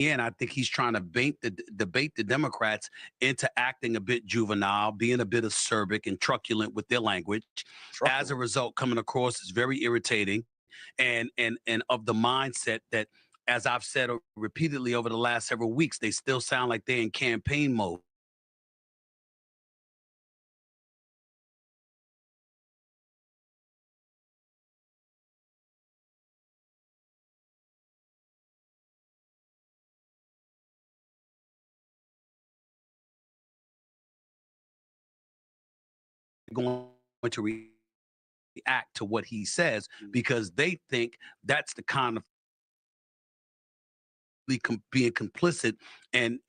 end, I think he's trying to debate the Democrats into acting a bit juvenile, being a bit acerbic and truculent with their language. As a result, coming across as very irritating and of the mindset that, as I've said repeatedly over the last several weeks, they still sound like they're in campaign mode. Going to react to what he says because they think that's the kind of being complicit and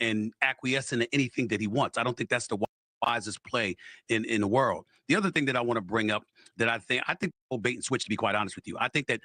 acquiescing to anything that he wants. I don't think that's the wisest play in the world. The other thing that I want to bring up that I think bait and switch, to be quite honest with you. I think that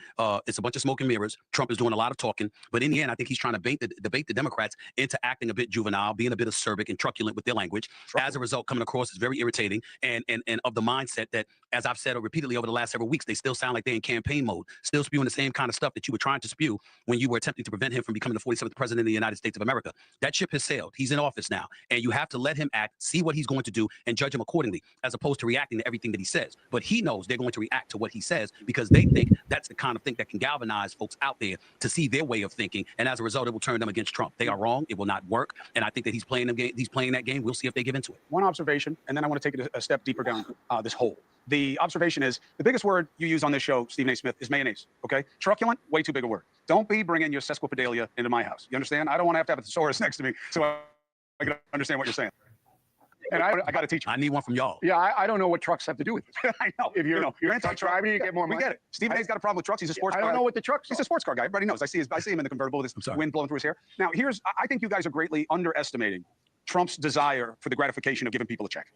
it's a bunch of smoke and mirrors. Trump is doing a lot of talking, but in the end, I think he's trying to debate the Democrats into acting a bit juvenile, being a bit acerbic and truculent with their language. As a result, coming across as very irritating and of the mindset that, as I've said repeatedly over the last several weeks, they still sound like they're in campaign mode, still spewing the same kind of stuff that you were trying to spew when you were attempting to prevent him from becoming the 47th president of the United States of America. That ship has sailed. He's in office now, and you have to let him act, see what he's going to do, and judge him accordingly, as opposed to reacting to everything that he says. But he knows they're going to react to what he says because they think that's the kind of thing that can galvanize folks out there to see their way of thinking, and as a result, it will turn them against Trump. They are wrong. It will not work, and I think that he's playing that game. We'll see if they give into it. One observation, and then I want to take it a step deeper down this hole. The observation is the biggest word you use on this show, Stephen A. Smith, is mayonnaise. Okay, truculent, way too big a word. Don't be bringing your sesquipedalia into my house. You understand? I don't want to have a thesaurus next to me, so I can understand what you're saying. And I got to teach you. I need one from y'all. Yeah, I don't know what trucks have to do with it. I know. If you're anti-truck, you get more money. We get it. Stephen A's got a problem with trucks. He's a sports car. I don't know what the trucks are. He's a sports car guy. Everybody knows. I see him in the convertible with his wind blowing through his hair. Now, I think you guys are greatly underestimating Trump's desire for the gratification of giving people a check.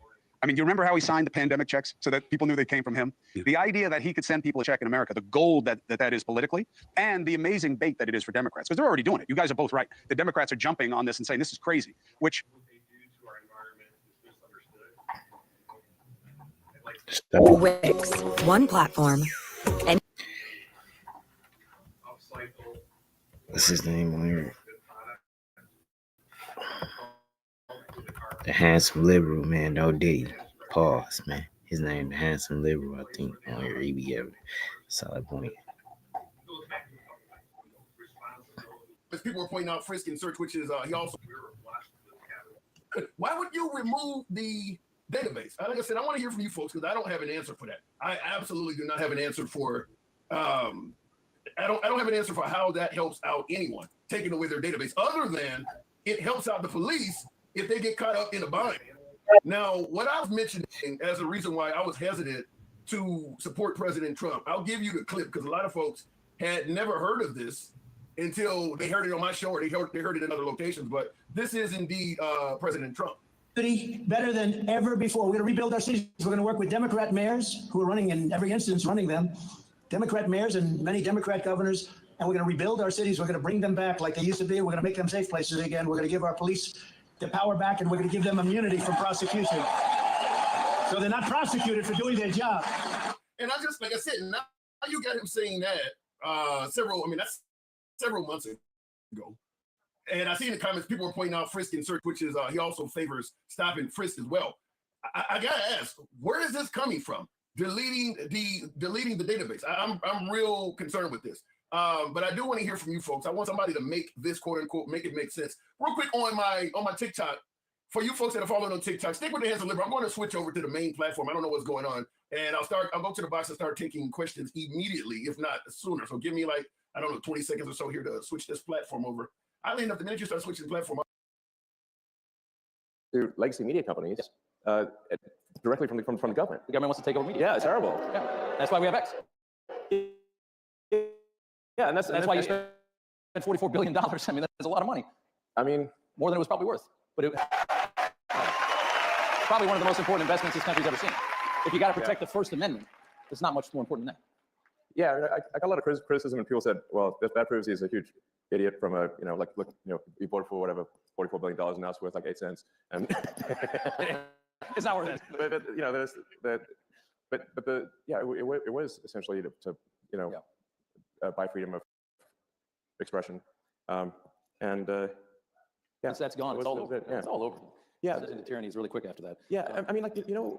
I mean, you remember how he signed the pandemic checks so that people knew they came from him? Yeah. The idea that he could send people a check in America, the gold that is politically, and the amazing bait that it is for Democrats, because they're already doing it. You guys are both right. The Democrats are jumping on this and saying this is crazy, which Wix, one platform. And what's his name on here? The handsome liberal, man. No Diddy. Pause, man. His name, the handsome liberal, I think, on here. He be having a solid point. As people were pointing out, frisk and search, which is he also. Why would you remove the database? Like I said, I want to hear from you folks because I don't have an answer for that. I absolutely do not have an answer for. I don't have an answer for how that helps out anyone taking away their database, other than it helps out the police if they get caught up in a bind. Now, what I was mentioning as a reason why I was hesitant to support President Trump, I'll give you the clip because a lot of folks had never heard of this until they heard it on my show or they heard it in other locations. But this is indeed President Trump. Better than ever before. We're going to rebuild our cities. We're going to work with Democrat mayors who are running in every instance, running them. Democrat mayors and many Democrat governors. And we're going to rebuild our cities. We're going to bring them back like they used to be. We're going to make them safe places again. We're going to give our police the power back, and we're going to give them immunity from prosecution. So they're not prosecuted for doing their job. And I just, like I said, now you got him saying that that's several months ago. And I see in the comments, people were pointing out frisk and search, which is he also favors stop and frisk as well. I got to ask, where is this coming from? Deleting the database. I'm real concerned with this. But I do want to hear from you folks. I want somebody to make this quote unquote make it make sense. Real quick on my TikTok, for you folks that are following on TikTok, stick with the hands of liberal. I'm going to switch over to the main platform. I don't know what's going on, and I'll go to the box and start taking questions immediately, if not sooner. So give me 20 seconds or so here to switch this platform over. I'll end up the minute you start switching the platform. To legacy media companies, directly from the government. The government wants to take over media. Yeah, it's terrible. Yeah, that's why we have X. Yeah, and that's why you spent $44 billion. I mean, that's a lot of money. I mean, more than it was probably worth. But it probably one of the most important investments this country's ever seen. If you got to protect the First Amendment, it's not much more important than that. Yeah, I got a lot of criticism, and people said, "Well, that proves he's a huge idiot." From he voted for whatever $44 billion, and now it's worth like 8 cents, and it's not worth it. It was essentially to buy freedom of expression. And yeah, That's gone. It's all over. Yeah. It's all over. Yeah. The tyranny is really quick after that. Yeah, I mean, like, you know,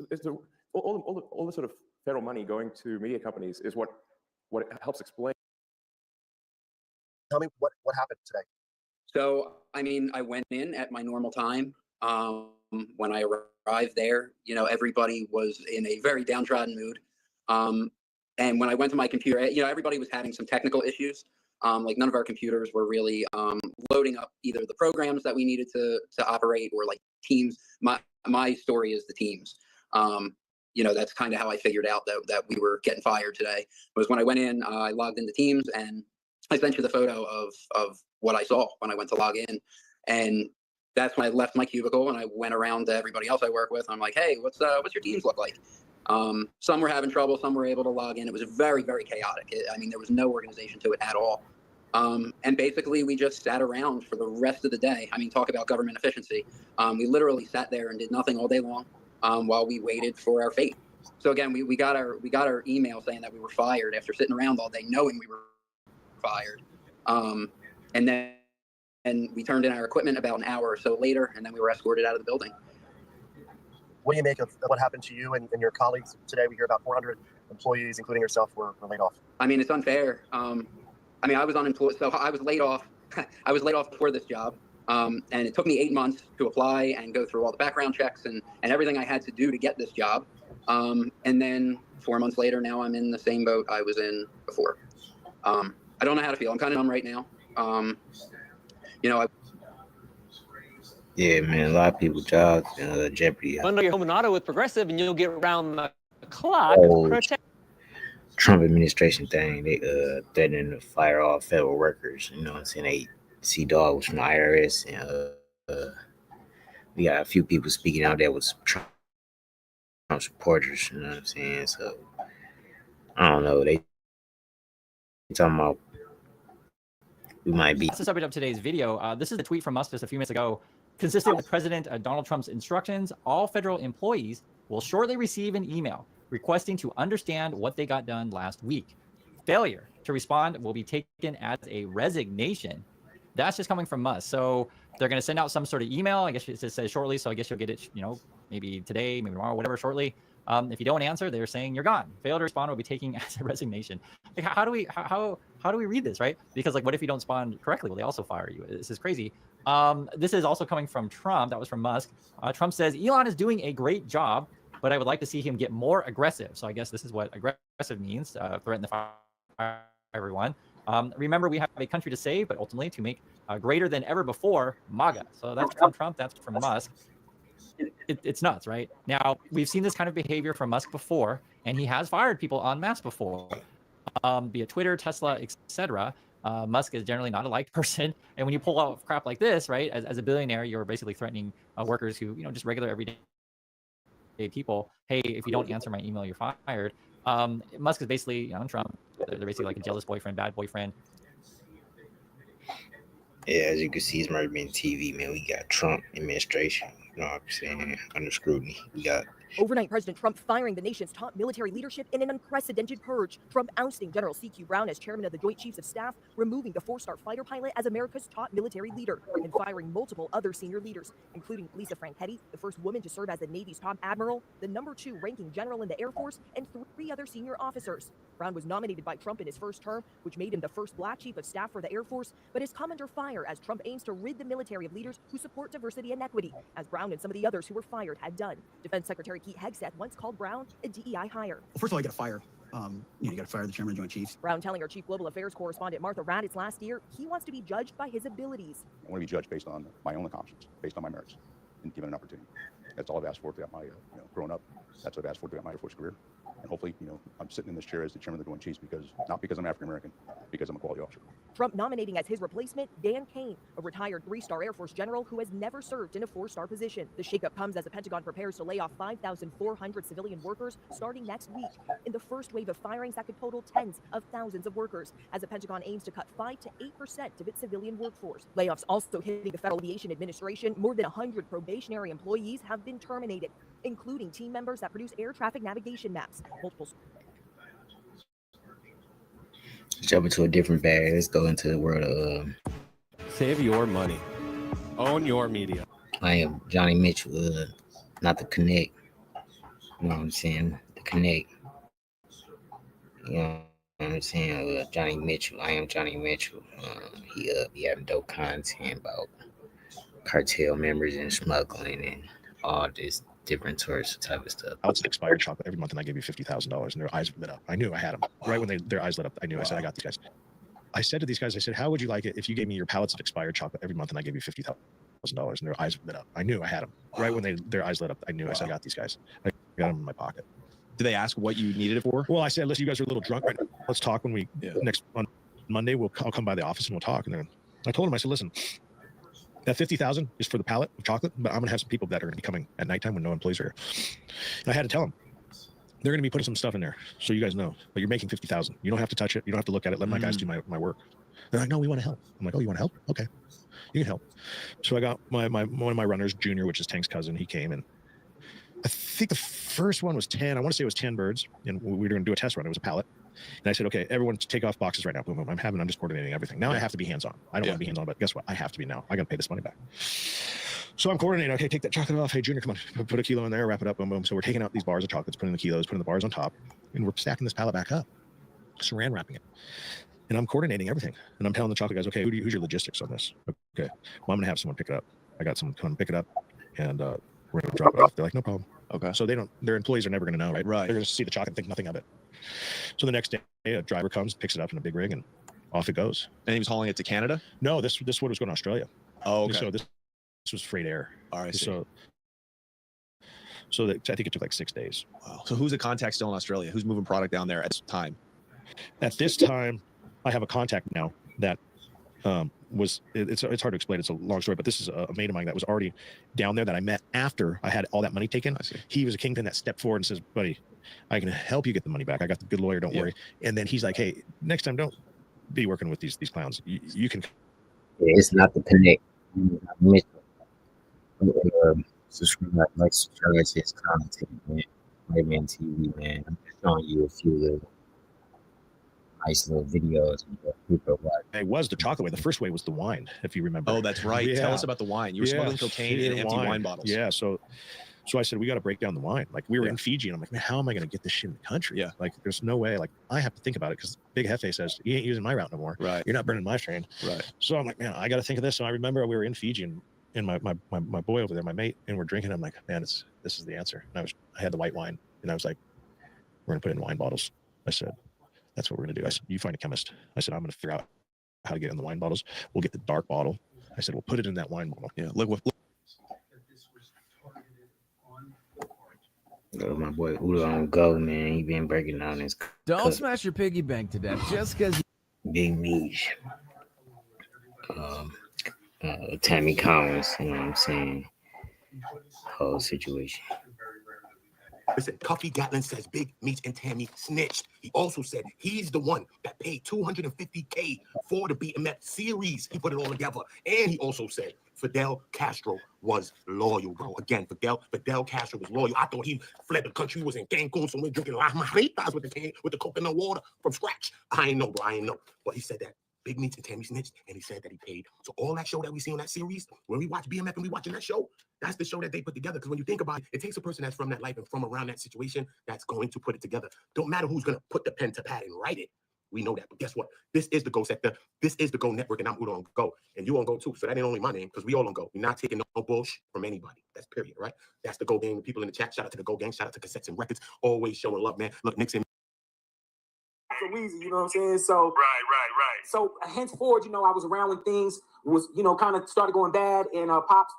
it's all the sort of federal money going to media companies is what helps explain. Tell me what happened today. So, I mean, I went in at my normal time. When I arrived there, you know, everybody was in a very downtrodden mood. And when I went to my computer, you know, everybody was having some technical issues. Like none of our computers were really loading up either the programs that we needed to operate or like Teams. My story is the Teams. You know, that's kind of how I figured out that we were getting fired today. Was when I went in, I logged into Teams and I sent you the photo of what I saw when I went to log in. And that's when I left my cubicle and I went around to everybody else I work with. I'm like, hey, what's your Teams look like? Some were having trouble, some were able to log in. It was very, very chaotic. I mean, there was no organization to it at all. And basically, we just sat around for the rest of the day. I mean, talk about government efficiency. We literally sat there and did nothing all day long while we waited for our fate. So again, we got our email saying that we were fired after sitting around all day knowing we were fired. And then we turned in our equipment about an hour or so later, and then we were escorted out of the building. What do you make of what happened to you and your colleagues today? We hear about 400 employees, including yourself, were laid off. I mean, it's unfair. I mean, I was unemployed, so I was laid off. I was laid off before this job, and it took me 8 months to apply and go through all the background checks and everything I had to do to get this job. And then 4 months later, now I'm in the same boat I was in before. I don't know how to feel. I'm kind of numb right now. You know, Yeah, man, a lot of people jobs in jeopardy. Bundle your home and auto with Progressive, and you'll get around the clock. Trump administration thing, they threatening to fire all federal workers. You know what I'm saying? They see dogs from the IRS, and we got a few people speaking out there with Trump supporters. You know what I'm saying? So I don't know. They talking about we might be. That's the subject of today's video. This is a tweet from us just a few minutes ago. Consistent with President Donald Trump's instructions, all federal employees will shortly receive an email requesting to understand what they got done last week. Failure to respond will be taken as a resignation. That's just coming from us. So they're going to send out some sort of email. I guess it says shortly, so I guess you'll get it, you know, maybe today, maybe tomorrow, whatever, shortly. If you don't answer, they're saying you're gone. Failure to respond will be taken as a resignation. Like, how do we read this, right? Because like, what if you don't respond correctly? Well, they also fire you. This is crazy. This is also coming from Trump. That was from Musk. Trump says Elon is doing a great job, but I would like to see him get more aggressive. So I guess this is what aggressive means. Threaten to fire everyone. Remember, we have a country to save, but ultimately to make greater than ever before, MAGA. So that's from Trump. That's from Musk. It's nuts, right? Now, we've seen this kind of behavior from Musk before, and he has fired people en masse before, via Twitter, Tesla, etc. Musk is generally not a liked person, and when you pull out crap like this, right, as a billionaire, you're basically threatening workers who, you know, just regular everyday people. Hey, if you don't answer my email, you're fired. Musk is basically, you know, Trump. They're basically like a jealous boyfriend, bad boyfriend. Yeah, as you can see, it's Murdmittentv, man. We got Trump administration, you know what I'm saying, under scrutiny. We got overnight, President Trump firing the nation's top military leadership in an unprecedented purge. Trump ousting General C.Q. Brown as chairman of the Joint Chiefs of Staff, removing the four-star fighter pilot as America's top military leader, and firing multiple other senior leaders, including Lisa Franchetti, the first woman to serve as the Navy's top admiral, the #2 ranking general in the Air Force, and 3 other senior officers. Brown was nominated by Trump in his first term, which made him the first black chief of staff for the Air Force, but has come under fire as Trump aims to rid the military of leaders who support diversity and equity, as Brown and some of the others who were fired had done. Defense Secretary Pete Hegseth once called Brown a DEI hire. Well, first of all, you got to fire. You got to fire the chairman of the Joint Chiefs. Brown telling our chief global affairs correspondent Martha Raddatz last year he wants to be judged by his abilities. I want to be judged based on my own accomplishments, based on my merits, and given an opportunity. That's all I've asked for throughout my, growing up. That's what I've asked for throughout my Air Force career. And hopefully, I'm sitting in this chair as the chairman of the Joint Chiefs not because I'm African American, because I'm a quality officer. Trump nominating as his replacement Dan Kane, a retired 3-star Air Force general who has never served in a 4-star position. The shakeup comes as the Pentagon prepares to lay off 5,400 civilian workers starting next week, in the first wave of firings that could total tens of thousands of workers, as the Pentagon aims to cut 5 to 8% of its civilian workforce. Layoffs also hitting the Federal Aviation Administration. More than 100 probationary employees have been terminated, including team members that produce air traffic navigation maps. Multiple. Jump into a different bag. Let's go into the world of Save your money. Own your media. I am Johnny Mitchell, not the Connect. You know what I'm saying? The Connect. You know what I'm saying? Johnny Mitchell. I am Johnny Mitchell. He having dope content about cartel members and smuggling and all this different sorts of type of stuff. I would expired chocolate every month, and I gave you $50,000, and their eyes lit up. I knew I had them. Right when their eyes lit up, I knew. Wow. I said, I got these guys. I said to these guys, I said, how would you like it if you gave me your pallets of expired chocolate every month, and I gave you $50,000, and their eyes lit up? I knew I had them. Wow. Right when their eyes lit up, I knew. Wow. I said, I got these guys. I got them in my pocket. Did they ask what you needed it for? Well, I said, listen, you guys are a little drunk right now. Let's talk when we on Monday. I'll come by the office and we'll talk. And then I told him, I said, listen, that $50,000 is for the pallet of chocolate, but I'm gonna have some people that are gonna be coming at nighttime when no employees are here. And I had to tell them they're gonna be putting some stuff in there, so you guys know. But you're making $50,000. You don't have to touch it. You don't have to look at it. Let my guys do my work. They're like, no, we want to help. I'm like, oh, you want to help? Okay, you can help. So I got one of my runners, Junior, which is Tank's cousin. He came, and I think the first one was 10. I want to say it was 10 birds, and we were going to do a test run. It was a pallet. And I said, okay, everyone take off boxes right now. Boom, boom. I'm just coordinating everything. Now I have to be hands-on. I don't want to be hands-on, but guess what? I have to be now. I got to pay this money back. So I'm coordinating. Okay, take that chocolate off. Hey, Junior, come on. Put a kilo in there, wrap it up, boom, boom. So we're taking out these bars of chocolates, putting the kilos, putting the bars on top, and we're stacking this pallet back up, saran wrapping it. And I'm coordinating everything. And I'm telling the chocolate guys, okay, who's your logistics on this? Okay, well, I'm going to have someone pick it up. I got someone come pick it up, and we're going to drop it off. They're like, no problem. Okay. So their employees are never going to know, right? Right. They're going to see the chocolate and think nothing of it. So the next day, a driver comes, picks it up in a big rig, and off it goes. And he was hauling it to Canada? No, this wood was going to Australia. Oh, okay. So this was freight air. All right. So I think it took like 6 days. Wow. So who's the contact still in Australia? Who's moving product down there at this time? At this time, I have a contact now that it's hard to explain. It's a long story, but this is a mate of mine that was already down there that I met after I had all that money taken. I see. He was a kingpin that stepped forward and says, buddy, I can help you get the money back. I got the good lawyer, don't worry. And then he's like, hey, next time don't be working with these clowns. You can. It's not the Connect. Subscribe, like, subscribe to his content, man. Murdmittentv, man. I'm just showing you a few little nice little videos. It was the chocolate way. The first way was the wine, if you remember. Oh, that's right. Tell us about the wine. You were smuggling cocaine in empty wine bottles. Yeah. So I said, we got to break down the wine. Like, we were in Fiji, and I'm like, man, how am I going to get this shit in the country? Yeah. Like, there's no way. Like, I have to think about it because Big Hefe says, you ain't using my route no more. Right. You're not burning my train. Right. So I'm like, man, I got to think of this. So I remember we were in Fiji, and my boy over there, my mate, and we're drinking. I'm like, man, this is the answer. And I had the white wine, and I was like, we're going to put it in wine bottles. I said, that's what we're going to do. I said, you find a chemist. I said, I'm going to figure out how to get it in the wine bottles. We'll get the dark bottle. I said, we'll put it in that wine bottle. Yeah. Look. My boy Udo on go, man. He been breaking down his. Don't smash your piggy bank to death just because. Big niche. Tammy Collins, you know what I'm saying? Whole situation. Listen, Cuffy Gatlin says Big Meats and Tammy snitched. He also said he's the one that paid $250K for the BMF series. He put it all together. And he also said Fidel Castro was loyal, bro. Again, Fidel Castro was loyal. I thought he fled the country, was in Cancun somewhere drinking Las Maritas with the coconut water from scratch. I ain't know, bro. I ain't know. But he said that Big Meats and Tammy snitched, and he said that he paid. So all that show that we see on that series, when we watch BMF and we watching that show, that's the show that they put together. Because when you think about it, it takes a person that's from that life and from around that situation that's going to put it together. Don't matter who's going to put the pen to pad and write it. We know that. But guess what? This is the Go sector. This is the Go network, and I'm Udo on Go. And you on Go too. So that ain't only my name, because we all on Go. We're not taking no bullshit from anybody. That's period, right? That's the Go gang. The people in the chat, shout out to the Go gang. Shout out to Cassettes and Records. Always showing love, man. Look, Nixon. So easy, you know what I'm saying? So right. So henceforward, I was around when things was, kind of started going bad, and Pops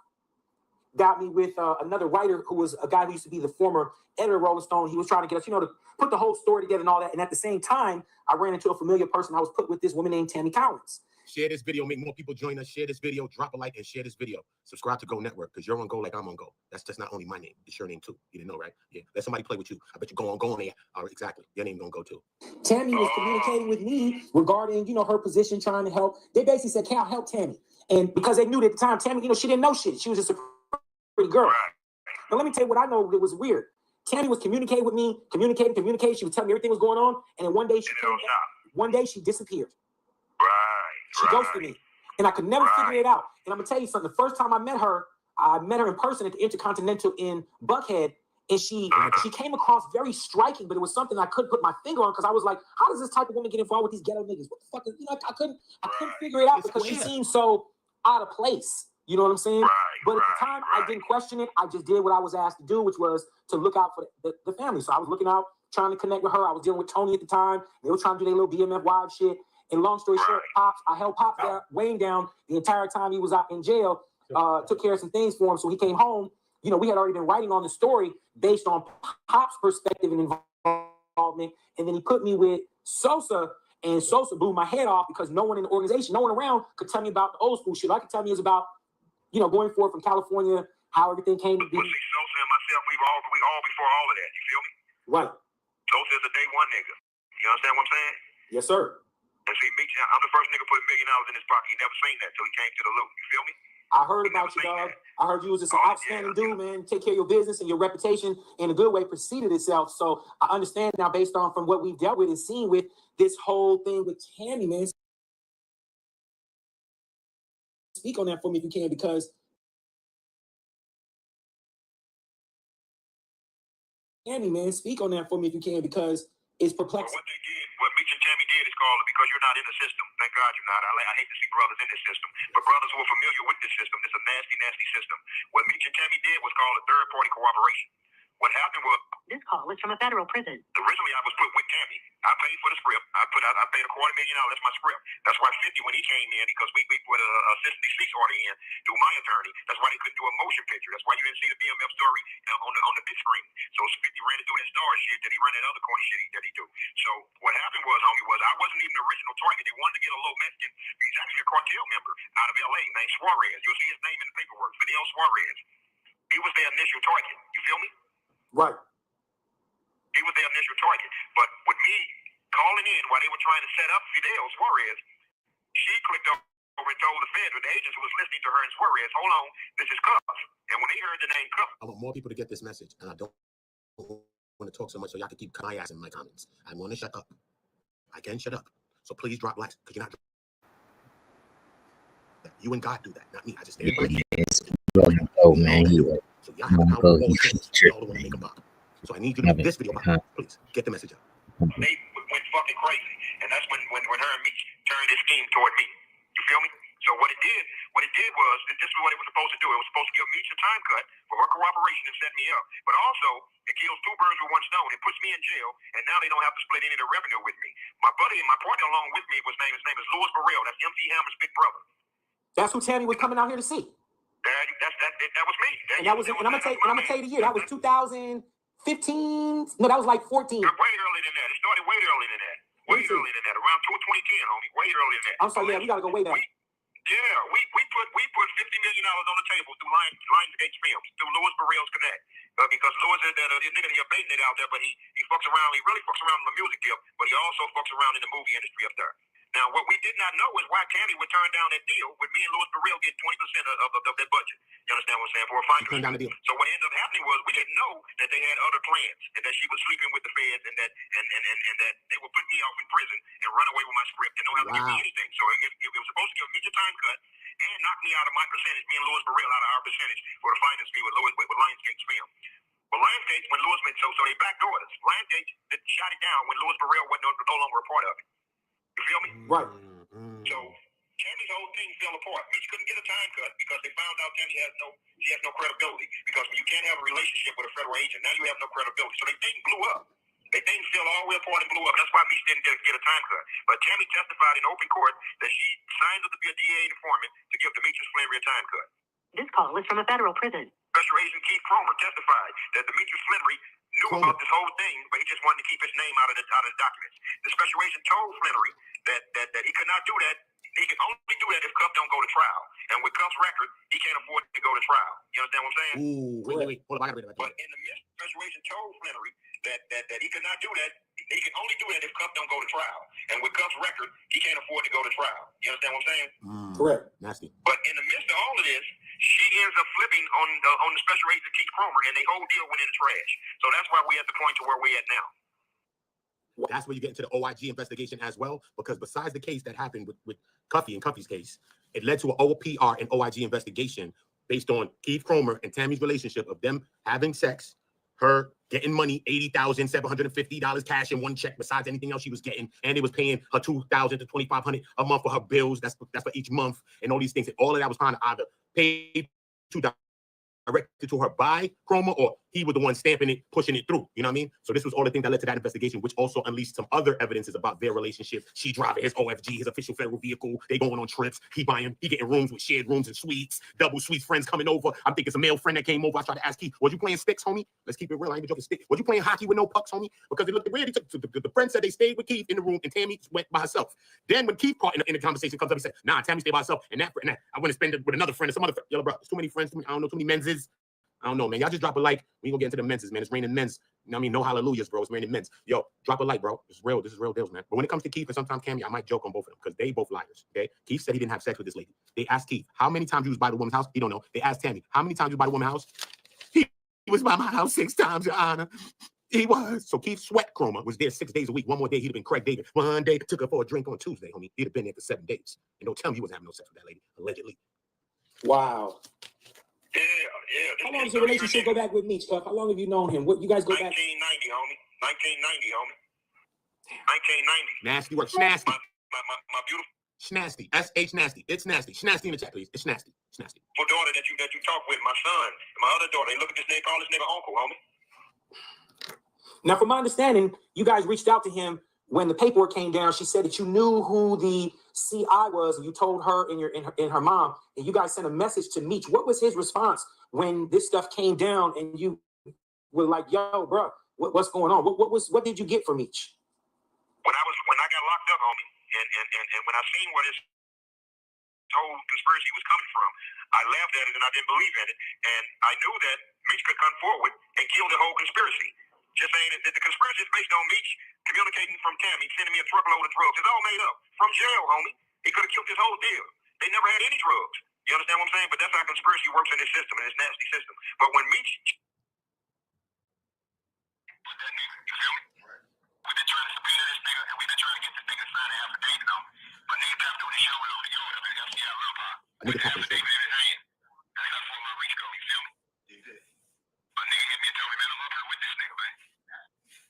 got me with another writer who was a guy who used to be the former editor of Rolling Stone. He was trying to get us, to put the whole story together and all that. And at the same time, I ran into a familiar person. I was put with this woman named Tammy Collins. Share this video, make more people join us. Share this video, drop a like, and share this video. Subscribe to Go Network, because you're on Go like I'm on Go. That's just not only my name. It's your name too. You didn't know, right? Yeah. Let somebody play with you. I bet you go on there. All right, exactly. Your name gonna go too. Tammy was communicating with me regarding, her position, trying to help. They basically said, "Can I help Tammy?" And because they knew that at the time, Tammy, she didn't know shit. She was just a pretty girl. Now let me tell you what I know that was weird. Tammy was communicating with me, communicating. She would tell me everything was going on, and then one day she disappeared. She ghosted me. and I could never figure it out. And I'm gonna tell you something. The first time I met her in person at the Intercontinental in Buckhead, and she came across very striking, but it was something I couldn't put my finger on because I was like, how does this type of woman get involved with these ghetto niggas? What the fuck is, I couldn't figure it out because she seemed so out of place. You know what I'm saying? But at the time, I didn't question it. I just did what I was asked to do, which was to look out for the family. So I was looking out, trying to connect with her. I was dealing with Tony at the time. They were trying to do their little BMF wives shit. And long story short, I held Pops there, weighing down the entire time he was out in jail. Took care of some things for him. So he came home. You know, we had already been writing on the story based on Pop's perspective and involvement. And then he put me with Sosa, and Sosa blew my head off because no one in the organization, no one around could tell me about the old school shit. All I could tell me is about, going forward from California, how everything came to be. But see, Sosa and myself, we all before all of that. You feel me? Right. Sosa is a day one nigga. You understand what I'm saying? Yes, sir. And see, me, I'm the first nigga put $1 million in his pocket. He never seen that till he came to the loop. You feel me? I heard about you, dog. I heard you was just an outstanding dude, man. Take care of your business, and your reputation in a good way preceded itself. So I understand now, based on from what we've dealt with and seen with this whole thing with Tammy, man. Speak on that for me if you can, because Tammy, man, speak on that for me if you can, because it's perplexing. Well, what Meech and Tammy did is call it because you're not in the system. Thank God you're not. I hate to see brothers in this system, but brothers who are familiar with this system, it's a nasty, nasty system. What Meech and Tammy did was called a third-party cooperation. What happened was this call is from a federal prison. Originally, I was put with Tammy. I paid for the script. I paid $250,000. That's my script. That's why 50 when he came in, because we put a cease and desist order in through my attorney. That's why they couldn't do a motion picture. That's why you didn't see the BMF story on the big screen. So 50 ran it through that star shit that he ran that other corny shit that he do. So what happened was, homie, I wasn't even the original target. They wanted to get a little Mexican. He's actually a cartel member out of LA named Suarez. You'll see his name in the paperwork, Fidel Suarez. He was their initial target. You feel me? Right. He was their initial target. But with me calling in while they were trying to set up Fidel Suarez, she clicked over and told the Fed, with the agents who was listening to her and Suarez, hold on, this is Cuff. And when they heard the name Cuff, I want more people to get this message, and I don't want to talk so much so y'all can keep my ass in my comments. I want to shut up. I can shut up. So please drop likes, because you're not. You and God do that, not me. I just stand by you. Oh man, so y'all have a power of y'all want to make a pop. So I need you to do this video pop. Please get the message out. they went fucking crazy. And that's when her and Meech turned this scheme toward me. You feel me? So what it did was, this is what it was supposed to do. It was supposed to give Meech a time cut for her cooperation and set me up. But also, it kills two birds with one stone. It puts me in jail, and now they don't have to split any of the revenue with me. My buddy and my partner along with me, his name is Louis Burrell. That's MC Hammer's big brother. That's who Tammy was coming out here to see. That was me. And I'm gonna tell you the year. That was 2015. No, that was like 14. Way earlier than that. It started way earlier than that. Way earlier than that. Around 2010, homie. Way earlier than that. I'm sorry, yeah, we gotta go way back. We put $50 million on the table through Lionsgate Films, through Louis Burrell's Connect. Because Louis is that nigga, he baiting it out there, but he fucks around. He really fucks around in the music deal, but he also fucks around in the movie industry up there. Now, what we did not know is why Tammy would turn down that deal with me and Louis Burrell getting 20% of that budget. You understand what I'm saying? For a fine turn down the deal. So what ended up happening was we didn't know that they had other plans and that she was sleeping with the feds and that they would put me off in prison and run away with my script and don't have to give me anything. So it was supposed to give me a time cut and knock me out of my percentage, me and Louis Burrell out of our percentage for the finance fee with Lionsgate's film. But Lionsgate, when Louis went, so they backdoored us. Lionsgate shot it down when Louis Burrell was no longer a part of it. You feel me? Right. So Tammy's whole thing fell apart. Meech couldn't get a time cut because they found out Tammy has no credibility. Because when you can't have a relationship with a federal agent, now you have no credibility. So they thing blew up. They thing fell all the way apart and blew up. That's why Meech didn't get a time cut. But Tammy testified in open court that she signed up to be a DA informant to give Demetrius Flannery a time cut. This call is from a federal prison. Special Agent Keith Cromer testified that Demetrius Flannery knew about this whole thing, but he just wanted to keep his name out of the documents. The special agent told Flannery that he could not do that. He can only do that if Cuff don't go to trial. And with Cuff's record, he can't afford to go to trial. You understand what I'm saying? Wait. Hold on, I gotta read that. But in the midst, the special agent told Flannery that he could not do that. He can only do that if Cuff don't go to trial. And with Cuff's record, he can't afford to go to trial. You understand what I'm saying? Correct. Nasty. But in the midst of all of this, she ends up flipping on the special agent Keith Cromer, and the whole deal went in the trash. So that's why we're at the point to where we're at now. That's where you get into the OIG investigation as well, because besides the case that happened with Cuffy and Cuffy's case, It led to an OPR and OIG investigation based on Keith Cromer and Tammy's relationship of them having sex, her getting money, $80,750 cash in one check besides anything else she was getting, and it was paying her $2,000 to $2,500 a month for her bills. That's for each month, and all these things. And all of that was kind of either paid to directed to her by Cromer, or he was the one stamping it, pushing it through. You know what I mean? So this was all the things that led to that investigation, which also unleashed some other evidences about their relationship. She driving his OFG, his official federal vehicle. They going on trips. He getting rooms with shared rooms and suites, double suites, friends coming over. I think it's a male friend that came over. I tried to ask Keith, was you playing sticks, homie? Let's keep it real. I ain't joking. Sticks. Was you playing hockey with no pucks, homie? Because it looked weird. The friend said they stayed with Keith in the room, and Tammy went by herself. Then when Keith caught in the conversation comes up, he said, "Nah, Tammy stayed by herself." And that I went to spend it with another friend and some other friend. Yo, bro, there's too many friends. I don't know, too many menses. I don't know, man. Y'all just drop a like. We ain't gonna get into the menses, man. It's raining men's. You know what I mean? No hallelujahs, bro. It's raining men's. Yo, drop a like, bro. It's real. This is real deals, man. But when it comes to Keith and sometimes Cammy, I might joke on both of them because they both liars. Okay. Keith said he didn't have sex with this lady. They asked Keith, how many times you was by the woman's house? He don't know. They asked Tammy, how many times you was by the woman's house? He was by my house 6 times, Your Honor. He was. So Keith Sweat Cromer was there 6 days a week. One more day, he'd have been Craig David. One day, took her for a drink on Tuesday, homie. He'd have been there for 7 days. And don't tell me he wasn't having no sex with that lady, allegedly. Wow. Yeah. How long does the relationship go back with Meech, Tuck? How long have you known him? What you guys go back? 1990, homie. 1990. Nasty work. Snasty. My beautiful. Snasty. S-H nasty. It's nasty. Snasty in the chat, please. It's nasty. It's nasty. My daughter that you talk with, my son, and my other daughter, they look at this nigga, call this nigga uncle, homie. Now, from my understanding, you guys reached out to him when the paperwork came down. She said that you knew who the CI was, and you told her and her mom, and you guys sent a message to Meech. What was his response when this stuff came down, and you were like, "Yo, bro, what's going on? What did you get from Meech?" When I got locked up, homie, and when I seen where this whole conspiracy was coming from, I laughed at it and I didn't believe in it, and I knew that Meech could come forward and kill the whole conspiracy. Just saying that the conspiracy is based on Meech communicating from Tammy, sending me a truckload of drugs. It's all made up. From jail, homie. He could have killed this whole deal. They never had any drugs. You understand what I'm saying? But that's how conspiracy works in this system, in this nasty system. But when Meech... We've been trying to subpoena this nigga, and we've been trying to get this nigga to sign an affidavit on. But nigga tapped on the show with all the yard up in FCI Little Pop. With the affidavit in his hand. That's how far my reach go, you feel me? But nigga hit me and told me, man, I'm up here with this nigga, man.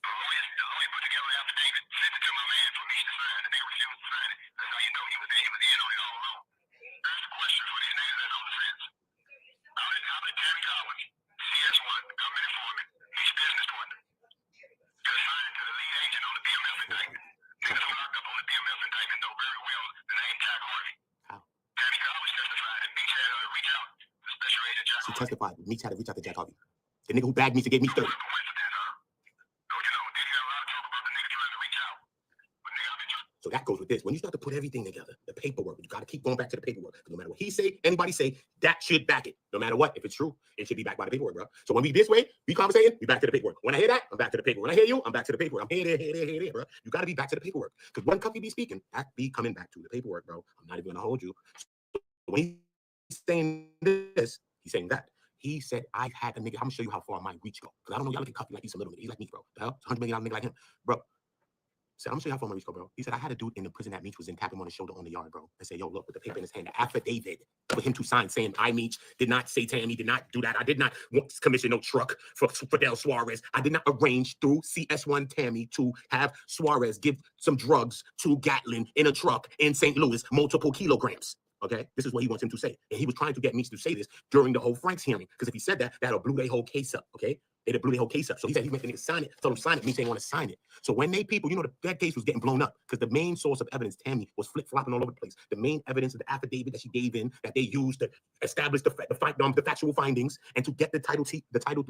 The lawyer put together an affidavit, sent it to my man for Meech to sign, and they refused to sign it. That's how you know he was there. He was in on it all along. There's the question for these niggas that's on the fence. How did Terry Collins, CS1, the government informant, Meech business partner, get assigned to the lead agent on the BMF indictment? Niggas who locked up on the BMF indictment know very well the name Jack Harvey. Terry Collins testified that Meech had her reach out to Special Agent Jack Harvey. She testified. Meech had to reach out to Jack Harvey. The nigga who bagged Meech and gave me 30. So that goes with this. When you start to put everything together, the paperwork, you got to keep going back to the paperwork. No matter what he say, anybody say, that should back it. No matter what, if it's true, it should be backed by the paperwork, bro. So when we this way, we conversating, we back to the paperwork. When I hear that, I'm back to the paperwork. When I hear you, I'm back to the paperwork. I'm here, bro. You got to be back to the paperwork. Because when Cuffy be speaking, that be coming back to the paperwork, bro. I'm not even going to hold you. So when he's saying this, he's saying that. He said, I've had a nigga, I'm going to show you how far my reach go. Because I don't know, y'all look at Cuffy like he's a little nigga. He's like me, bro. The hell? $100 million nigga like him. Bro. So I'm gonna show you how far my reach go, bro. He said I had a dude in the prison that Meech was in, tap him on the shoulder on the yard, bro. I said, yo, look, with the paper in his hand, the affidavit for him to sign saying I, Meech, did not say Tammy, did not do that. I did not commission no truck for Fidel Suarez. I did not arrange through CS1 Tammy to have Suarez give some drugs to Gatlin in a truck in St. Louis, multiple kilograms. Okay, this is what he wants him to say. And he was trying to get Meech to say this during the whole Frank's hearing. Because if he said that, that'll blew their whole case up, okay? They blew their whole case up. So he said he meant to sign it. Told him sign it. Meech didn't want to sign it. So when people, you know, that case was getting blown up because the main source of evidence, Tammy, was flip-flopping all over the place. The main evidence of the affidavit that she gave in that they used to establish the factual findings and to get the Title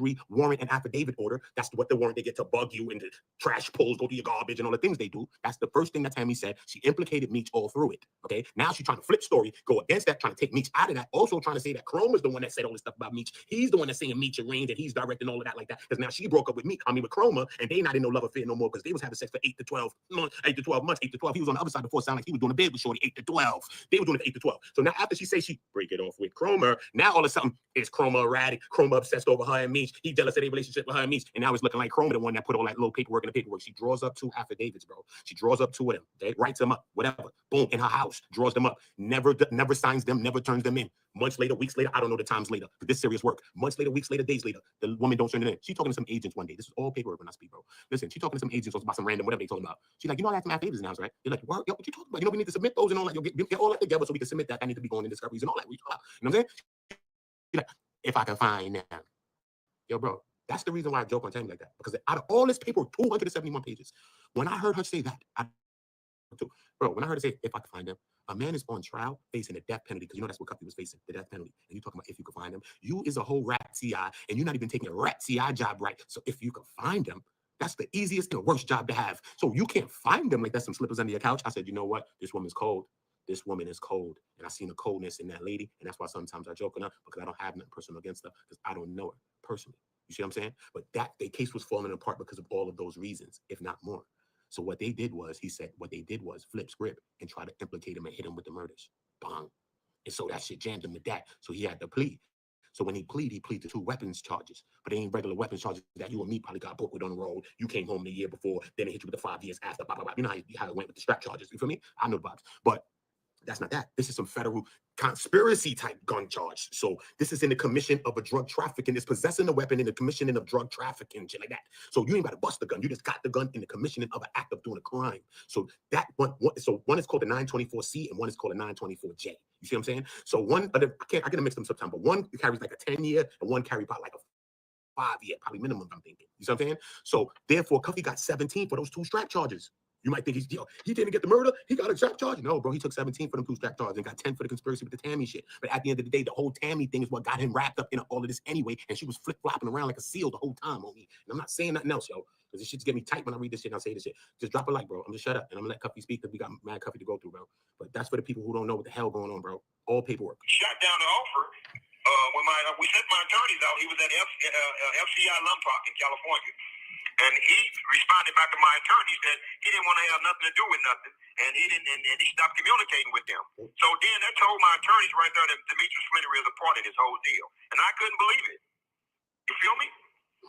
III warrant and affidavit order. That's what the warrant they get to bug you and the trash pulls, go to your garbage and all the things they do. That's the first thing that Tammy said. She implicated Meech all through it. Okay. Now she's trying to flip story, go against that, trying to take Meech out of that. Also trying to say that Chrome is the one that said all this stuff about Meech. He's the one that's saying Meech arranged and he's directing all of that like that. Because now she broke up with Meech, with Chroma, and they not in no love affair no more because they was having sex for 8 to 12 months, 8 to 12 months, 8 to 12. He was on the other side before it sounded like he was doing a bed with Shorty 8 to 12. They were doing it for 8 to 12. So now after she says she break it off with Cromer, now all of a sudden Is Chroma erratic? Chroma obsessed over her and Meech. He jealous of their relationship with her and Meech. And now it's looking like Chroma, the one that put all that little paperwork in the paperwork. She draws up 2 affidavits, bro. She draws up 2 of them. They writes them up, whatever. Boom, in her house, draws them up. Never signs them, never turns them in. Months later, weeks later, I don't know the times later. But this serious work. Months later, weeks later, days later, the woman don't turn it in. She talking to some agents one day. This is all paperwork when I speak, bro. Listen, she talking to some agents about some random whatever they talking about. She's like, you know, I have some affidavits now, right? You're like, what you talking about? You know, we need to submit those and all that. You'll get all that together so we can submit that. I need to be going in discoveries and all that. You know what I'm saying? You're like, if I can find them. Yo, bro, that's the reason why I joke on Tammy like that. Because out of all this paperwork, 271 pages, when I heard her say that, when I heard her say, if I can find them, a man is on trial facing the death penalty, because you know that's what Cuffy was facing, the death penalty. And you talking about if you can find them. You is a whole rat CI, and you're not even taking a rat CI job right. So if you can find them, that's the easiest and the worst job to have. So you can't find them like that's some slippers under your couch. I said, you know what? This woman's cold. This woman is cold. And I seen the coldness in that lady. And that's why sometimes I joke on her, because I don't have nothing personal against her, because I don't know her personally. You see what I'm saying? But the case was falling apart because of all of those reasons, if not more. So what they did was, he said, what they did was flip script and try to implicate him and hit him with the murders. Bang. And so that shit jammed him with that. So he had to plead. So when he pleaded to 2 weapons charges, but they ain't regular weapons charges that you and me probably got booked with on the road. You came home the year before, then they hit you with the 5 years after, blah, blah, blah. You know how it went with the strap charges. You feel me? I know the vibes. But that's not that. This is some federal conspiracy type gun charge. So this is in the commission of a drug trafficking. It's possessing a weapon in the commissioning of drug trafficking, shit like that. So you ain't about to bust the gun. You just got the gun in the commissioning of an act of doing a crime. So that one is called the 924C and one is called a 924J. You see what I'm saying? So one of the, I gotta mix them sometime, but one carries like a 10-year and one carries about like a 5-year, probably minimum, I'm thinking. You see what I'm saying? So therefore, Cuffy got 17 for those 2 strap charges. You might think he didn't get the murder, he got a strap charge. No, bro, he took 17 for them 2 strap charges and got 10 for the conspiracy with the Tammy shit. But at the end of the day, the whole Tammy thing is what got him wrapped up in all of this anyway. And she was flip-flopping around like a seal the whole time on me. And I'm not saying nothing else, yo, because this shit's getting me tight when I read this shit and I say this shit. Just drop a like, bro. I'm just shut up and I'm gonna let Cuffy speak because we got mad Cuffy to go through, bro. But that's for the people who don't know what the hell going on, bro. All paperwork. Shot down the offer. When we sent my attorneys out, he was at FCI Lompoc in California. And he responded back to my attorneys that he didn't want to have nothing to do with nothing, and he stopped communicating with them. So then that told my attorneys right there that Demetrius Flannery is a part of this whole deal, and I couldn't believe it. You feel me?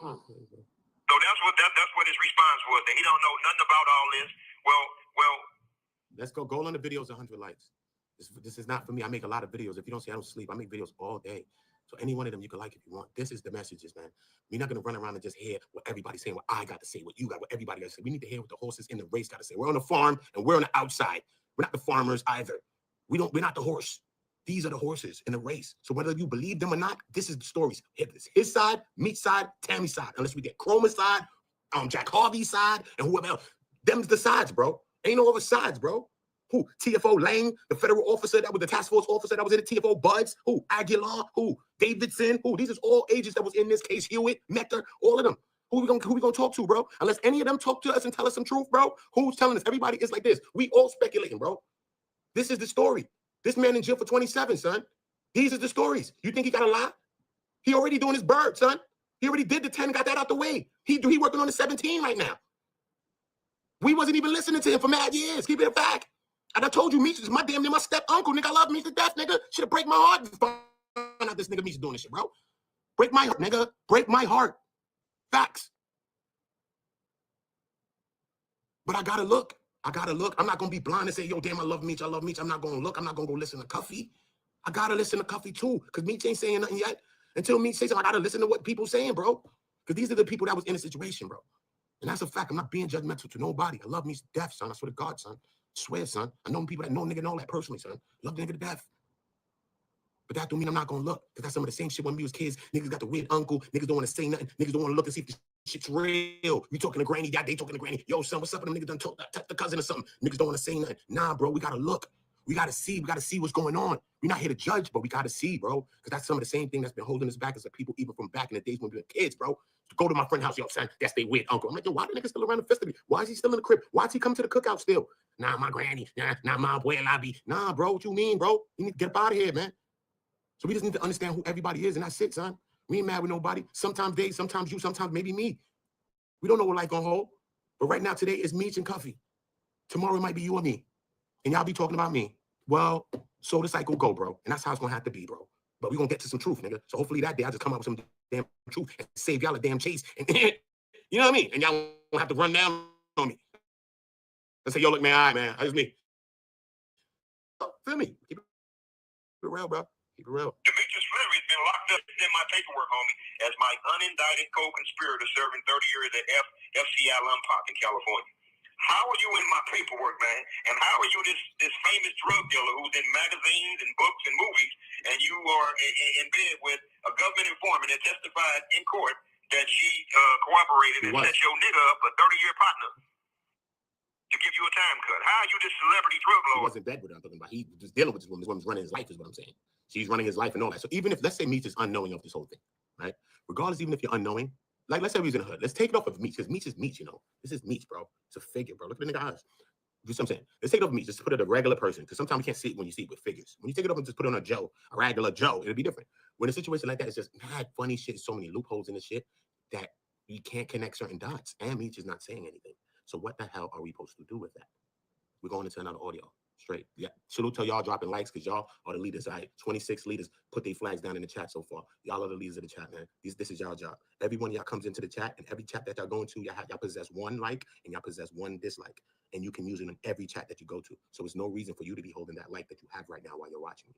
So that's what his response was, that he don't know nothing about all this. Well. Let's go. Goal on the video is 100 likes. This is not for me. I make a lot of videos. If you don't see, I don't sleep. I make videos all day. So any one of them you can like if you want. This is the messages, man. We're not going to run around and just hear what everybody's saying, what I got to say, what you got, what everybody got to say. We need to hear what the horses in the race got to say. We're on the farm and we're on the outside. We're not the farmers either. We're not the horse. These are the horses in the race. So whether you believe them or not, this is the stories. His side, Meech's side, Tammy's side. Unless we get Chroma's side, Jack Harvey's side, and whoever else. Them's the sides, bro. Ain't no other sides, bro. Who? TFO Lang, the federal officer that was the task force officer that was in the TFO Buds. Who? Aguilar. Who? Davidson. Who? These are all agents that was in this case. Hewitt, Mecker, all of them. Who we gonna talk to, bro? Unless any of them talk to us and tell us some truth, bro. Who's telling us? Everybody is like this. We all speculating, bro. This is the story. This man in jail for 27, son. These are the stories. You think he got a lot? He already doing his bird, son. He already did the 10 and got that out the way. He working on the 17 right now. We wasn't even listening to him for mad years. Keep it a fact. And I told you, Meech is my damn near my step uncle, nigga. I love Meech to death, nigga. Should have break my heart to find out this nigga Meech doing this shit, bro. Break my heart, nigga. Break my heart. Facts. But I gotta look. I'm not gonna be blind and say, yo, damn, I love Meech. I'm not gonna look. I'm not gonna go listen to Cuffy. I gotta listen to Cuffy too, because Meech ain't saying nothing yet. Until Meech says something, I gotta listen to what people saying, bro. Because these are the people that was in the situation, bro. And that's a fact. I'm not being judgmental to nobody. I love Meech to death, son. I swear to God, son. I swear, son. I know people that know nigga and all that personally, son. Love the nigga to death. But that don't mean I'm not gonna look. Because that's some of the same shit when we was kids. Niggas got the weird uncle. Niggas don't want to say nothing. Niggas don't want to look and see if this shit's real. You talking to granny, yeah, they talking to granny. Yo, son, what's up? And them niggas done told the cousin or something. Niggas don't want to say nothing. Nah, bro, we gotta look. We gotta see what's going on. We're not here to judge, but we gotta see, bro. Because that's some of the same thing that's been holding us back as the people, even from back in the days when we were kids, bro. To go to my friend's house, yo, son, that's their weird uncle. I'm like, yo, why the nigga still around the festival? Why is he still in the crib? Why is he come to the cookout still? Nah, my granny. Nah, my abuela be. Nah, bro, what you mean, bro? You need to get up out of here, man. So we just need to understand who everybody is, and that's it, son. We ain't mad with nobody. Sometimes they, sometimes you, sometimes maybe me. We don't know what life gonna hold. But right now, today is Meech and Cuffy. Tomorrow it might be you or me. And y'all be talking about me. Well, so the cycle go, bro. And that's how it's gonna have to be, bro. But we're gonna get to some truth, nigga. So hopefully that day I just come out with some damn truth and save y'all a damn chase. And you know what I mean? And y'all won't have to run down on me. And say, yo, look, man, all right, man. That's me. Feel me? Keep it real, bro. Keep it real. Demetrius Fleury has been locked up in my paperwork, homie, as my unindicted co-conspirator serving 30 years at FCI Lompoc in California. How are you in my paperwork, man? And how are you this famous drug dealer who's in magazines and books and movies, and you are in bed with a government informant that testified in court that she cooperated and set your nigga up, a 30-year partner, to give you a time cut? How are you this celebrity drug lord? He wasn't bed with her, I'm talking about. He was just dealing with this woman. This woman's running his life, is what I'm saying. She's running his life and all that. So even if, let's say Meech is unknowing of this whole thing, right? Regardless, even if you're unknowing, like, let's say we was in the hood. Let's take it off of Meech, because Meech is Meech, you know. This is Meech, bro. It's a figure, bro. Look at the nigga eyes. You see what I'm saying? Let's take it off of Meech. Just put it a regular person, because sometimes you can't see it when you see it with figures. When you take it off and just put it on a Joe, a regular Joe, it'll be different. When a situation like that, it's just mad funny shit, so many loopholes in the shit that you can't connect certain dots. And Meech is not saying anything. So what the hell are we supposed to do with that? We're going into another audio. Straight. Yeah. Salute to y'all dropping likes, because y'all are the leaders. All right. 26 leaders put their flags down in the chat so far. Y'all are the leaders of the chat, man. This is y'all job. Every one of y'all comes into the chat, and every chat that y'all go into, y'all possess one like and y'all possess one dislike. And you can use it in every chat that you go to. So there's no reason for you to be holding that like that you have right now while you're watching me.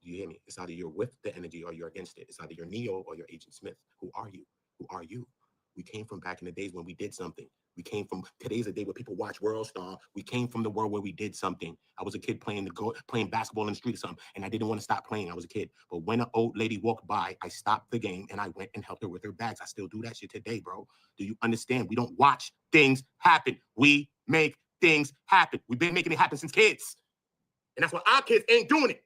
Do you hear me? It's either you're with the energy or you're against it. It's either you're Neo or you're Agent Smith. Who are you? Who are you? We came from back in the days when we did something. We came from, today's a day where people watch World Star. We came from the world where we did something. I was a kid playing basketball in the street or something, and I didn't want to stop playing. I was a kid. But when an old lady walked by, I stopped the game and I went and helped her with her bags. I still do that shit today, bro. Do you understand? We don't watch things happen. We make things happen. We've been making it happen since kids. And that's why our kids ain't doing it.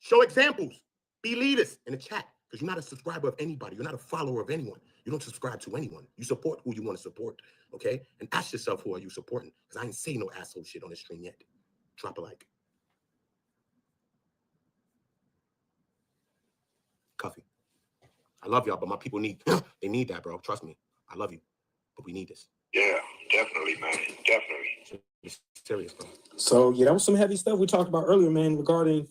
Show examples. Be leaders in the chat. Because you're not a subscriber of anybody. You're not a follower of anyone. You don't subscribe to anyone. You support who you want to support, okay? And ask yourself, who are you supporting? Because I ain't saying no asshole shit on this stream yet. Drop a like. Coffee. I love y'all, but my people need, they need that, bro. Trust me. I love you, but we need this. Yeah, definitely, man. Definitely. It's serious, bro. So, yeah, that was some heavy stuff we talked about earlier, man, regarding,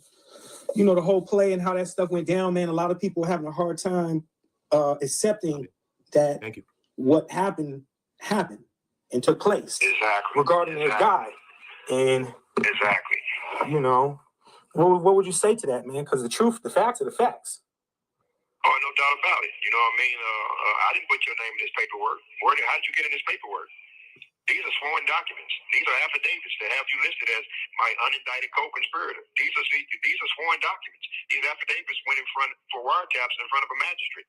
you know, the whole play and how that stuff went down, man. A lot of people are having a hard time accepting that what happened and took place. Exactly. Regarding this guy. And exactly. You know, what would you say to that, man? Because the truth, the facts are the facts. Oh, no doubt about it. You know what I mean? I didn't put your name in this paperwork. How did you get in this paperwork? These are sworn documents. These are affidavits that have you listed as my unindicted co-conspirator. These are sworn documents. These affidavits went in front for wiretaps in front of a magistrate.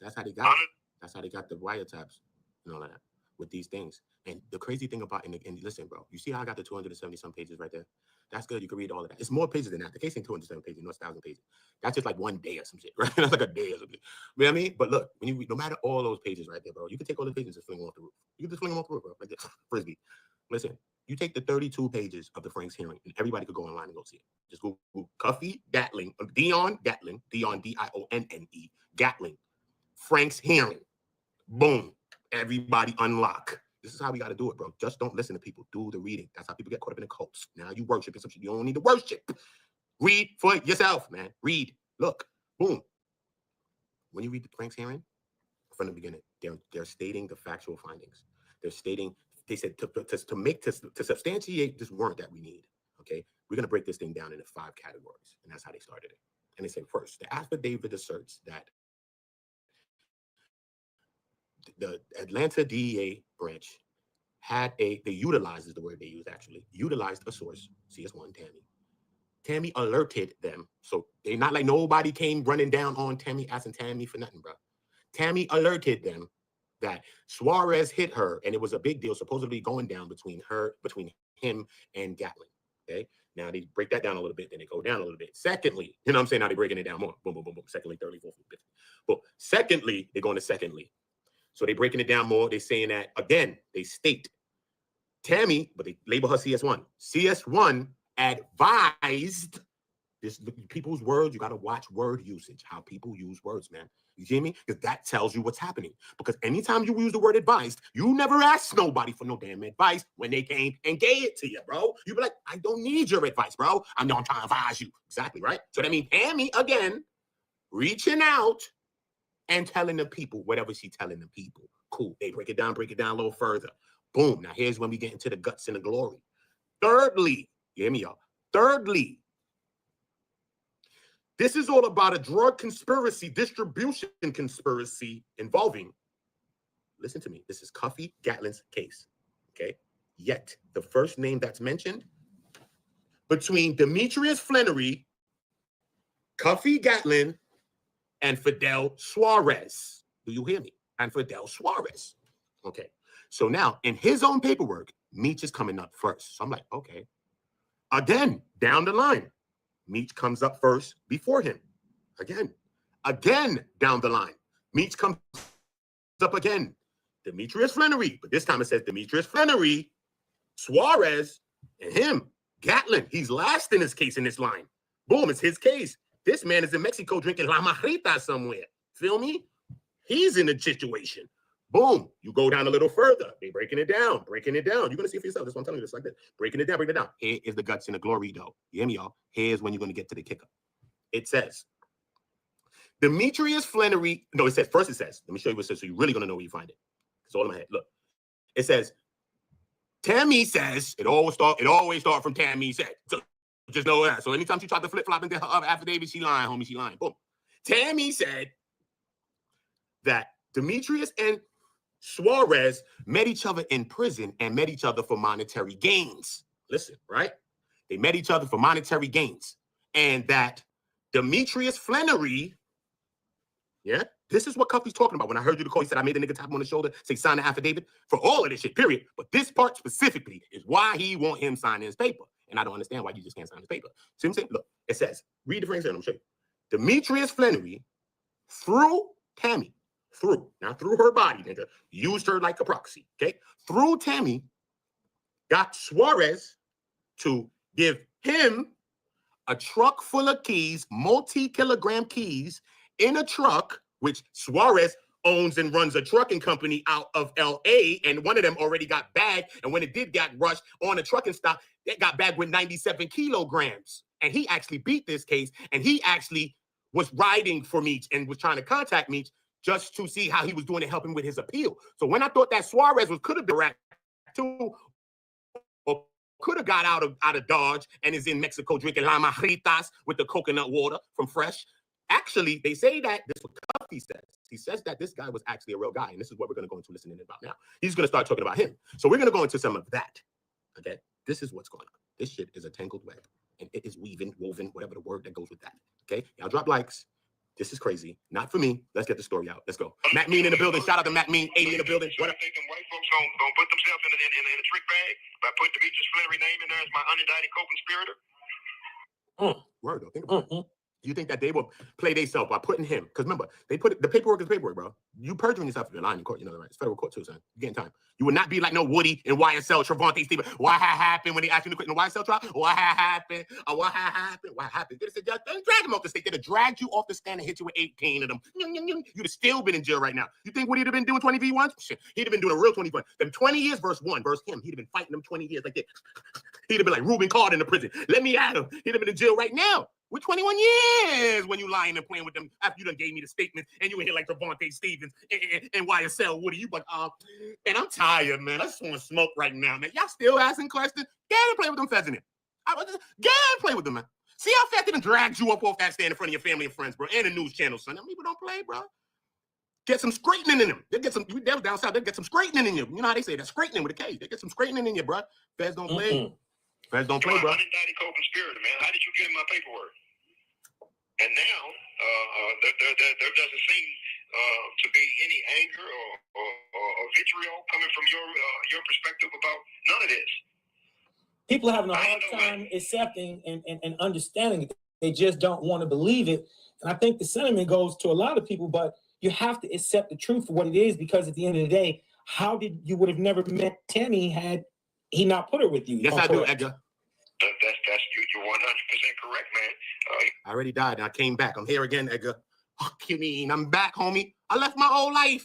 That's how they got it. That's how they got the wiretaps and all of that with these things. And the crazy thing about, and listen, bro, you see how I got the 270 some pages right there? That's good. You can read all of that. It's more pages than that. The case ain't 207 pages, no, it's 1,000 pages. That's just like one day or some shit, right? That's like a day or something. You know what I mean? But look, when you read, no matter all those pages right there, bro, you can take all the pages and just fling them off the roof. You can just fling them off the roof, bro, like this. Frisbee. Listen, you take the 32 pages of the Frank's hearing, and everybody could go online and go see it. Just Google Cuffy Gatling, Dion Gatling, Dion D-I-O-N-N-E, Gatling, Frank's hearing. Boom. Everybody unlock. This is how we got to do it, bro. Just don't listen to people. Do the reading. That's how people get caught up in the cults. Now you worshiping some shit. You don't need to worship. Read for yourself, man. Read. Look. Boom. When you read the Frank's hearing, from the beginning, they're stating the factual findings. They're stating, they said to substantiate this warrant that we need, okay, we're going to break this thing down into 5 categories. And that's how they started it. And they said, first, the affidavit asserts that the Atlanta DEA branch they utilized is the word they used actually, utilized a source, CS1 Tammy. Tammy alerted them. So they're not like nobody came running down on Tammy, asking Tammy for nothing, bro. Tammy alerted them that Suarez hit her, and it was a big deal, supposedly going down between him and Gatling. Okay. Now they break that down a little bit, then they go down a little bit. Secondly, you know what I'm saying? Now they're breaking it down more. Boom, boom, boom, boom. Secondly, thirdly, fourthly, fifthly. But secondly, they're going to secondly. So they're breaking it down more. They're saying that, again, they state Tammy, but they label her CS1. CS1 advised This people's words, you got to watch word usage, how people use words, man. You hear me? Because that tells you what's happening. Because anytime you use the word advice, you never ask nobody for no damn advice when they came and gave it to you, bro. You be like, I don't need your advice, bro. I'm not trying to advise you. Exactly, right? So that means Tammy, again, reaching out and telling the people whatever she's telling the people. Cool. They break it down a little further. Boom. Now here's when we get into the guts and the glory. Thirdly, you hear me, y'all? Thirdly, this is all about a drug conspiracy, distribution conspiracy involving, listen to me, this is Cuffy Gatlin's case, okay? Yet, the first name that's mentioned, between Demetrius Flannery, Cuffy Gatlin, and Fidel Suarez. Do you hear me? And Fidel Suarez. Okay, so now, in his own paperwork, Meech is coming up first. So I'm like, okay. Again, down the line, Meech comes up first before him. Again down the line. Meech comes up again. Demetrius Flannery, but this time it says Demetrius Flannery, Suarez, and him, Gatlin. He's last in his case in this line. Boom, it's his case. This man is in Mexico drinking La Marita somewhere. Feel me? He's in a situation. Boom, you go down a little further. They're breaking it down. You're going to see for yourself. That's what I'm telling you, just like this. Breaking it down. Here is the guts and the glory, though. You hear me, y'all? Here's when you're going to get to the kicker. It says, Demetrius Flannery, no, it says, let me show you what it says, so you're really going to know where you find it. It's all in my head. Look, it says, Tammy says, it always start from Tammy said. So just know that. So anytime she tried to flip-flop into her affidavit, she lying, homie, she lying. Boom. Tammy said that Demetrius and Suarez met each other in prison and met each other for monetary gains. Listen, right? They met each other for monetary gains. And that Demetrius Flannery, yeah, this is what Cuffy's talking about. When I heard you call, he said, I made the nigga tap him on the shoulder, say, sign the affidavit for all of this shit, period. But this part specifically is why he want him signing his paper. And I don't understand why you just can't sign his paper. See what I'm saying? Look, it says, read the phrase here, I'm going to show you. Demetrius Flannery, through Tammy, not through her body, nigga, used her like a proxy, okay? Through Tammy, got Suarez to give him a truck full of keys, multi-kilogram keys in a truck, which Suarez owns and runs a trucking company out of LA, and one of them already got bagged, and when it did get rushed on a trucking stop, it got bagged with 97 kilograms. And he actually beat this case, and he actually was riding for Meech and was trying to contact Meech just to see how he was doing to help him with his appeal. So when I thought that Suarez could have been rat too, or could have got out of Dodge and is in Mexico drinking La Margaritas with the coconut water from Fresh. Actually, they say that, this is what Cuffy says. He says that this guy was actually a real guy, and this is what we're going to go into listening about now. He's going to start talking about him. So we're going to go into some of that, okay? This is what's going on. This shit is a tangled web, and it is woven, whatever the word that goes with that, okay? Y'all drop likes. This is crazy. Not for me. Let's get the story out. Let's go. Matt Mean in the building. Shout out to Matt Mean, 80 in the building. What up? White folks gonna put themselves in a trick bag by putting Demetrius Flannery name in there as my unindicted co-conspirator. Word, though. Think about it. You think that they will play themselves by putting him? Because remember, they put the paperwork is paperwork, bro. You perjuring yourself if you're lying in court. You know that, right? It's federal court too, son. You're getting time. You would not be like no Woody and YSL, Trevante Stevens. What happened when they asked you to quit in the YSL trial? What happened? What happened? What happened? They said, don't drag him off the stage. They'd have dragged you off the stand and hit you with 18 of them. You'd have still been in jail right now. You think Woody'd have been doing 20 V1s? Shit, he'd have been doing a real 20 V1. Them 20 years versus him. He'd have been fighting them 20 years like this. He'd have been like Reuben Carter in the prison. Let me at him. He'd have been in jail right now. With 21 years when you lying and playing with them after you done gave me the statement and you were here like Trevante Stevens and YSL Woody. You like, and I'm tired, man. I just want to smoke right now, man. Y'all still asking questions? Get and play with them pheasant. Get and play with them, man. See how fast they done dragged you up off that stand in front of your family and friends, bro, and the news channel, son. Them people don't play, bro. Get some straightening in them. They get some, they was down south, they get some straightening in you. You know how they say that? Straightening with a K. They get some straightening in you, bro. Feds don't play. Feds don't play, bro. Unindicted co-conspirator, man. How did you get my paperwork? And now there doesn't seem to be any anger or vitriol coming from your perspective about none of this. People are having a hard time accepting and understanding it. They just don't want to believe it. And I think the sentiment goes to a lot of people, but you have to accept the truth for what it is, because at the end of the day, how did you would have never met Tammy had he not put her with you? Yes, I do, Edgar. You're 100% correct, man. I already died and I came back. I'm here again, Edgar. Fuck you mean? I'm back, homie. I left my old life.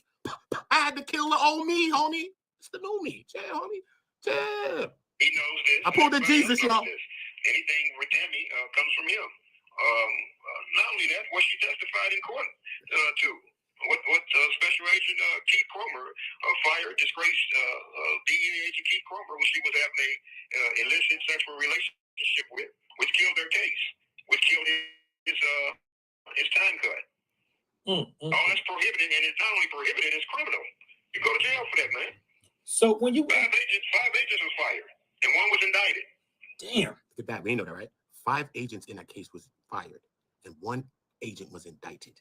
I had to kill the old me, homie. It's the new me. Chill, homie. Chill. He knows this. I pulled the Jesus, y'all. Anything with Tammy comes from him. Not only that, what she testified in court too. What Special Agent Keith Cromer fired disgraced DEA agent Keith Cromer when she was having a illicit sexual relationship with, which killed their case, which killed his time cut. All that's prohibited, and it's not only prohibited, it's criminal. You go to jail for that, man. So when you five agents was fired, and one was indicted. Damn. Look at that. We know that, right? 5 agents in that case was fired, and 1 agent was indicted.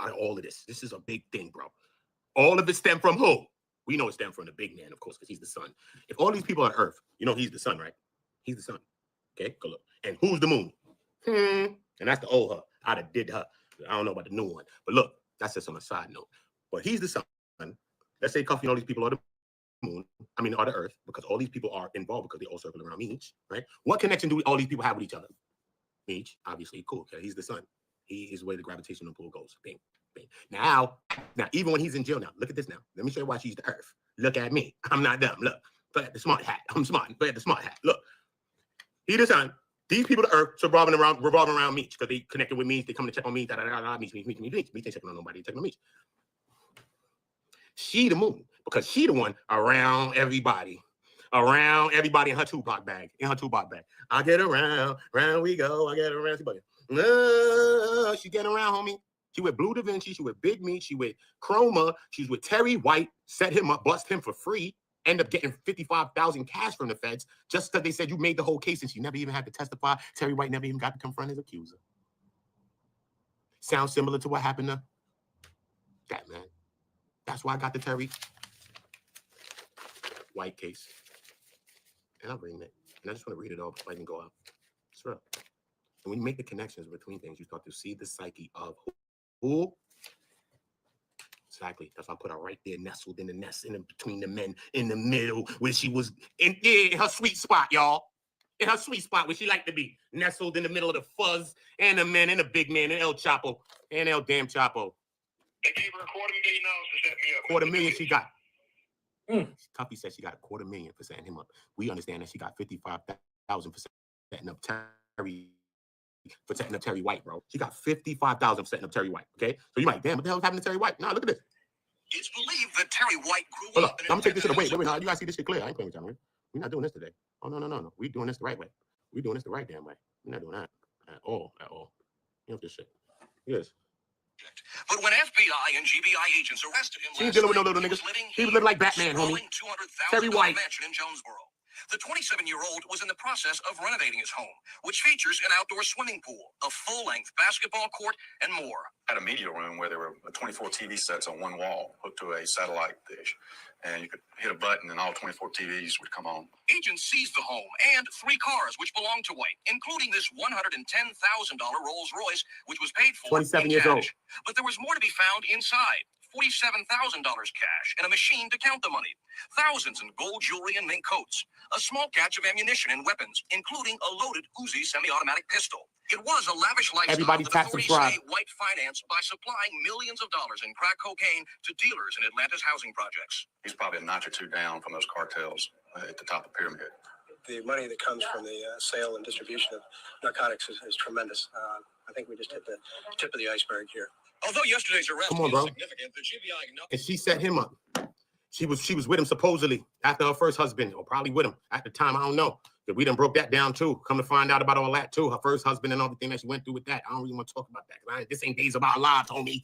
Out of all of this, this is a big thing, bro. All of it stemmed from who? We know it stemmed from the big man, of course, because he's the sun. If all these people on Earth, you know he's the sun, right? He's the sun. Okay, go look. And who's the moon? And that's the old her. I'd have did her. I don't know about the new one. But look, that's just on a side note. But he's the sun. Let's say Cuffy and all these people are the moon. I mean, are the Earth, because all these people are involved because they all circle around Meech, right? What connection do all these people have with each other? Meech, obviously, cool. Okay, he's the sun. He is where the gravitational pull goes. Bing, bing. Now, even when he's in jail now, look at this now. Let me show you why she's the Earth. Look at me. I'm not dumb. Look, play at the smart hat. I'm smart. Play at the smart hat. Look, he the sun. These people, the Earth, so revolving around Meech because they connected with Meech. They come to check on Meech. Meech ain't checking on nobody. They checking on Meech. She the moon because she the one around everybody. Around everybody in her Tupac bag. I get around we go. I get around everybody. She getting around, homie. She with Blue Da Vinci. She with Big Meech. She with Chroma. She's with Terry White. Set him up, bust him for free. End up getting $55,000 cash from the feds just because they said you made the whole case and she never even had to testify. Terry White never even got to confront his accuser. Sounds similar to what happened to that man. That's why I got the Terry White case. And I'm reading it. And I just want to read it all before I can go out. It's real. And when you make the connections between things, you start to see the psyche of who? Exactly. That's why I put her right there, nestled in the nest, in between the men, in the middle, where she was in her sweet spot, y'all. In her sweet spot where she liked to be. Nestled in the middle of the fuzz and the men and the big man and El Chapo and El damn Chapo. They gave her $250,000 to set me up. $250,000 she got. Cuffy said she got $250,000 for setting him up. We understand that she got $55,000 for setting up Terry White, bro. She got $55,000 for setting up Terry White. Okay, so you might, damn, what the hell is happening to Terry White? Nah, look at this. It's believed that Terry White grew up. I'm gonna take this to the wait. No, you gotta see this shit clear. I ain't playing with y'all, man. We're not doing this today. Oh no. We're doing this the right way. We're doing this the right damn way. We're not doing that at all. You know this shit. Yes. But when FBI and GBI agents arrested him, she ain't dealing with no little niggas. He was living like Batman, homie. Terry White. Mansion in Jonesboro. The 27-year-old was in the process of renovating his home, which features an outdoor swimming pool, a full-length basketball court, and more. Had a media room where there were 24 TV sets on one wall hooked to a satellite dish. And you could hit a button and all 24 TVs would come on. Agents seized the home and 3 cars which belonged to White, including this $110,000 Rolls Royce, which was paid for 27 in years cash. old. But there was more to be found inside. $47,000 cash and a machine to count the money. Thousands in gold jewelry and mink coats. A small catch of ammunition and weapons, including a loaded Uzi semi-automatic pistol. It was a lavish lifestyle Everybody that tap authorities subscribe. say White financed by supplying millions of dollars in crack cocaine to dealers in Atlanta's housing projects. He's probably a notch or two down from those cartels at the top of the pyramid. The money that comes from the sale and distribution of narcotics is tremendous. I think we just hit the tip of the iceberg here. Although yesterday's arrest Come on, bro. is significant, the GBI And she set him up. She was with him supposedly after her first husband, or probably with him at the time. I don't know. But we done broke that down too. Come to find out about all that too. Her first husband and everything that she went through with that. I don't really want to talk about that. This ain't Days of Our Lives, homie.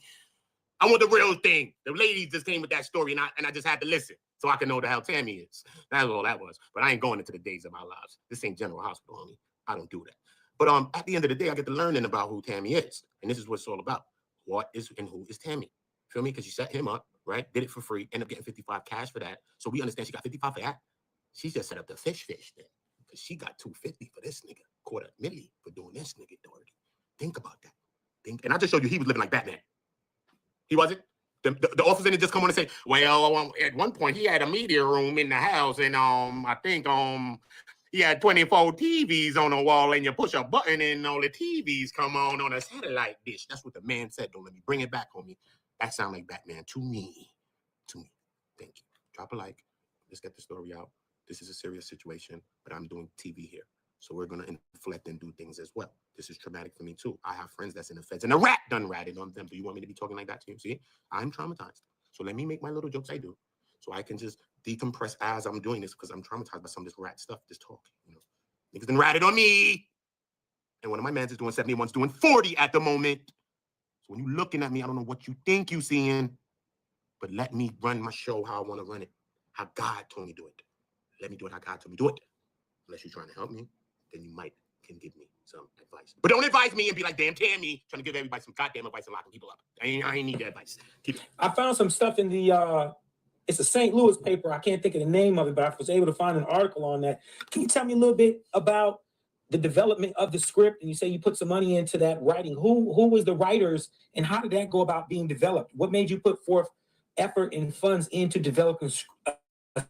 I want the real thing. The ladies just came with that story, and I just had to listen so I can know the hell Tammy is. That's all that was. But I ain't going into the Days of Our Lives. This ain't General Hospital, homie. I don't do that. But at the end of the day, I get to learning about who Tammy is, and this is what it's all about. What is and who is Tammy? Feel me? Because you set him up, right? Did it for free. Ended up getting 55 cash for that. So we understand she got 55 for that. She just set up the fish then. Because she got 250 for this nigga. $250,000 for doing this nigga dirty. Think about that. And I just showed you he was living like Batman. He wasn't. The officer didn't just come on and say, well, at one point he had a media room in the house, and I think You had 24 TVs on the wall and you push a button and all the TVs come on a satellite dish. That's what the man said. Don't let me bring it back on me. That sound like Batman to me. To me. Thank you. Drop a like. Let's get the story out. This is a serious situation, but I'm doing TV here. So we're going to inflect and do things as well. This is traumatic for me too. I have friends that's in the feds and a rat done ratted on them. Do you want me to be talking like that to you? See, I'm traumatized. So let me make my little jokes I do. So I can just decompress as I'm doing this because I'm traumatized by some of this rat stuff, this talk. You know, niggas done ratted on me. And one of my mans is doing 70, one's doing 40 at the moment. So when you looking at me, I don't know what you think you seeing, but let me run my show how I want to run it, how God told me to do it. Let me do it how God told me to do it. Unless you're trying to help me, then you can give me some advice. But don't advise me and be like, damn Tammy, trying to give everybody some goddamn advice and locking people up. I ain't need that advice. Keep it. I found some stuff in the it's a St. Louis paper. I can't think of the name of it, but I was able to find an article on that. Can you tell me a little bit about the development of the script? And you say you put some money into that writing. Who was the writers and how did that go about being developed? What made you put forth effort and funds into developing a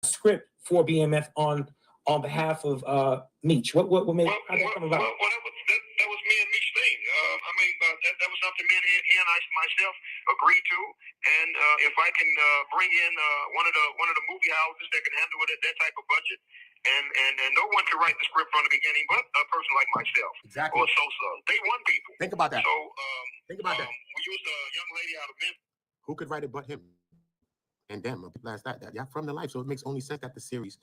script for BMF on behalf of Meech? What made how did that come about? Well, that was me and Meech's thing. That was something me and he and I myself agreed to. And if I can bring in one of the movie houses that can handle it at that type of budget, and no one could write the script from the beginning, but a person like myself, exactly, or Sosa. They won people. Think about that. So think about that. We used a young lady out of Memphis. Who could write it but him? And them, last that y'all from the life. So it makes only sense that the series.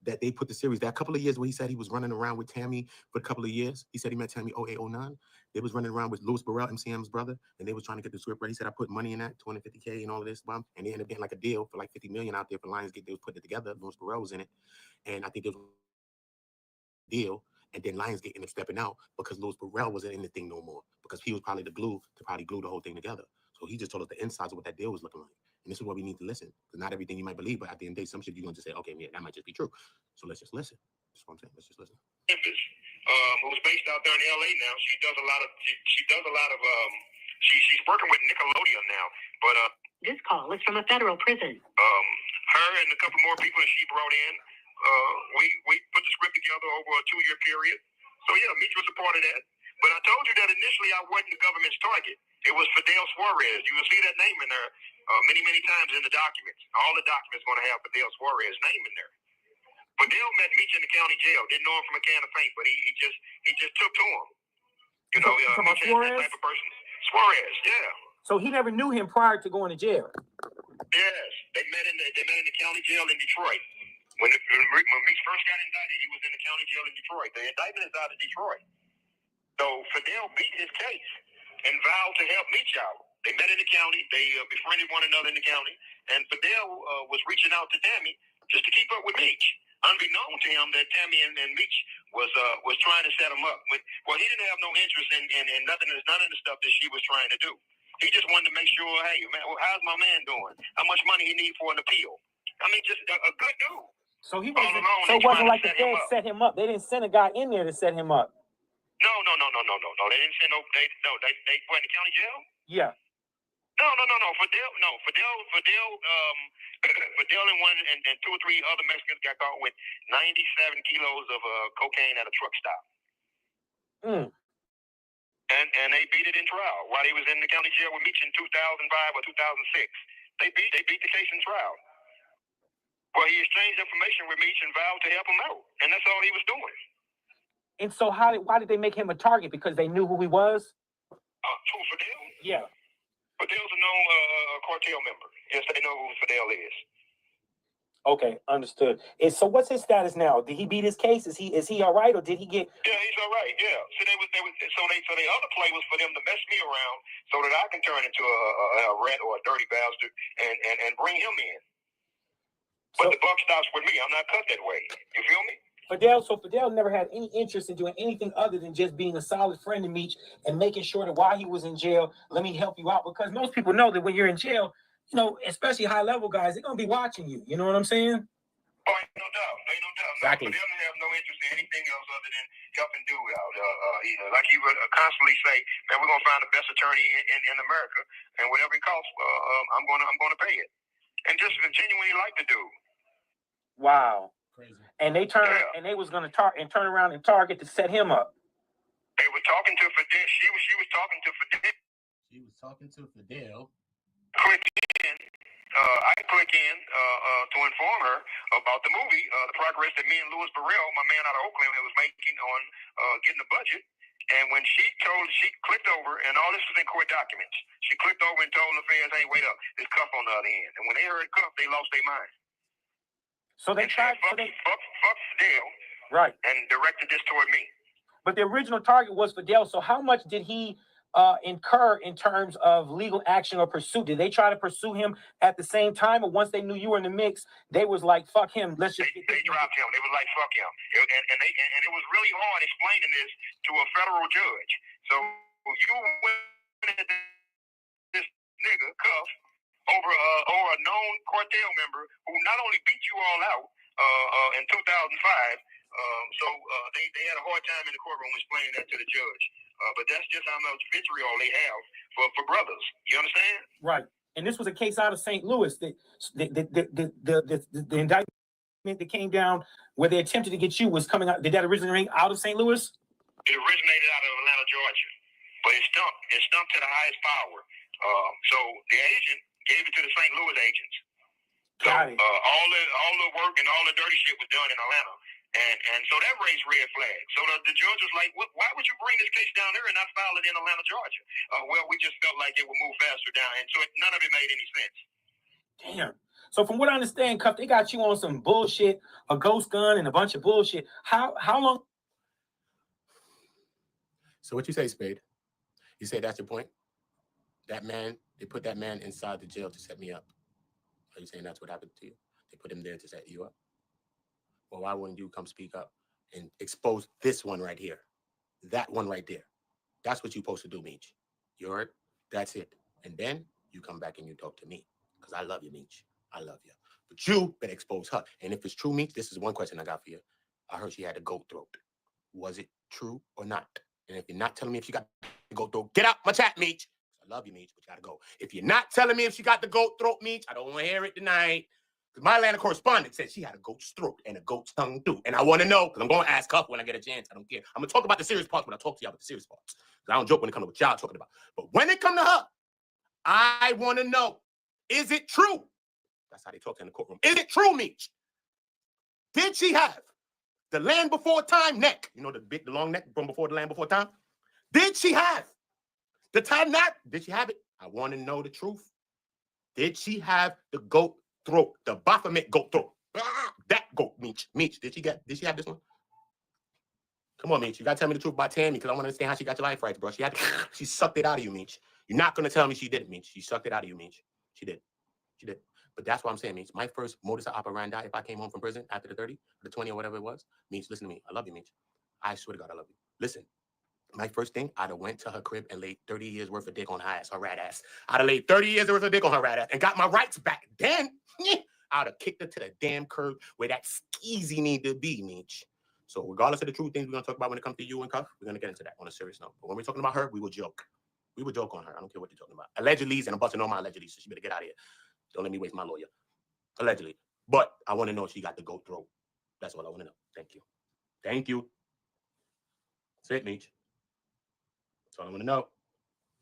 That they put the series, that couple of years where he said he was running around with Tammy for a couple of years. He said he met Tammy 08, 09. They was running around with Louis Burrell, MCM's brother, and they was trying to get the script ready. He said, I put money in that, 250K and all of this, and they ended up getting like a deal for like 50 million out there for Lionsgate. They was putting it together. Louis Burrell was in it. And I think there was a deal. And then Lionsgate ended up stepping out because Louis Burrell wasn't in the thing no more because he was probably the glue to probably glue the whole thing together. So he just told us the insides of what that deal was looking like. And this is why we need to listen. Because not everything you might believe, but at the end of the day, some shit you're going to just say, okay, yeah, that might just be true. So let's just listen. That's what I'm saying. Let's just listen. Memphis, who's based out there in LA now. She does a lot of she's working with Nickelodeon now. But this call is from a federal prison. Her and a couple more people that she brought in, we put the script together over a 2-year period. So yeah, Meech was a part of that. But I told you that initially I wasn't the government's target. It was Fidel Suarez. You will see that name in there many times in the documents. All the documents going to have Fidel Suarez's name in there. Fidel met Meech in the county jail. Didn't know him from a can of paint, but he just took to him. You know, Meech is that type of person. Suarez, yeah. So he never knew him prior to going to jail. Yes, they met in the county jail in Detroit. When Meech first got indicted, he was in the county jail in Detroit. The indictment is out of Detroit. So Fidel beat his case and vowed to help Meech out. They met in the county. They befriended one another in the county. And Fidel was reaching out to Tammy just to keep up with Meech, unbeknown to him that Tammy and Meech was trying to set him up. Well, he didn't have no interest in none of the stuff that she was trying to do. He just wanted to make sure, hey, man, well, how's my man doing? How much money he need for an appeal? I mean, just a good dude. So he wasn't. So it wasn't like the feds set him up. They didn't send a guy in there to set him up. No. They didn't send no. They were in the county jail. Yeah. No. Fidel and one and 2 or 3 other Mexicans got caught with 97 kilos of cocaine at a truck stop. And they beat it in trial while he was in the county jail with Meech in 2005 or 2006. They beat the case in trial. Well, he exchanged information with Meech and vowed to help him out, and that's all he was doing. And so why did they make him a target? Because they knew who he was? Who, Fidel? Yeah. Fidel's a known cartel member. Yes, they know who Fidel is. Okay, understood. And so what's his status now? Did he beat his case? Is he all right, or did he get? Yeah, he's all right. Yeah. So the other play was for them to mess me around so that I can turn into a rat or a dirty bastard and bring him in. But the buck stops with me. I'm not cut that way. You feel me? Fidel never had any interest in doing anything other than just being a solid friend to Meech and making sure that while he was in jail, let me help you out. Because most people know that when you're in jail, you know, especially high-level guys, they're going to be watching you. You know what I'm saying? Oh, ain't no doubt. Exactly. Fidel didn't have no interest in anything else other than helping dude out. Like he would constantly say, man, we're going to find the best attorney in America, and whatever it costs, I'm going to pay it. And just genuinely like the dude. Wow. And they turned and they was gonna turn around and target to set him up. They were talking to Fidel. She was talking to Fidel. She was talking to Fidel. Click in. I click in to inform her about the movie, the progress that me and Louis Burrell, my man out of Oakland, was making on getting the budget. And when she clicked over, and all this was in court documents, she clicked over and told the feds, hey, wait up, there's Cuff on the other end. And when they heard Cuff, they lost their mind. So they tried, fuck Fidel, right, and directed this toward me. But the original target was Fidel. So how much did he incur in terms of legal action or pursuit? Did they try to pursue him at the same time, or once they knew you were in the mix, they was like, "Fuck him, let's just." They dropped him. They was like, "Fuck him," and it was really hard explaining this to a federal judge. So you went at this nigga Cuff over a known cartel member who not only beat you all out in 2005. So they had a hard time in the courtroom explaining that to the judge. But that's just how much vitriol they have for brothers. You understand? Right. And this was a case out of St. Louis. The indictment that came down where they attempted to get you was coming out. Did that originally out of St. Louis? It originated out of Atlanta, Georgia, but it stumped to the highest power. So the agent gave it to the St. Louis agents. So all the work and all the dirty shit was done in Atlanta. And so that raised red flags. So the judge was like, why would you bring this case down there and not file it in Atlanta, Georgia? Well, we just felt like it would move faster down. And so none of it made any sense. Damn. So from what I understand, Cuff, they got you on some bullshit, a ghost gun and a bunch of bullshit. How long? So what you say, Spade? You say that's your point? That man, they put that man inside the jail to set me up. Are you saying that's what happened to you? They put him there to set you up? Well, why wouldn't you come speak up and expose this one right here? That one right there. That's what you're supposed to do, Meech. You heard? That's it. And then you come back and you talk to me. Because I love you, Meech. I love you. But you better expose her. And if it's true, Meech, this is one question I got for you. I heard she had a goat throat. Was it true or not? And if you're not telling me if she got the goat throat, get out my chat, Meech. I love you, Meech, but you gotta go. If you're not telling me if she got the goat throat, Meech, I don't want to hear it tonight. Because my Atlanta correspondent said she had a goat's throat and a goat's tongue too. And I want to know, because I'm going to ask Cuff when I get a chance. I don't care. I'm going to talk about the serious parts when I talk to y'all about the serious parts. Because I don't joke when it comes to what y'all talking about. But when it comes to her, I want to know, is it true? That's how they talk in the courtroom. Is it true, Meech? Did she have the land before time neck? You know, the long neck from before the land before time? Did she have the time neck? Did she have it? I want to know the truth. Did she have the goat throat, the Baphomet goat throat? That goat, Meech. Meech, did she have this one? Come on, Meech. You gotta tell me the truth about Tammy, because I want to understand how she got your life right, bro. She sucked it out of you, Meech. You're not gonna tell me she didn't, Meech. She sucked it out of you, Meech. She did. But that's what I'm saying, Meech. My first modus operandi, if I came home from prison after the 30, or the 20, or whatever it was, Meech, listen to me. I love you, Meech. I swear to God, I love you. Listen. My first thing, I'd have went to her crib and laid 30 years worth of dick on her ass, her rat ass. I'd have laid 30 years worth of dick on her rat ass and got my rights back. Then, I'd have kicked her to the damn curb where that skeezy need to be, Meech. So regardless of the true things we're going to talk about when it comes to you and Cuff, we're going to get into that on a serious note. But when we're talking about her, we will joke. We will joke on her. I don't care what you're talking about. Allegedly, and I'm busting all my allegedly, so she better get out of here. Don't let me waste my lawyer. Allegedly. But I want to know if she got the goat throat. That's all I want to know. Thank you. Thank you. That's it, Meech. That's all I want to know.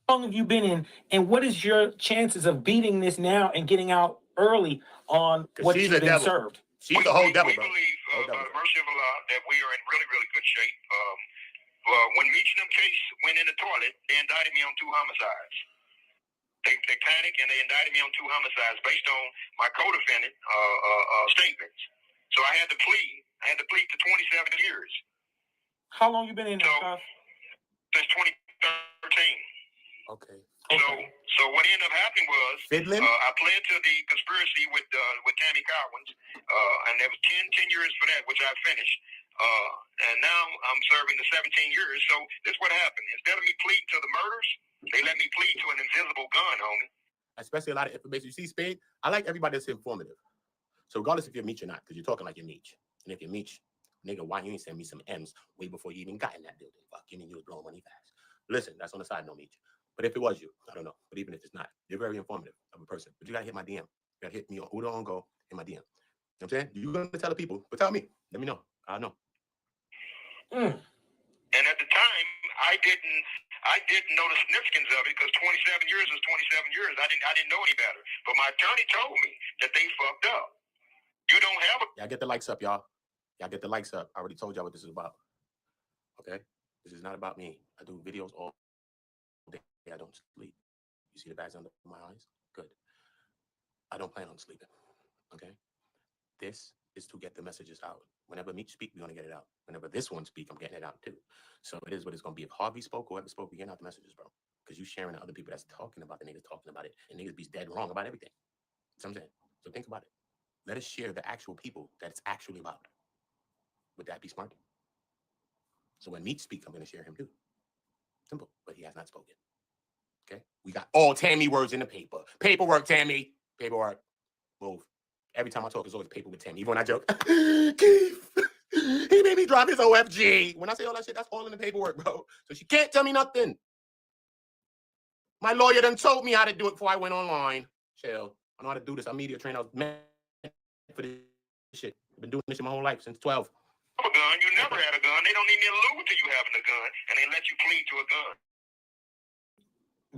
How long have you been in, and what is your chances of beating this now and getting out early on what you've been served? She's a whole devil, we bro. believe, by the mercy of Allah, that we are in really, really good shape. When Meech and them case went in the toilet, they indicted me on 2 homicides. They panicked and they indicted me on 2 homicides based on my co-defendant statements. So I had to plead. I had to plead to 27 years. How long you been in there, Cuff? Since 2013. Okay. So what ended up happening was I pled to the conspiracy with Tammy Cowens, and there was 10 years for that, which I finished. And now I'm serving the 17 years. So this is what happened. Instead of me pleading to the murders, they let me plead to an invisible gun, homie. Especially a lot of information. You see, Spade, I like everybody that's informative. So regardless if you're Meech or not, because you're talking like you're Meech. And if you're Meech, nigga, why you ain't send me some M's way before you even got in that building? Fuck, you mean you was blowing money fast. Listen, that's on the side, no Meech. But if it was you, I don't know. But even if it's not, you're very informative of a person. But you gotta hit my DM. You gotta hit me on Udo on Go in my DM. You know what I'm saying? You're going to tell the people, but tell me. Let me know. I know. And at the time, I didn't know the significance of it because 27 years is 27 years. I didn't know any better. But my attorney told me that they fucked up. You don't have a... Y'all get the likes up, y'all. Y'all get the likes up. I already told y'all what this is about. Okay? This is not about me. I do videos all day. I don't sleep. You see the bags under my eyes? Good. I don't plan on sleeping. Okay? This is to get the messages out. Whenever me speak, we're going to get it out. Whenever this one speak, I'm getting it out too. So it is what it's going to be. If Harvey spoke, whoever spoke, we getting out the messages, bro. Because you sharing to other people that's talking about the niggas talking about it. And niggas be dead wrong about everything. You know what I'm saying? So think about it. Let us share the actual people that it's actually about. Would that be smart? So when Meat speak, I'm going to share him too. Simple. But he has not spoken. Okay? We got all Tammy words in the paper. Paperwork, Tammy. Paperwork. Move. Every time I talk, it's always paper with Tammy. Even when I joke, Keith, he made me drop his OFG. When I say all that shit, that's all in the paperwork, bro. So she can't tell me nothing. My lawyer done told me how to do it before I went online. Chill. I know how to do this. I'm a media trainer. I was meant for this shit. I've been doing this shit my whole life since 12. A gun. You never had a gun. They don't even allude to you having a gun, and they let you plead to a gun.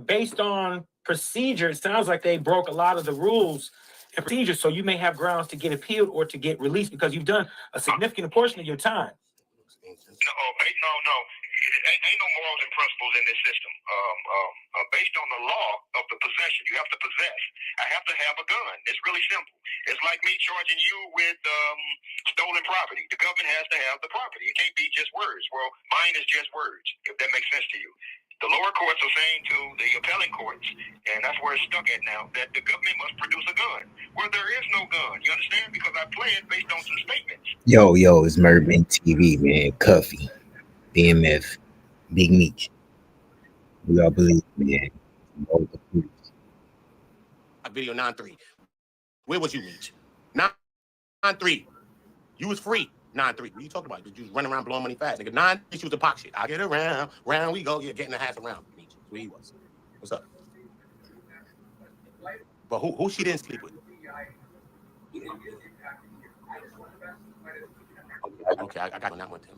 Based on procedure, it sounds like they broke a lot of the rules and procedures, so you may have grounds to get appealed or to get released because you've done a significant portion of your time. No. Ain't no morals and principles in this system. Based on the law of the possession, you have to possess. I have to have a gun. It's really simple. It's like me charging you with stolen property. The government has to have the property. It can't be just words. Well, mine is just words, if that makes sense to you. The lower courts are saying to the appellate courts, and that's where it's stuck at now, that the government must produce a gun. Well, there is no gun. You understand? Because I pled based on some statements. Yo, it's Murdmittentv, man. Cuffy, BMF, Big Meech. We all believe, man. Video 9-3. Where was you, Meech? 9-3. You was free. 9-3. What are you talking about? You was running around blowing money fast. Nigga, 9-3, she was the pop shit. I get around, round we go. Yeah, getting the half around. Meech. That's where he was. What's up? But who she didn't sleep with? Okay, I got on that one, Tim.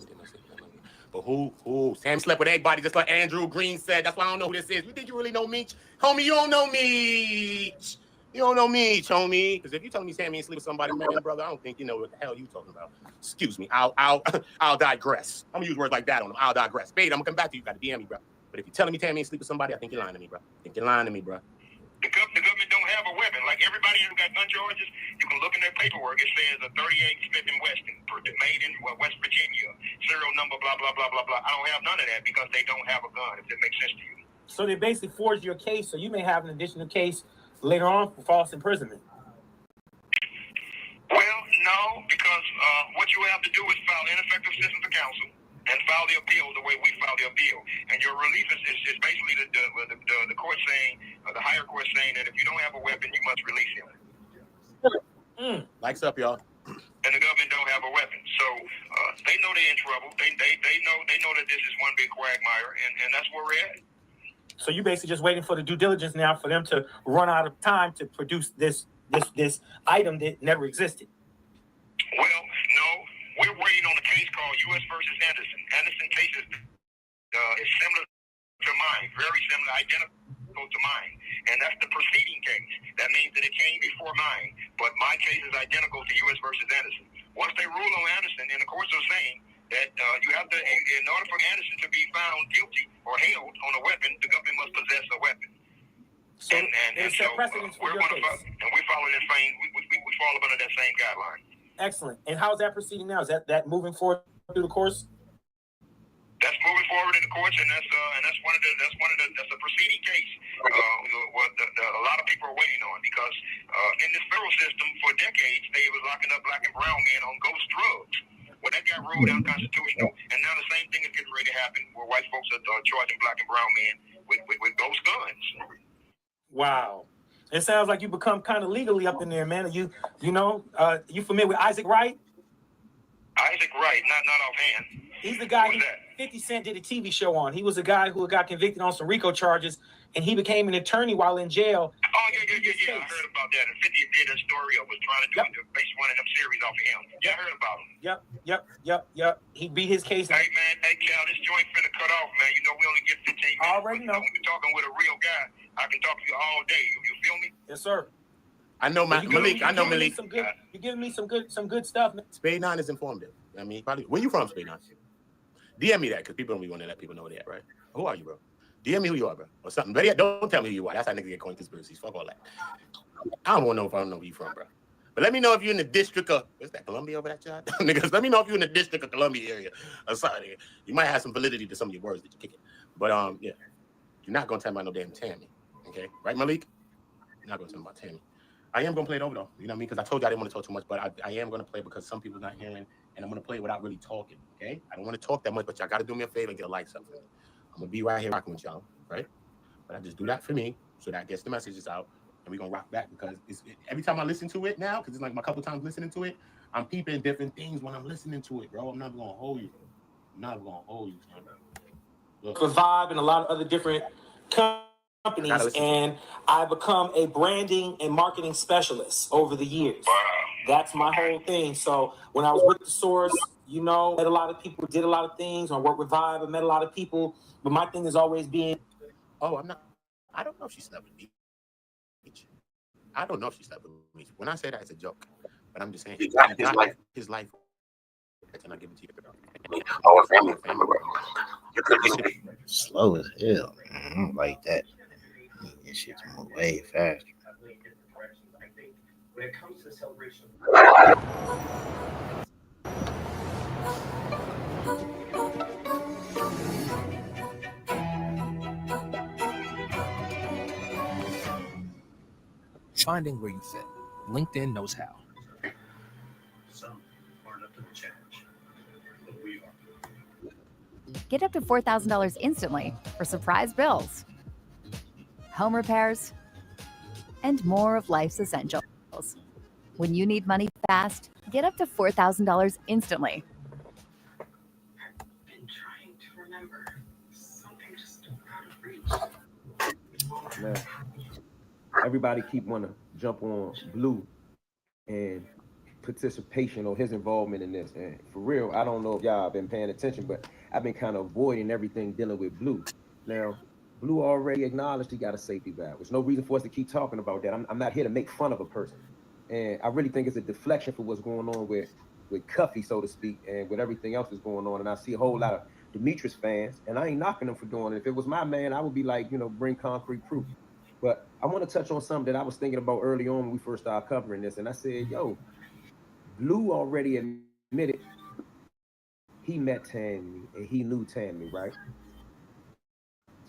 But who? Sam slept with everybody just like Andrew Green said. That's why I don't know who this is. You think you really know Meech? Homie, you don't know Meech. You don't know Meech, homie. Because if you telling me Sammy ain't sleep with somebody, man, brother, I don't think you know what the hell you talking about. Excuse me. I'll digress. I'm gonna use words like that on him. I'll digress. Babe, I'm gonna come back to you. You gotta DM me, bro. But if you're telling me Tammy ain't sleep with somebody, I think you're lying to me, bro. The government don't have a weapon. Like everybody who got gun charges, you can look in their paperwork. It says a 38 Smith & Wesson, made in West Virginia, serial number, blah, blah, blah, blah, blah. I don't have none of that because they don't have a gun, if that makes sense to you. So they basically forged your case, so you may have an additional case later on for false imprisonment. Well, no, because what you have to do is file ineffective assistance of counsel and file the appeal the way we file the appeal. And your relief is basically the court saying, the higher court saying that if you don't have a weapon, you must release him. Lights up, y'all. And the government don't have a weapon. So they know they're in trouble. They know that this is one big quagmire, and that's where we're at. So you're basically just waiting for the due diligence now for them to run out of time to produce this item that never existed. Well, no, we're waiting on a case called U.S. versus Anderson. Anderson case is similar to mine, very similar, identical to mine, and that's the preceding case. That means that it came before mine, but my case is identical to U.S. versus Anderson. Once they rule on Anderson, and the courts are saying that you have to, in order for Anderson to be found guilty or held on a weapon, the government must possess a weapon. So so we're going to follow, and we follow that same. We fall under that same guideline. Excellent. And how's that proceeding now? Is that moving forward through the course? That's moving forward in the courts, and that's a proceeding case. What a lot of people are waiting on, because in this federal system for decades they was locking up black and brown men on ghost drugs. Well, that got ruled unconstitutional, and now the same thing is getting ready to happen, where white folks are charging black and brown men with ghost guns. Wow. It sounds like you become kind of legally up in there, man. You familiar with Isaac Wright? Isaac Wright, not offhand. He's the guy 50 Cent did a TV show on. He was a guy who got convicted on some RICO charges, and he became an attorney while in jail. Oh, I heard about that. And 50 did a story of was trying to do the base one of them series off of him. Yeah, I heard about him. Yep. He beat his case. Hey, man. Hey, Cal, this joint finna cut off, man. You know we only get 15 minutes. Already know. When you're talking with a real guy, I can talk to you all day. You feel me? Yes, sir. I know Malik. I know Malik. You're giving me some good stuff, man. Spade 9 is informative. I mean, probably. Where you from, Spade 9? DM me that, because people don't be want to let people know that, right? Who are you, bro? DM me who you are, bro, or something. But yeah, don't tell me who you are. That's how niggas get coin conspiracies. Fuck all that. I don't want to know if I don't know where you from, bro. But let me know if you're in the district of, what's that, Columbia over that job? Niggas, let me know if you're in the district of Columbia area or something. You might have some validity to some of your words that you're kicking. But yeah, you're not gonna tell me about no damn Tammy, okay? Right, Malik? You're not gonna tell me about Tammy. I am gonna play it over though. You know what I mean? Because I told you I didn't want to talk too much, but I am gonna play because some people not hearing, and I'm gonna play without really talking. Okay? I don't want to talk that much, but y'all gotta do me a favor and get a like something. I'm gonna be right here rocking with y'all, right? But I just do that for me so that gets the messages out, and we're gonna rock back because every time I listen to it now, because it's like my couple times listening to it, I'm peeping different things when I'm listening to it, bro. I'm not gonna hold you. I'm not gonna hold you, son. For Vibe and a lot of other different companies, and I've become a branding and marketing specialist over the years. That's my whole thing. So when I was with The Source, you know, met a lot of people, did a lot of things. I worked with Vibe, I met a lot of people, but my thing is always being. Oh, I don't know if she slept with me. I don't know if she slept with me. When I say that, it's a joke, but I'm just saying he got his life. And I give it to you. Oh, a family member, bro. You could be Slow as hell, man. I don't like that. This shit's move way faster. When it comes to the celebration. Finding where you fit. LinkedIn knows how. Some aren't up to the challenge, but we are. Get up to $4,000 instantly for surprise bills, home repairs, and more of life's essentials. When you need money fast, get up to $4,000 instantly. I've been trying to remember. Something just out of reach. Man, everybody keep want to jump on Blue and participation or his involvement in this. And for real, I don't know if y'all have been paying attention, but I've been kind of avoiding everything dealing with Blue. Now, Blue already acknowledged he got a safety valve. There's no reason for us to keep talking about that. I'm not here to make fun of a person. And I really think it's a deflection for what's going on with Cuffy, so to speak, and with everything else that's going on. And I see a whole lot of Demetrius fans, and I ain't knocking them for doing it. If it was my man, I would be like, you know, bring concrete proof. But I want to touch on something that I was thinking about early on when we first started covering this. And I said, yo, Blue already admitted he met Tammy and he knew Tammy, right?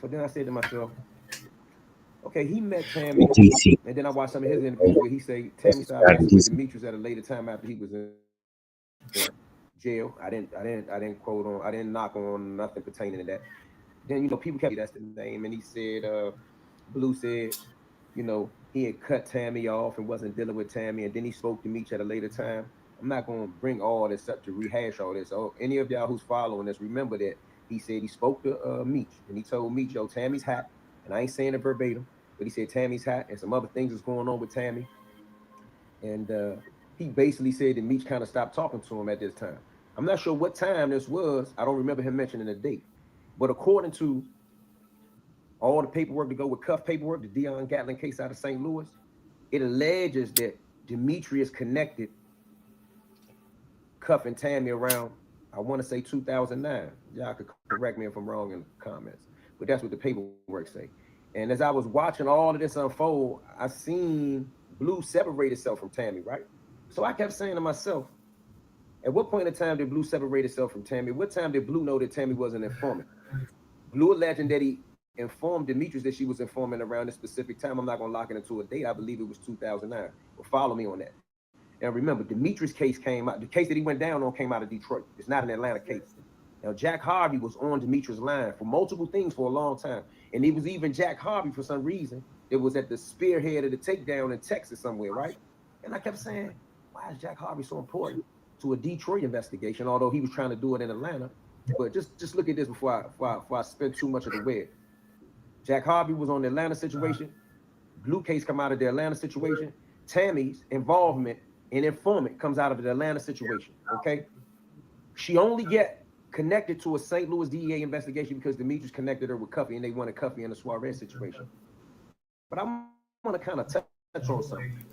So then I said to myself, okay, he met Tammy, and then I watched some of his interviews where he said Tammy started messing with Demetrius at a later time after he was in jail. I didn't quote on, I didn't knock on nothing pertaining to that. Then, you know, people kept, that's the name, and he said, Blue said, you know, he had cut Tammy off and wasn't dealing with Tammy, and then he spoke to Meech at a later time. I'm not going to bring all this up to rehash all this. So any of y'all who's following this, remember that he said he spoke to Meech, and he told Meech, yo, Tammy's hot, and I ain't saying it verbatim, but he said Tammy's hot, and some other things is going on with Tammy. And he basically said that Meech kind of stopped talking to him at this time. I'm not sure what time this was. I don't remember him mentioning a date. But according to all the paperwork to go with Cuff paperwork, the Deion Gatlin case out of St. Louis, it alleges that Demetrius connected Cuff and Tammy around, I want to say 2009. Y'all could correct me if I'm wrong in the comments, but that's what the paperwork say. And as I was watching all of this unfold, I seen Blue separate itself from Tammy, right? So I kept saying to myself, at what point in time did Blue separate itself from Tammy? What time did Blue know that Tammy was an informant? Blue alleging that he informed Demetrius that she was informant around this specific time. I'm not going to lock it into a date. I believe it was 2009. But follow me on that. And remember, Demetrius' case came out, the case that he went down on came out of Detroit. It's not an Atlanta case. Now, Jack Harvey was on Demetrius' line for multiple things for a long time. And it was even Jack Harvey, for some reason, it was at the spearhead of the takedown in Texas somewhere, right? And I kept saying, why is Jack Harvey so important to a Detroit investigation, although he was trying to do it in Atlanta? But just look at this before I spend too much of the web. Jack Harvey was on the Atlanta situation. Blue case come out of the Atlanta situation. Tammy's involvement and informant comes out of the Atlanta situation, okay? She only get connected to a St. Louis DEA investigation because Demetrius connected her with Cuffy and they wanted Cuffy in the Suarez situation. But I'm gonna kind of touch on something.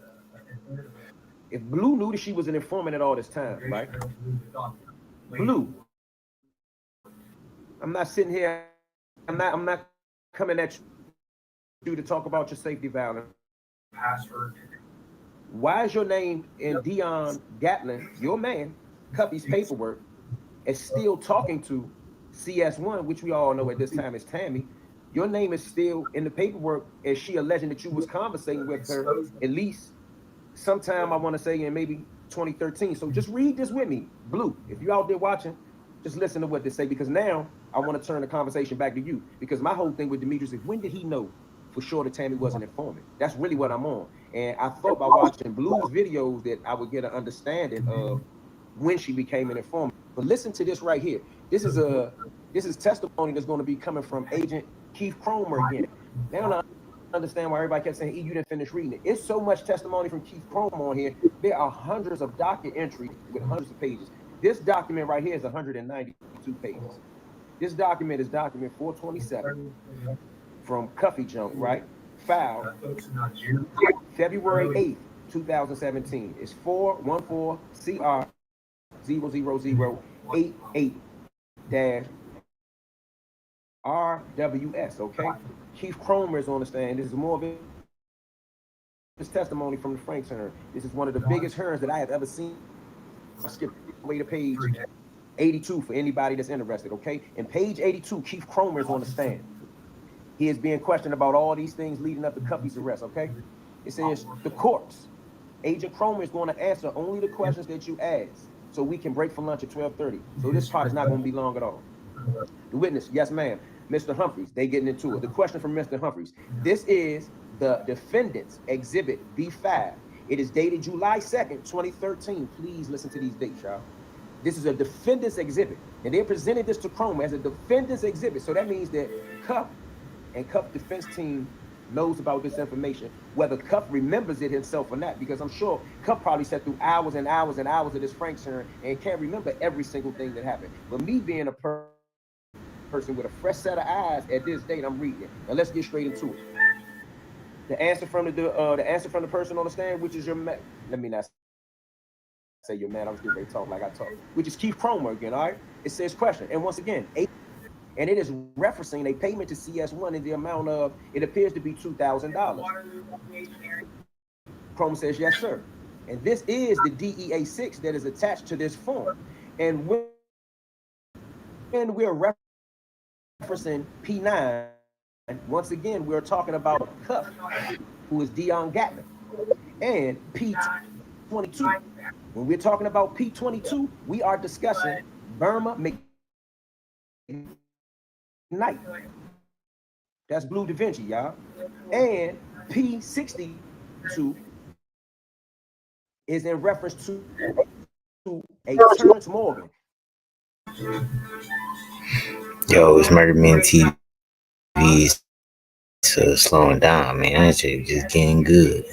If Blue knew that she was an informant at all this time, right? Blue, I'm not sitting here, I'm not coming at you to talk about your safety valve. Why is your name in Dion Gatlin, your man, Cuffy's paperwork, is still talking to CS1, which we all know at this time is Tammy? Your name is still in the paperwork as she alleging that you was conversating with her at least sometime, I want to say in maybe 2013. So just read this with me, Blue. If you're out there watching, just listen to what they say, because now I want to turn the conversation back to you, because my whole thing with Demetrius is, when did he know for sure that Tammy wasn't informing? That's really what I'm on. And I thought by watching Blue's videos that I would get an understanding of when she became an informant. But listen to this right here. This is testimony that's going to be coming from Agent Keith Cromer again. Now I understand why everybody kept saying, E, you didn't finish reading it. It's so much testimony from Keith Cromer on here. There are hundreds of docket entries with hundreds of pages. This document right here is 192 pages. This document is document 427 from Cuffy Junk, right? Filed February 8th, 2017. It's 414 CR 00088-RWS, okay? Keith Cromer is on the stand. This is more of his testimony from the Franks hearing. This is one of the biggest hearings that I have ever seen. I'll skip away to page 82 for anybody that's interested, okay? In page 82, Keith Cromer is on the stand. He is being questioned about all these things leading up to Cuffy's arrest, okay? It says, the courts, Agent Cromer is going to answer only the questions that you ask, so we can break for lunch at 12:30. So this part is not going to be long at all. The witness, yes, ma'am. Mr. Humphreys, they getting into it. The question from Mr. Humphreys. This is the defendant's exhibit B5. It is dated July 2nd, 2013. Please listen to these dates, y'all. This is a defendant's exhibit. And they presented this to Cromer as a defendant's exhibit. So that means that Cuff and Cuff defense team knows about this information, whether Cuff remembers it himself or not, because I'm sure Cuff probably sat through hours and hours and hours of this Franks hearing and can't remember every single thing that happened. But me being a person with a fresh set of eyes at this date, I'm reading it. Now let's get straight into it. The answer from the person on the stand, which is your man. Let me not say your man. I was getting ready to talk like I talk. Which is Keith Cromer again. All right. It says question, and once again, and it is referencing a payment to CS1 in the amount of, it appears to be $2,000. Cromer says, yes, sir. And this is the DEA 6 that is attached to this form. And when we're referencing P9, once again, we're talking about Cuff, who is Dion Gatlin, and P22. When we're talking about P22, we are discussing Burma McKnight. That's Blue Da Vinci, y'all. And P62 is in reference to a Terrence Morgan. Yo, it's Murdmittentv slowing down, man. That shit just getting good.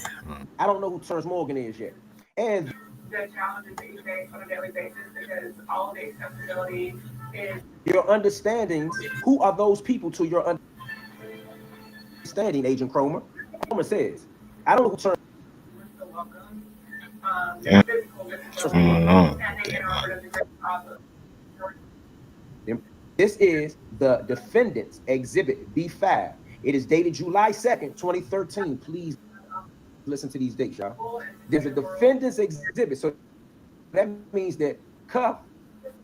I don't know who Terrence Morgan is yet. And the challenges that you face on a daily basis, because all of the accessibility is your understandings. Who are those people to your understanding, Agent Cromer? Cromer says, I don't know who Terrence. This is the defendant's exhibit B5. It is dated July 2nd, 2013. Please listen to these dates, y'all. There's a defendant's exhibit. So that means that Cuff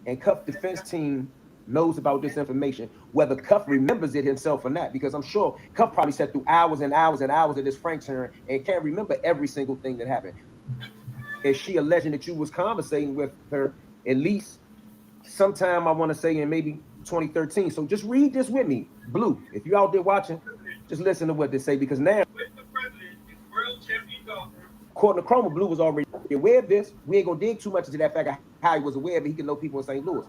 and Cuff defense team knows about this information, whether Cuff remembers it himself or not, because I'm sure Cuff probably sat through hours and hours and hours of this Franks hearing and can't remember every single thing that happened. Is she alleging that you was conversating with her at least sometime, I want to say in maybe 2013. So just read this with me, Blue. If you're out there watching, just listen to what they say, because now, according to Cromer, Blue was already aware of this. We ain't gonna dig too much into that fact of how he was aware of it. He can know people in St. Louis.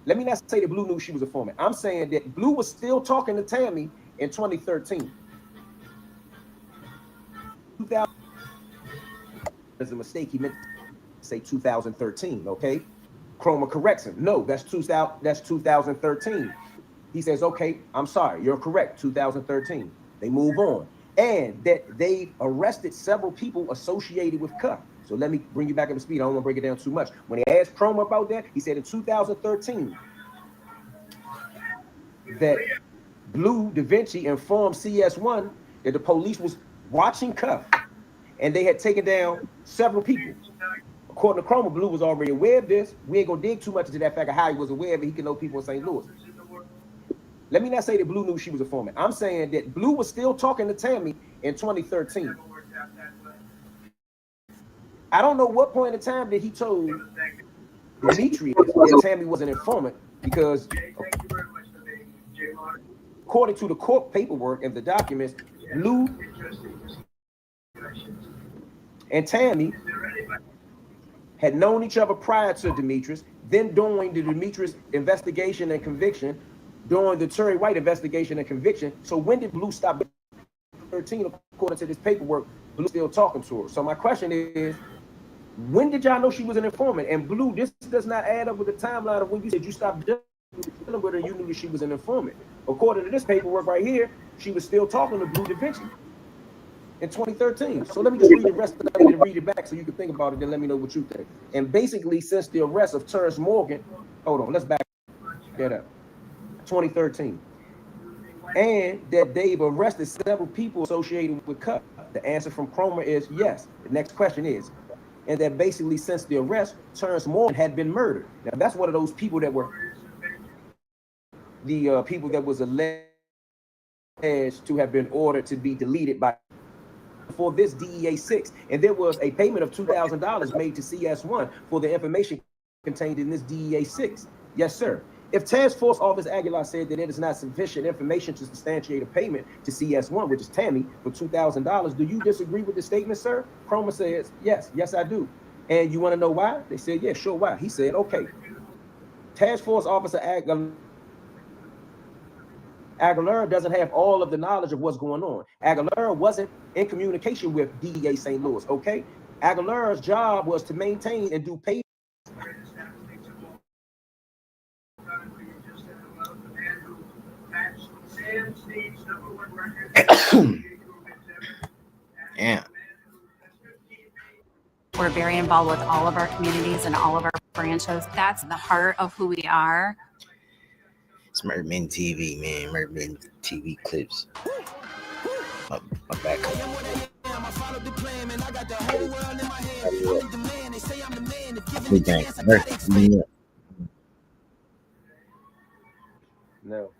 Let me not say that Blue knew she was a foreman. I'm saying that Blue was still talking to Tammy in 2013. 2000. There's a mistake. He meant to say 2013. Okay, Chroma corrects him. No, that's 2013. He says, okay, I'm sorry, you're correct. 2013. They move on, and that they've arrested several people associated with Cuff. So let me bring you back up to speed. I don't want to break it down too much. When they asked Chroma about that, he said in 2013 that Blue Da Vinci informed CS1 that the police was watching Cuff, and they had taken down several people. According to Chroma, Blue was already aware of this. We ain't gonna dig too much into that fact of how he was aware of it. He can know people in St. Louis. Let me not say that Blue knew she was a informant. I'm saying that Blue was still talking to Tammy in 2013. I don't know what point in time that he told Demetrius that Tammy was an informant, because according to the court paperwork and the documents, Blue and Tammy had known each other prior to Demetrius. Then during the Demetrius investigation and conviction, during the Terry White investigation and conviction. So when did Blue stop? 13, according to this paperwork, Blue still talking to her. So my question is, when did y'all know she was an informant? And Blue, this does not add up with the timeline of when you said you stopped dealing with her, you knew that she was an informant. According to this paperwork right here, she was still talking to Blue Da Vinci in 2013. So let me just read the rest of it and read it back so you can think about it, then let me know what you think. And basically, since the arrest of Terrence Morgan, hold on, let's back that up. 2013. And that they've arrested several people associated with Cuff. The answer from Chroma is yes. The next question is, and that basically since the arrest, Terrence Morgan had been murdered. Now that's one of those people that were the people that was alleged to have been ordered to be deleted by for this DEA 6. And there was a payment of $2,000 made to CS1 for the information contained in this DEA 6. Yes, sir. If Task Force Officer Aguilar said that it is not sufficient information to substantiate a payment to CS1, which is Tammy, for $2,000, do you disagree with the statement, sir? Chroma says, yes, I do. And you want to know why? They said, yeah, sure, why? He said, okay. Task Force Officer Aguilar doesn't have all of the knowledge of what's going on. Aguilar wasn't in communication with DEA St. Louis, okay? Aguilar's job was to maintain and do pay. Yeah. We're very involved with all of our communities and all of our branches. That's the heart of who we are. It's Murdmittentv, man. Murdmittentv clips. My back. No.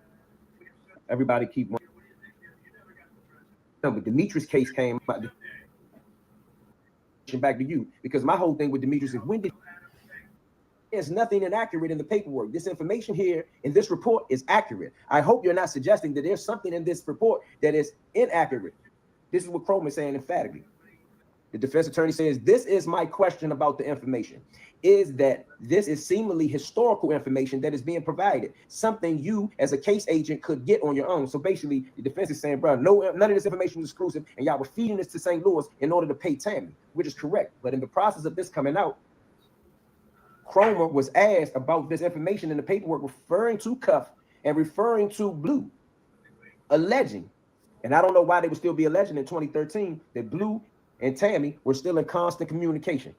Everybody keep one. No, but Demetrius' case came back to you, because my whole thing with Demetrius is when did there's nothing inaccurate in the paperwork. This information here in this report is accurate. I hope you're not suggesting that there's something in this report that is inaccurate. This is what Chroma is saying emphatically. The defense attorney says, this is my question about the information, is that this is seemingly historical information that is being provided, something you as a case agent could get on your own. So basically, the defense is saying, bro, none of this information was exclusive, and y'all were feeding this to St. Louis in order to pay Tammy, which is correct. But in the process of this coming out, Chroma was asked about this information in the paperwork referring to Cuff and referring to Blue, alleging, and I don't know why they would still be alleging in 2013 that Blue and Tammy were still in constant communication.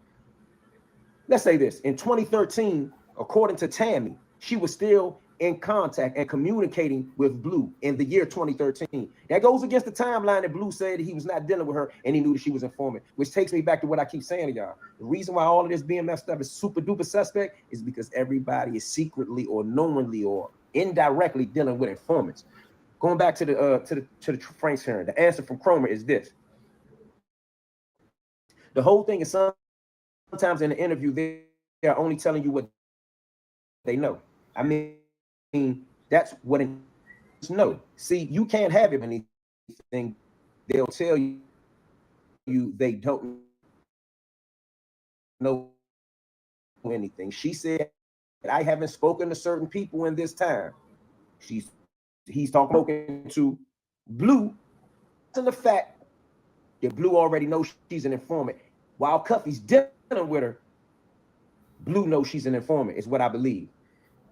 Let's say this, in 2013, according to Tammy, she was still in contact and communicating with Blue in the year 2013. That goes against the timeline that Blue said that he was not dealing with her and he knew that she was informant, which takes me back to what I keep saying to y'all. The reason why all of this being messed up is super duper suspect is because everybody is secretly or knowingly or indirectly dealing with informants. Going back to the Frank's hearing, the answer from Chroma is this. The whole thing is sometimes in the interview, they are only telling you what they know. I mean, that's what it is. No. See, you can't have it anything. They'll tell you they don't know anything. She said, I haven't spoken to certain people in this time. He's talking to Blue. And the fact that Blue already knows she's an informant. While Cuffy's dealing with her, Blue knows she's an informant, is what I believe.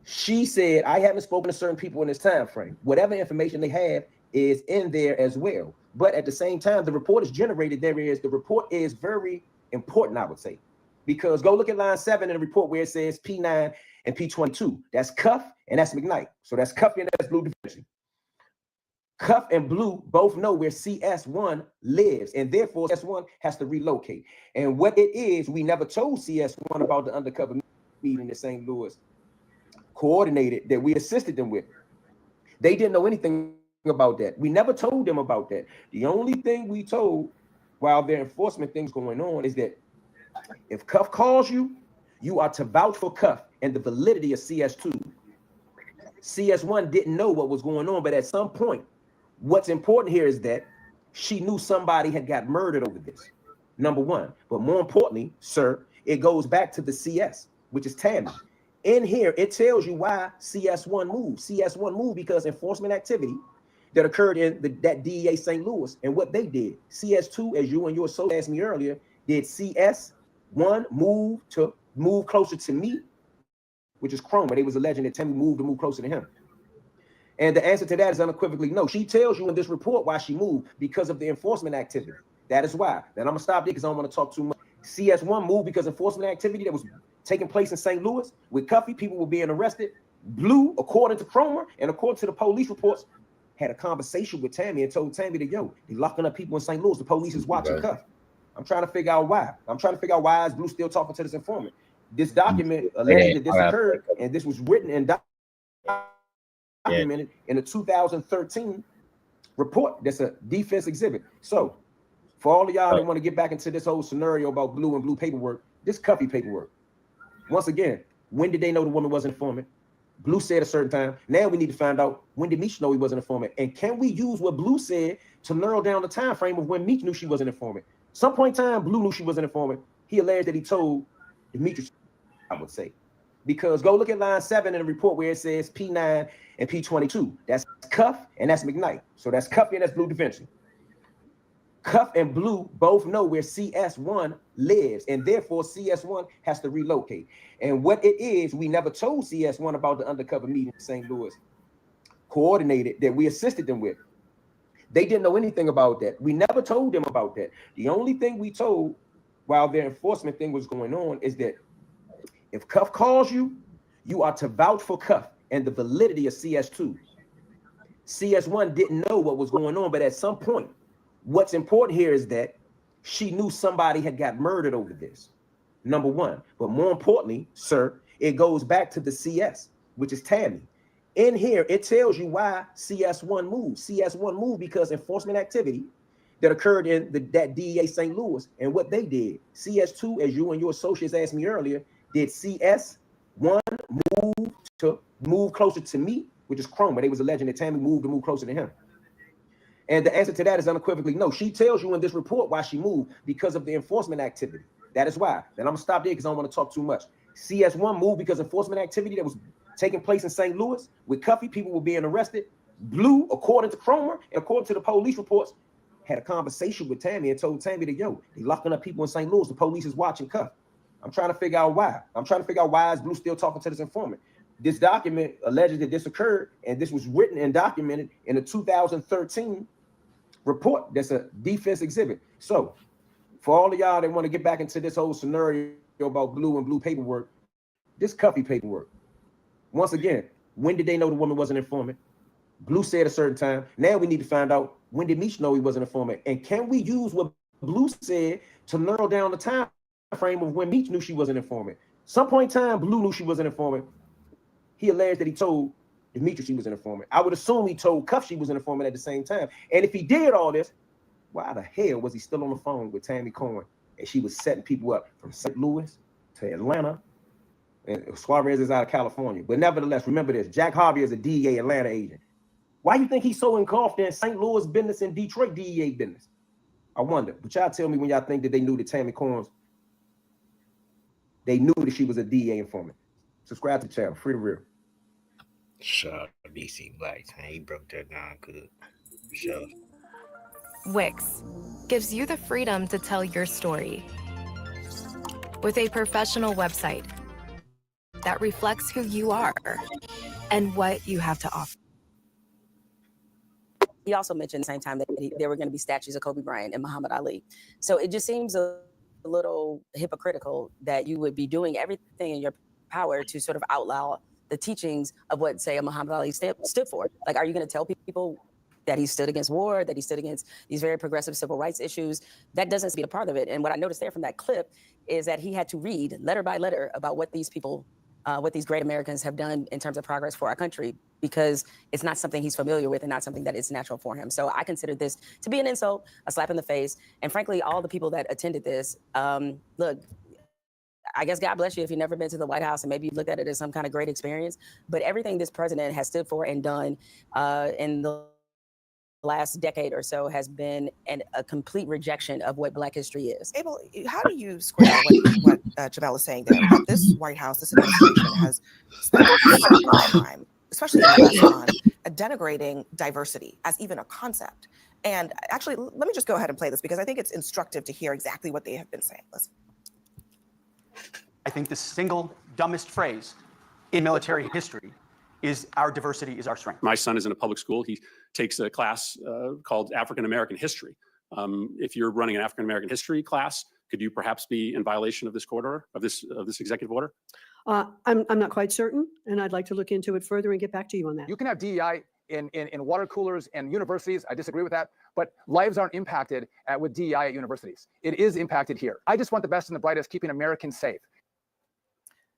She said, I haven't spoken to certain people in this time frame. Whatever information they have is in there as well. But at the same time, the report is generated. The report is very important, I would say. Because go look at line 7 in the report where it says P9 and P22. That's Cuff and that's McKnight. So that's Cuff and that's Blue division. Cuff and Blue both know where CS1 lives, and therefore CS1 has to relocate. And what it is, we never told CS1 about the undercover meeting in St. Louis coordinated that we assisted them with. They didn't know anything about that. We never told them about that. The only thing we told while their enforcement things going on is that if Cuff calls you, you are to vouch for Cuff and the validity of CS2. CS1 didn't know what was going on, but at some point, what's important here is that she knew somebody had got murdered over this, number one. But more importantly, sir, it goes back to the CS, which is Tammy. In here, it tells you why CS1 moved. CS1 moved because enforcement activity that occurred in that DEA St. Louis and what they did. CS2, as you and your associate asked me earlier, did CS1 move closer to me, which is Chrome, but they was alleging that Tammy moved to move closer to him. And the answer to that is unequivocally no. She tells you in this report why she moved, because of the enforcement activity. That is why. Then I'm gonna stop there because I don't want to talk too much. CS1 moved because enforcement activity that was taking place in St. Louis with Cuffy, people were being arrested. Blue, according to Cromer and according to the police reports, had a conversation with Tammy and told Tammy that, yo, they're locking up people in St. Louis. The police is watching Cuff. I'm trying to figure out why. I'm trying to figure out why is Blue still talking to this informant. This document alleged that this occurred, and this was written and documented in a 2013 report. That's a defense exhibit. So for all of y'all that want to get back into this whole scenario about Blue and Blue paperwork, this Cuffy paperwork. Once again, when did they know the woman was an informant? Blue said a certain time. Now we need to find out, when did Meech know he was an informant? And can we use what Blue said to narrow down the time frame of when Meech knew she was an informant? Some point in time, Blue knew she was an informant. He alleged that he told Demetrius, I would say. Because go look at line 7 in the report where it says P9 and P22. That's Cuff and that's McKnight. So that's Cuffy and that's Blue Defension. Cuff and Blue both know where CS1 lives, and therefore CS1 has to relocate. And what it is, we never told CS1 about the undercover meeting in St. Louis coordinated that we assisted them with. They didn't know anything about that. We never told them about that. The only thing we told while their enforcement thing was going on is that if Cuff calls you, you are to vouch for Cuff and the validity of CS2. CS1 didn't know what was going on, but at some point, what's important here is that she knew somebody had got murdered over this, number one. But more importantly, sir, it goes back to the CS, which is Tammy. In here, it tells you why CS1 moved. CS1 moved because enforcement activity that occurred in that DEA St. Louis and what they did. CS2, as you and your associates asked me earlier, did CS1 move closer to me, which is Chrome, but they was alleging that Tammy moved to move closer to him. And the answer to that is unequivocally no. She tells you in this report why she moved, because of the enforcement activity. That is why. Then I'm gonna stop there because I don't want to talk too much. CS1 moved because enforcement activity that was taking place in St. Louis with Cuffy, people were being arrested. Blue, according to Cromer and according to the police reports, had a conversation with Tammy and told Tammy that, yo, they locking up people in St. Louis. The police is watching Cuff. I'm trying to figure out why. I'm trying to figure out why is Blue still talking to this informant. This document alleges that this occurred, and this was written and documented in a 2013 report. That's a defense exhibit. So for all of y'all that want to get back into this whole scenario about Blue and Blue paperwork, this Cuffy paperwork. Once again, when did they know the woman was an informant? Blue said a certain time. Now we need to find out, when did Meech know he was an informant? And can we use what Blue said to narrow down the time frame of when Meech knew she was an informant? Some point in time, Blue knew she was an informant. He alleged that he told Demetrius she was an informant. I would assume he told Cuff she was an informant at the same time. And if he did all this, why the hell was he still on the phone with Tammy Cohen and she was setting people up from St. Louis to Atlanta? And Suarez is out of California. But nevertheless, remember this, Jack Harvey is a DEA Atlanta agent. Why do you think he's so engulfed in St. Louis business and Detroit DEA business? I wonder. But y'all tell me when y'all think that they knew that Tammy Cohen, they knew that she was a DEA informant. Subscribe to the channel, Free to Real. Sure, DC Black, he broke that down good. Sure. Wix, gives you the freedom to tell your story with a professional website that reflects who you are and what you have to offer. He also mentioned at the same time that there were going to be statues of Kobe Bryant and Muhammad Ali. So it just seems a little hypocritical that you would be doing everything in your power to sort of outlaw the teachings of what, say, a Muhammad Ali stood for. Like, are you going to tell people that he stood against war, that he stood against these very progressive civil rights issues? That doesn't seem to be a part of it. And what I noticed there from that clip is that he had to read letter by letter about what these people, what these great Americans have done in terms of progress for our country, because it's not something he's familiar with and not something that is natural for him. So I consider this to be an insult, a slap in the face. And frankly, all the people that attended this, look, I guess God bless you if you've never been to the White House and maybe you looked at it as some kind of great experience. But everything this president has stood for and done in the last decade or so has been a complete rejection of what Black history is. Abel, how do you square what Jamel is saying there? That this White House, this administration has spent so much time, especially in the last month, denigrating diversity as even a concept. And actually, let me just go ahead and play this because I think it's instructive to hear exactly what they have been saying. Listen. I think the single dumbest phrase in military history is our diversity is our strength. My son is in a public school. He takes a class called African American History. If you're running an African American history class, could you perhaps be in violation of this court order, of this executive order? I'm not quite certain, and I'd like to look into it further and get back to you on that. You can have DEI in water coolers and universities. I disagree with that, but lives aren't impacted with DEI at universities. It is impacted here. I just want the best and the brightest, keeping Americans safe.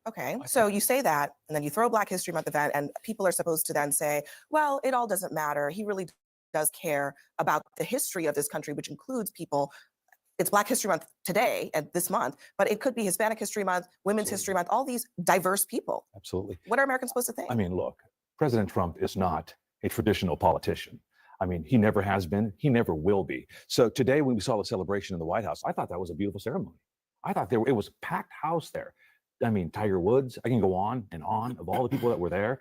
Okay, so you say that, and then you throw a Black History Month event, and people are supposed to then say, well, it all doesn't matter. He really does care about the history of this country, which includes people. It's Black History Month today and this month, but it could be Hispanic History Month, Women's History Month, all these diverse people. Absolutely. What are Americans supposed to think? I mean, look, President Trump is not a traditional politician. I mean, he never has been, he never will be. So today when we saw the celebration in the White House, I thought that was a beautiful ceremony. I thought it was a packed house there. I mean, Tiger Woods, I can go on and on of all the people that were there.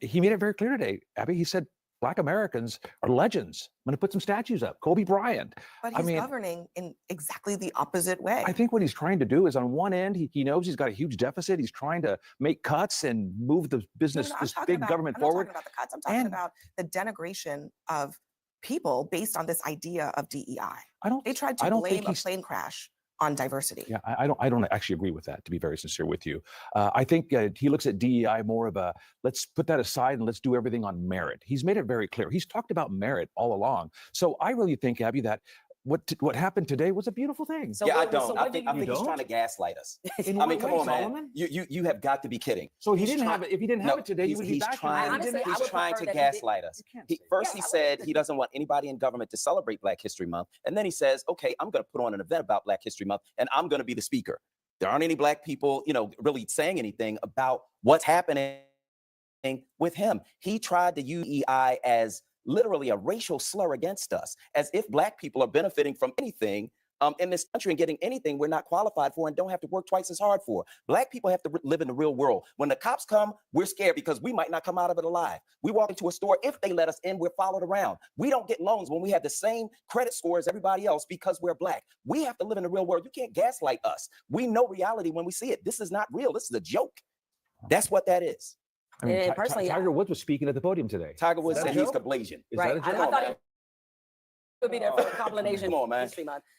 He made it very clear today, Abby. He said, Black Americans are legends. I'm going to put some statues up. Kobe Bryant. But he's governing in exactly the opposite way. I think what he's trying to do is on one end, he knows he's got a huge deficit. He's trying to make cuts and move the business, this big government forward. I'm not talking about the cuts. I'm talking about the denigration of people based on this idea of DEI. They tried to blame a plane crash on diversity. Yeah, I don't actually agree with that, to be very sincere with you. I think he looks at DEI more of a, let's put that aside and let's do everything on merit. He's made it very clear. He's talked about merit all along. So I really think, Abby, that what happened today was a beautiful thing. So I don't. I think he's trying to gaslight us. I mean, come on, man. You have got to be kidding. So he didn't have it. If he didn't have it today, he would be back. He's trying to gaslight us. First, he said he doesn't want anybody in government to celebrate Black History Month, and then he says, "Okay, I'm going to put on an event about Black History Month, and I'm going to be the speaker." There aren't any Black people, really saying anything about what's happening with him. He tried to use DEI as literally a racial slur against us, as if Black people are benefiting from anything in this country and getting anything we're not qualified for and don't have to work twice as hard for. Black people have to live in the real world. When the cops come, we're scared because we might not come out of it alive. We walk into a store, if they let us in, we're followed around. We don't get loans when we have the same credit score as everybody else because we're Black. We have to live in the real world. You can't gaslight us. We know reality when we see it. This is not real. This is a joke. That's what that is. I mean, Tiger Woods was speaking at the podium today. Tiger Woods said he's Kablasian. Right. I thought it would be there for a combination. Come on, man.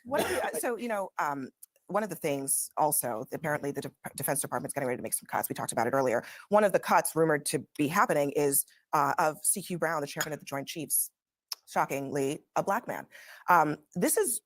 One of the things also, apparently the Defense Department's getting ready to make some cuts. We talked about it earlier. One of the cuts rumored to be happening is of CQ Brown, the chairman of the Joint Chiefs, shockingly, a Black man. This is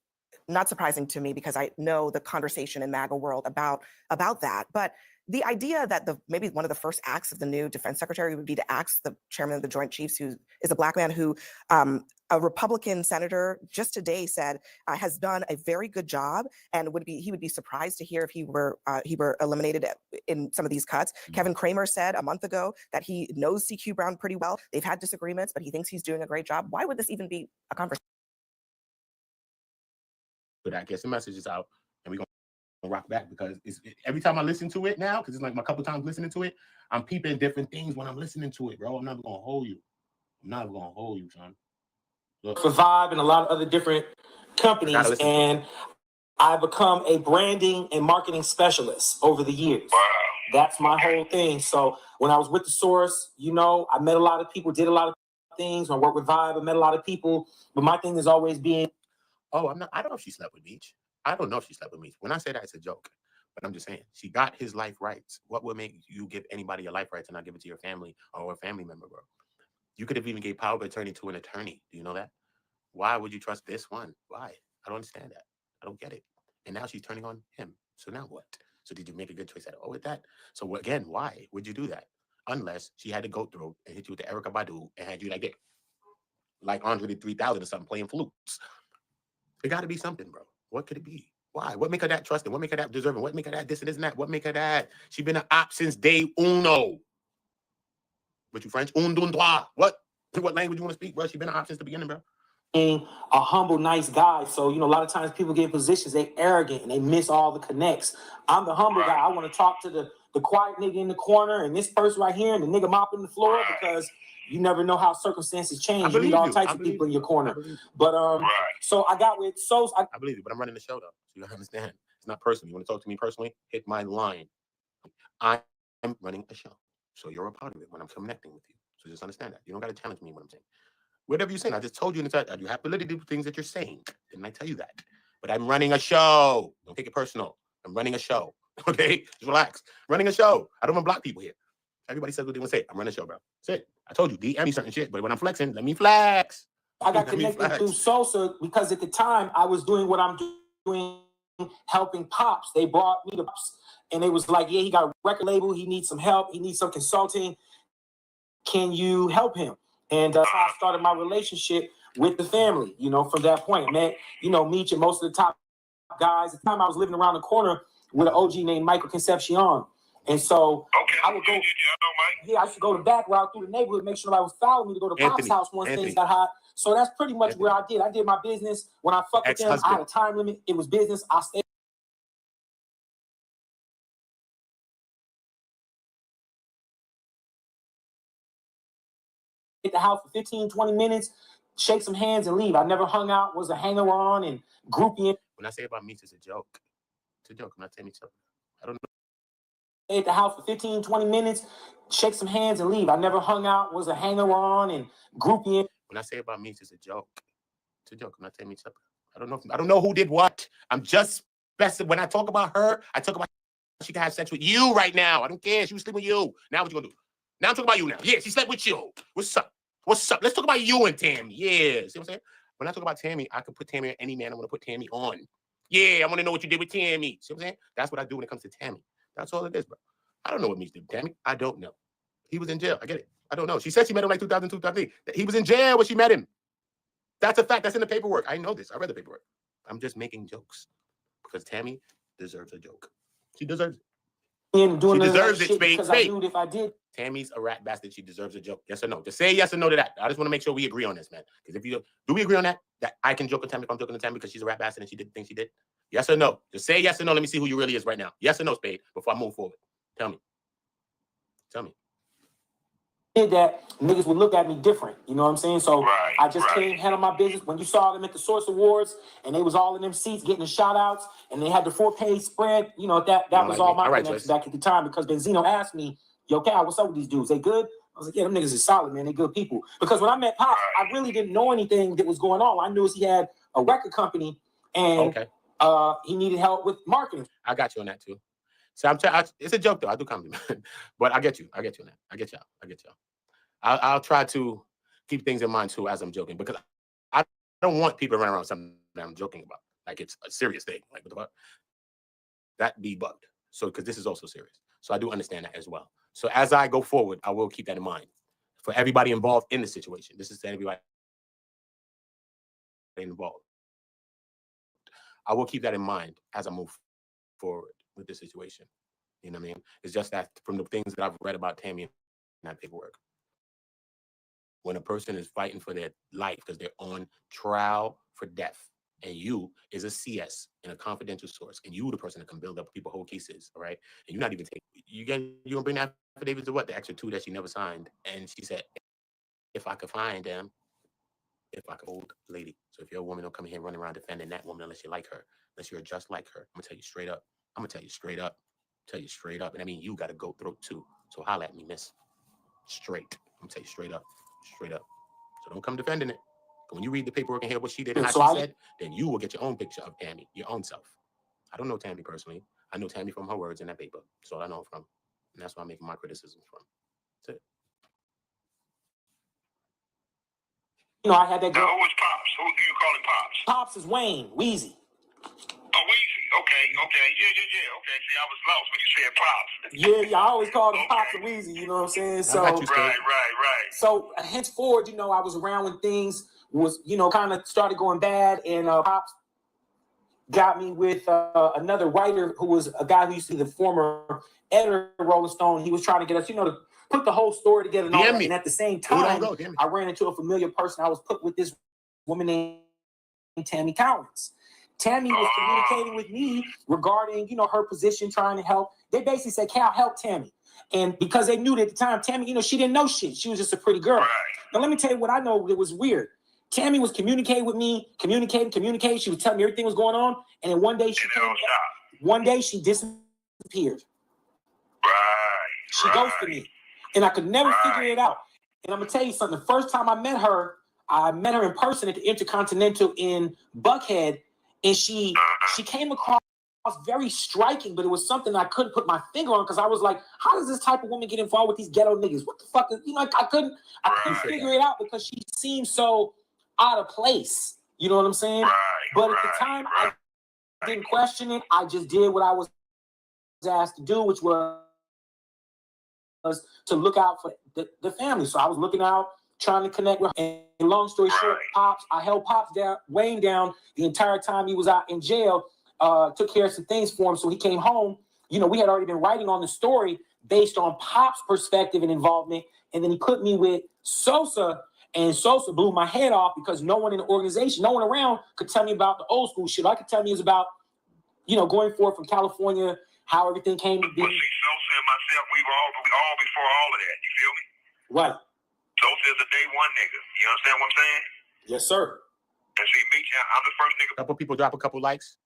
not surprising to me because I know the conversation in MAGA world about that. But the idea that maybe one of the first acts of the new defense secretary would be to ask the chairman of the Joint Chiefs, who is a Black man who a Republican senator just today said has done a very good job, and he would be surprised to hear if he were eliminated in some of these cuts. Kevin Kramer said a month ago that he knows CQ Brown pretty well. They've had disagreements, but he thinks he's doing a great job. Why would this even be a conversation? But I guess the message is out, and we're going to rock back because every time I listen to it now, because it's like a couple times listening to it, I'm peeping different things when I'm listening to it, bro. I'm never going to hold you. I'm never going to hold you, son. for Vibe and a lot of other different companies, and I become a branding and marketing specialist over the years. Wow. That's my whole thing. So when I was with The Source, you know, I met a lot of people, did a lot of things. When I worked with Vibe, I met a lot of people. But my thing is always being, oh, I don't know if she slept with Meech. I don't know if she slept with Meech. When I say that, it's a joke. But I'm just saying, she got his life rights. What would make you give anybody your life rights and not give it to your family or a family member, bro? You could have even gave power of attorney to an attorney. Do you know that? Why would you trust this one? Why? I don't understand that. I don't get it. And now she's turning on him. So now what? So did you make a good choice at all with that? So again, why would you do that? Unless she had to go through and hit you with the Erica Badu and had you like that, like Andre the 3000 or something playing flutes. It got to be something, bro. What could it be? Why? What make her that trusting? What make her that deserving? What make her that this and this and that? What make her that? She been an op since day uno. But you French? Un, deux, trois. What language you want to speak, bro? She been an op since the beginning, bro. a humble, nice guy. So, you know, a lot of times people get in positions, they arrogant and they miss all the connects. I'm the humble guy. I want to talk to the quiet nigga in the corner and this person right here and the nigga mopping the floor because you never know how circumstances change. You need all types of people in your corner. But so I got with I believe you, but I'm running the show though. So you understand. It's not personal. You want to talk to me personally? Hit my line. I'm running a show. So you're a part of it when I'm connecting with you. So just understand that. You don't got to challenge me when I'm saying. Whatever you're saying, I just told you in the chat, you have to literally do things that you're saying. Didn't I tell you that? But I'm running a show. Don't take it personal. I'm running a show. Okay? Just relax. Running a show. I don't want to block people here. Everybody says what they want to say. I'm running a show, bro. That's it. I told you, DM me certain shit, but when I'm flexing, let me flex. I got connected through Sosa because at the time I was doing what I'm doing, helping Pops. They brought me to Pops and it was like, yeah, he got a record label. He needs some help. He needs some consulting. Can you help him? And that's how I started my relationship with the family, you know, from that point. Man, you know, Meech and most of the top guys. At the time I was living around the corner with an OG named Michael Concepcion. And so I would go, I used to go the back route through the neighborhood, make sure nobody was following me to go to Pop's house once things got hot. So that's pretty much where I did. I did my business. When I fucked with them, I had a time limit. It was business. I stayed at the house for 15, 20 minutes, shake some hands and leave. I never hung out, was a hanger-on and groupie. When I say about Meech, it's a joke. It's a joke. I'm not telling you something. I don't know. Stay at the house for 15, 20 minutes, shake some hands and leave. I never hung out, was a hanger-on and groupie. When I say about Meech, it's a joke. It's a joke. I'm not telling you something. I don't know who did what. I'm just when I talk about her, I talk about she can have sex with you right now. I don't care. She was sleeping with you. Now what you gonna do? Now I'm talking about you now. Yeah, she slept with you. What's up? What's up? Let's talk about you and Tammy. Yeah. See what I'm saying? When I talk about Tammy, I can put Tammy on any man I want to put Tammy on. Yeah, I want to know what you did with Tammy. See what I'm saying? That's what I do when it comes to Tammy. That's all it is, bro. I don't know what Meech did with Tammy. I don't know. He was in jail. I get it. I don't know. She said she met him like 2002, 2003. He was in jail when she met him. That's a fact. That's in the paperwork. I know this. I read the paperwork. I'm just making jokes because Tammy deserves a joke. She deserves it. She deserves it, Spade. I knew if I did. Tammy's a rat bastard. She deserves a joke. Yes or no? Just say yes or no to that. I just want to make sure we agree on this, man. Because if you do, we agree on that? That I can joke with Tammy if I'm joking with Tammy because she's a rat bastard and she did the thing she did? Yes or no? Just say yes or no. Let me see who you really is right now. Yes or no, Spade, before I move forward. Tell me. Tell me. Did that, niggas would look at me different. You know what I'm saying? So I just came, handled my business. When you saw them at the Source Awards and they was all in them seats getting the shout outs and they had the 4-page spread, you know, that was all my connections back at the time because Benzino asked me, yo, Cal, what's up with these dudes? They good? I was like, yeah, them niggas is solid, man. They good people. Because when I met Pop, I really didn't know anything that was going on. All I knew is he had a record company and he needed help with marketing. I got you on that too. So it's a joke though. I do compliment, but I get you. I get you on that. I get y'all. I get y'all. I'll try to keep things in mind too as I'm joking because I don't want people running around something that I'm joking about. Like it's a serious thing. Like what the fuck? That be bugged. So because this is also serious. So I do understand that as well. So as I go forward, I will keep that in mind for everybody involved in the situation. This is to everybody involved. I will keep that in mind as I move forward with the situation. You know what I mean? It's just that from the things that I've read about Tammy and that paperwork. When a person is fighting for their life because they're on trial for death, and you is a CS and a confidential source, and you the person that can build up people's whole cases, all right? And you're not even you gonna bring that affidavit to what? The extra 2 that she never signed. And she said, if I could find them, if like an old lady. So if you're a woman, don't come here running around defending that woman unless you like her, unless you're just like her. I'm gonna tell you straight up. I'm gonna tell you straight up. Tell you straight up. And I mean, you got to go through too. So holla at me, miss. Straight. I'm gonna tell you straight up. Straight up. So don't come defending it. When you read the paperwork and hear what she did and how she said, then you will get your own picture of Tammy, your own self. I don't know Tammy personally. I know Tammy from her words in that paper. That's all I know from. And that's why I'm making my criticisms from. That's it. You know, I had that girl. Now, who is Pops? Who do you call him Pops? Pops is Wayne, Wheezy. Oh, Weezy. Okay. Yeah. Okay. See, I was lost when you said Pops. Yeah, I always called him Pops and Wheezy, you know what I'm saying? So Right. So henceforward, you know, I was around when things was, you know, kind of started going bad, and Pops got me with another writer who was a guy who used to be the former editor of Rolling Stone. He was trying to get us, you know, to put the whole story together and all that. And at the same time, I ran into a familiar person. I was put with this woman named Tammy Collins. Tammy was communicating with me regarding, you know, her position, trying to help. They basically said, Cal, help Tammy. And because they knew that at the time, Tammy, you know, she didn't know shit. She was just a pretty girl. Right. Now, let me tell you what I know that was weird. Tammy was communicating with me, communicating. She was telling me everything was going on. And then one day she disappeared. She ghosted me. And I could never figure it out. And I'm going to tell you something. The first time I met her in person at the Intercontinental in Buckhead. And she came across very striking, but it was something I couldn't put my finger on because I was like, how does this type of woman get involved with these ghetto niggas? What the fuck is, you know, I couldn't figure it out because she seemed so out of place. You know what I'm saying? But at the time, I didn't question it. I just did what I was asked to do, which was to look out for the family. So I was looking out, trying to connect with her. And long story short, I held Wayne down the entire time he was out in jail. Took care of some things for him. So he came home. You know, we had already been writing on the story based on Pop's perspective and involvement. And then he put me with Sosa, and Sosa blew my head off because no one in the organization, no one around could tell me about the old school shit. All I could tell me is about, you know, going forward from California, how everything came to be. Well, see, Sosa and myself, we all before all of that. You feel me? Right. Sosa is a day one nigga. You understand what I'm saying? Yes, sir. And see, me, I'm the first nigga. Couple people drop a couple likes.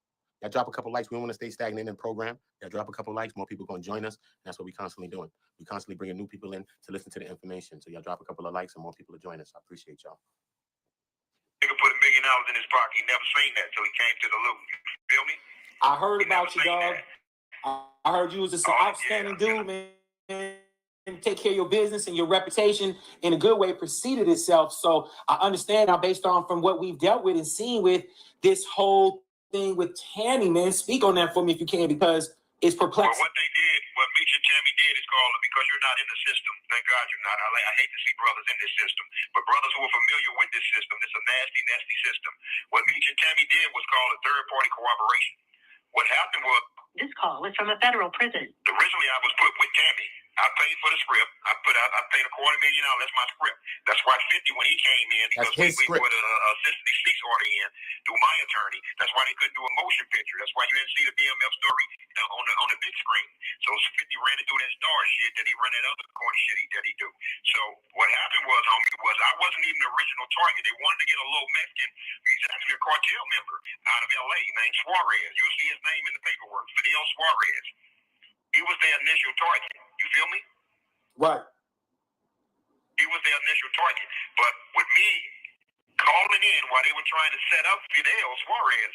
Y'all drop a couple likes. We don't want to stay stagnant in the program. Y'all drop a couple likes. More people going to join us. And that's what we constantly doing. We constantly bringing new people in to listen to the information. So y'all drop a couple of likes and more people to join us. I appreciate y'all. Nigga put $1 million in his pocket. He never seen that till he came to the loop. You feel me? I heard about you, dog. I heard you was just an outstanding dude, man. And take care of your business, and your reputation in a good way preceded itself. So I understand now, based on from what we've dealt with and seen with this whole thing with Tammy, man. Speak on that for me if you can, because it's perplexing. Well, what Meech and Tammy did is call it because you're not in the system. Thank God you're not. I hate to see brothers in this system, but brothers who are familiar with this system, it's a nasty, nasty system. What Meech and Tammy did was called a third-party corroboration. What happened was, this call is from a federal prison. Originally, I was put with Tammy. I paid for the script. I paid $250,000. That's my script. That's why 50 when he came in, because we put a 66 order in through my attorney. That's why they couldn't do a motion picture. That's why you didn't see the BMF story on the big screen. So 50 ran it through that star shit that he ran that other corny shit that he do. So what happened was, homie, I wasn't even the original target. They wanted to get a little Mexican. He's actually a cartel member out of LA named Suarez. You'll see his name in the paperwork. Fidel Suarez. He was their initial target. You feel me? Right. He was their initial target. But with me calling in while they were trying to set up Fidel Suarez,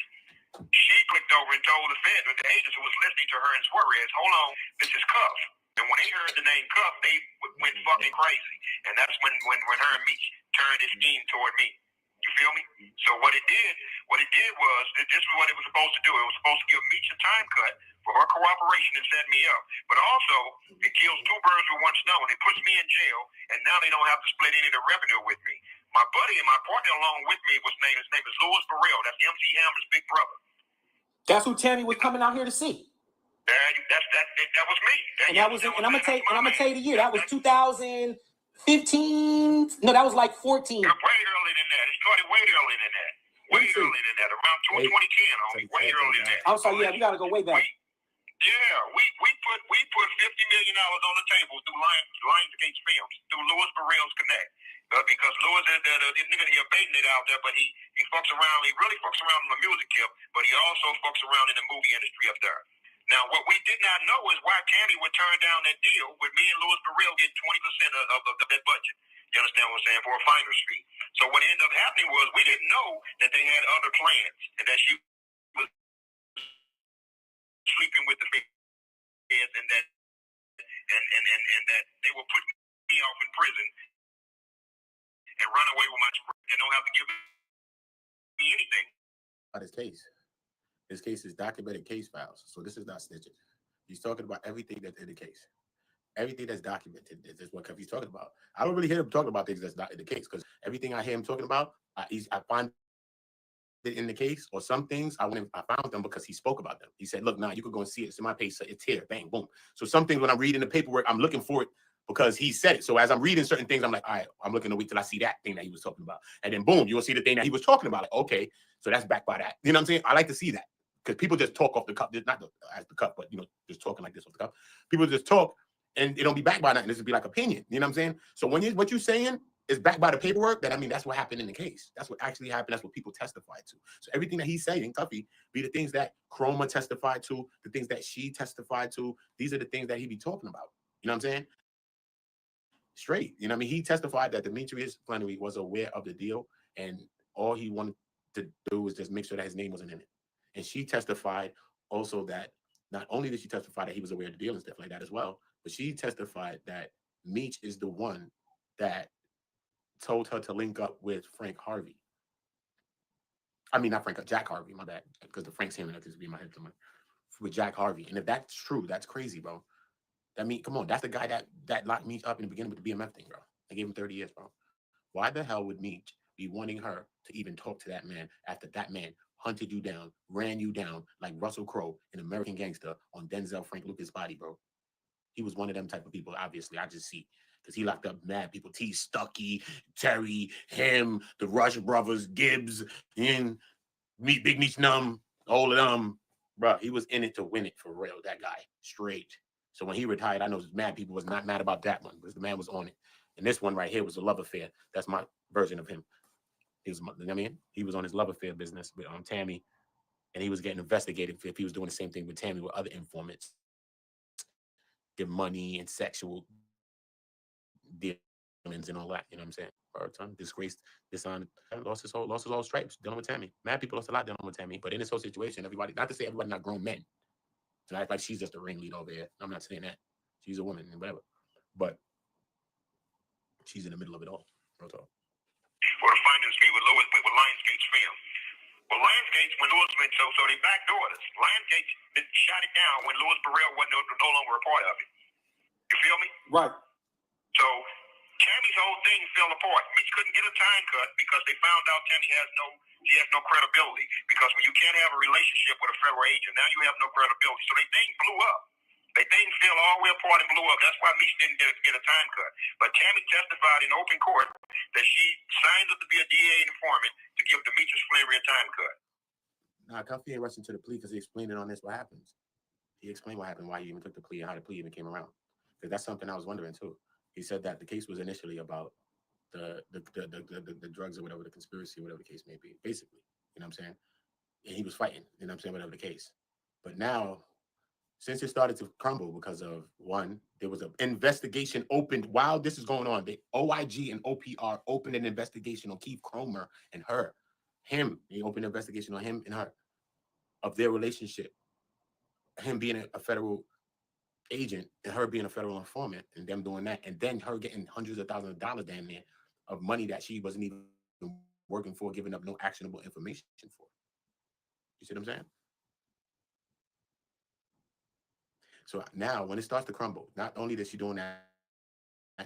she clicked over and told the Fed, the agents who was listening to her and Suarez, hold on, this is Cuff. And when they heard the name Cuff, they went fucking crazy. And that's when her and Meech turned his scheme toward me. You feel me? So what it did was, this is what it was supposed to do. It was supposed to give Meech a time cut for her cooperation and set me up. But also, it kills two birds with one stone. It puts me in jail, and now they don't have to split any of the revenue with me. My buddy and my partner along with me, his name is Louis Burrell. That's MC Hammer's big brother. That's who Tammy was coming out here to see. That was me. And I'm gonna tell you the year. That was 2015. No, that was like 14. Way earlier than that. It started way earlier than that. Way earlier than that. Around 2010, homie. Way earlier than that. I'm sorry. Yeah, we gotta go way back. Yeah, we put $50 million on the table through Lionsgate Films, through Louis Burrell's Connect. Because Lewis is this nigga here baiting it out there, but he fucks around. He really fucks around in the music tip, but he also fucks around in the movie industry up there. Now, what we did not know is why Tammy would turn down that deal with me and Louis Burrell getting 20% of that budget. You understand what I'm saying? For a finder's fee. So what ended up happening was we didn't know that they had other plans and that she was sleeping with the feds and that that they will put me off in prison and run away with my and don't have to give me anything. About his case. His case is documented case files. So this is not snitching. He's talking about everything that's in the case. Everything that's documented is what he's talking about. I don't really hear him talking about things that's not in the case because everything I hear him talking about, I find it in the case, or some things I found them because he spoke about them. He said, look, you can go and see it. It's in my page. It's here. Bang, boom. So some things when I'm reading the paperwork, I'm looking for it because he said it. So as I'm reading certain things, I'm like, all right, I'm looking to wait till I see that thing that he was talking about. And then boom, you'll see the thing that he was talking about. Like, okay, so that's backed by that. You know what I'm saying? I like to see that because people just talk off the cuff, not as the cuff, but just talking like this off the cuff. People just talk and it don't be backed by nothing. This would be like opinion. You know what I'm saying? So when what you're saying is backed by the paperwork, then I mean that's what happened in the case. That's what actually happened. That's what people testified to. So everything that he's saying, Tuffy, be the things that Chroma testified to, the things that she testified to. These are the things that he be talking about. You know what I'm saying? Straight. You know what I mean? He testified that Demetrius Flannery was aware of the deal, and all he wanted to do was just make sure that his name wasn't in it. And she testified also that not only did she testify that he was aware of the deal and stuff like that as well, but she testified that Meech is the one that told her to link up with Frank Harvey. I mean, not Frank, Jack Harvey, my bad, because the Frank's hearing that just be in my head somewhere. With Jack Harvey. And if that's true, that's crazy, bro. That mean, come on, that's the guy that locked Meech up in the beginning with the BMF thing, bro. I gave him 30 years, bro. Why the hell would Meech be wanting her to even talk to that man after that man hunted you down, ran you down like Russell Crowe in American Gangster on Denzel Frank Lucas' body, bro? He was one of them type of people, obviously. I just see. Because he locked up mad people. T. Stuckey, Terry, him, the Rush brothers, Gibbs, and Big Meech Numb, all of them. Bro, he was in it to win it for real, that guy. Straight. So when he retired, I know mad people was not mad about that one because the man was on it. And this one right here was a love affair. That's my version of him. He was, you know what I mean? He was on his love affair business with Tammy, and he was getting investigated if he was doing the same thing with Tammy with other informants. Give money and sexual dealings and all that, you know what I'm saying? Son, disgraced, dishonored, lost his whole stripes dealing with Tammy. Mad people lost a lot dealing with Tammy, but in this whole situation, everybody, not to say everybody not grown men, to act like she's just a ringleader over here. I'm not saying that. She's a woman and whatever, but she's in the middle of it all. Real talk. For the finder's fee with Lionsgate's film. Well, Lionsgate, when Louis went, so they backdoored us. Lionsgate shot it down when Louis Burrell wasn't no longer a part of it. You feel me? Right. So Tammy's whole thing fell apart. Meech couldn't get a time cut because they found out Tammy has no credibility. Because when you can't have a relationship with a federal agent, now you have no credibility. So they thing blew up. They thing fell all the way apart and blew up. That's why Meech didn't get a time cut. But Tammy testified in open court that she signed up to be a DA informant to give Demetrius Flannery a time cut. Nah, Cuffy ain't rushing to the plea because he explained it on this. What happens? He explained what happened, why he even took the plea, and how the plea even came around. Because that's something I was wondering too. He said that the case was initially about the drugs or whatever, the conspiracy, whatever the case may be, basically. You know what I'm saying? And he was fighting, you know what I'm saying, whatever the case. But now, since it started to crumble because of, one, there was an investigation opened while this is going on. The OIG and OPR opened an investigation on Keith Cromer and her. They opened an investigation on him and her of their relationship. Him being a federal agent and her being a federal informant and them doing that. And then her getting hundreds of thousands of dollars damn near of money that she wasn't even working for, giving up no actionable information for. You see what I'm saying? So now when it starts to crumble, not only did she doing that,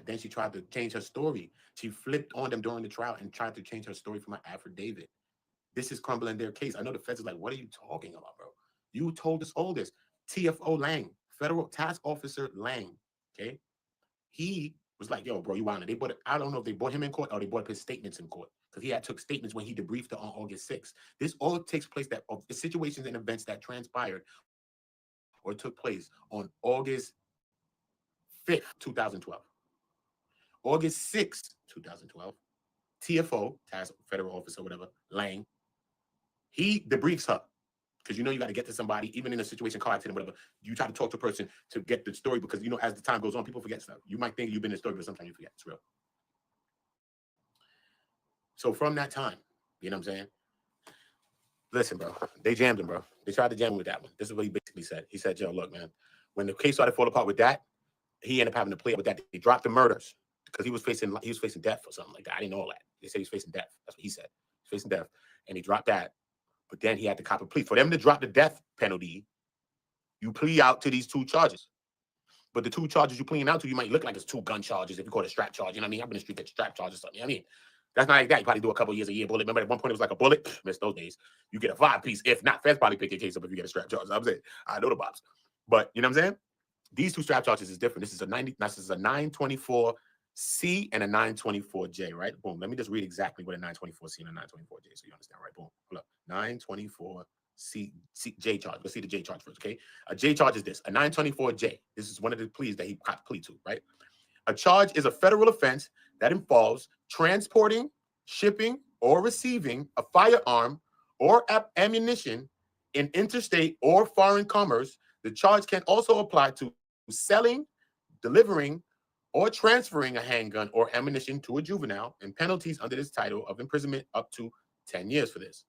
then she tried to change her story. She flipped on them during the trial and tried to change her story from an affidavit. This is crumbling their case. I know the feds is like, what are you talking about, bro? You told us all this. TFO Lang, Federal Task Officer Lang, okay? He was like, yo, bro, you wanted. They bought it. I don't know if they bought him in court or they bought his statements in court because he had took statements when he debriefed her on August 6th. This all takes place of the situations and events that transpired or took place on August 5th, 2012. August 6th, 2012, TFO, task federal officer, whatever, Lang, he debriefs her. Because you know you got to get to somebody, even in a situation, car accident, whatever. You try to talk to a person to get the story because, you know, as the time goes on, people forget stuff. You might think you've been in the story, but sometimes you forget. It's real. So from that time, you know what I'm saying? Listen, bro, they jammed him, bro. They tried to jam him with that one. This is what he basically said. He said, yo, look, man, when the case started falling apart with that, he ended up having to play with that. He dropped the murders because he was facing death or something like that. I didn't know all that. They said he was facing death. That's what he said. He's facing death. And he dropped that. But then he had to cop a plea. For them to drop the death penalty, you plea out to these 2 charges. But the 2 charges you pleading out to, you might look like it's 2 gun charges if you call it a strap charge. You know what I mean? I've been in the street that strap charge or something. You know what I mean? That's not like that. You probably do a couple years a year bullet. Remember at one point it was like a bullet? Missed those days. You get a 5-piece. If not, feds probably pick your case up if you get a strap charge. I'm saying, I know the bops. But you know what I'm saying? These 2 strap charges is different. This is a 924C and a 924J, right? Boom. Let me just read exactly what a 924C and a 924J so you understand, right? Boom. Hold up. 924J charge. Let's see the J charge first, okay? A J charge is this. A 924J. This is one of the pleas that he got plea to, right? A charge is a federal offense that involves transporting, shipping, or receiving a firearm or ammunition in interstate or foreign commerce. The charge can also apply to selling, delivering, or transferring a handgun or ammunition to a juvenile, and penalties under this title of imprisonment up to 10 years for this.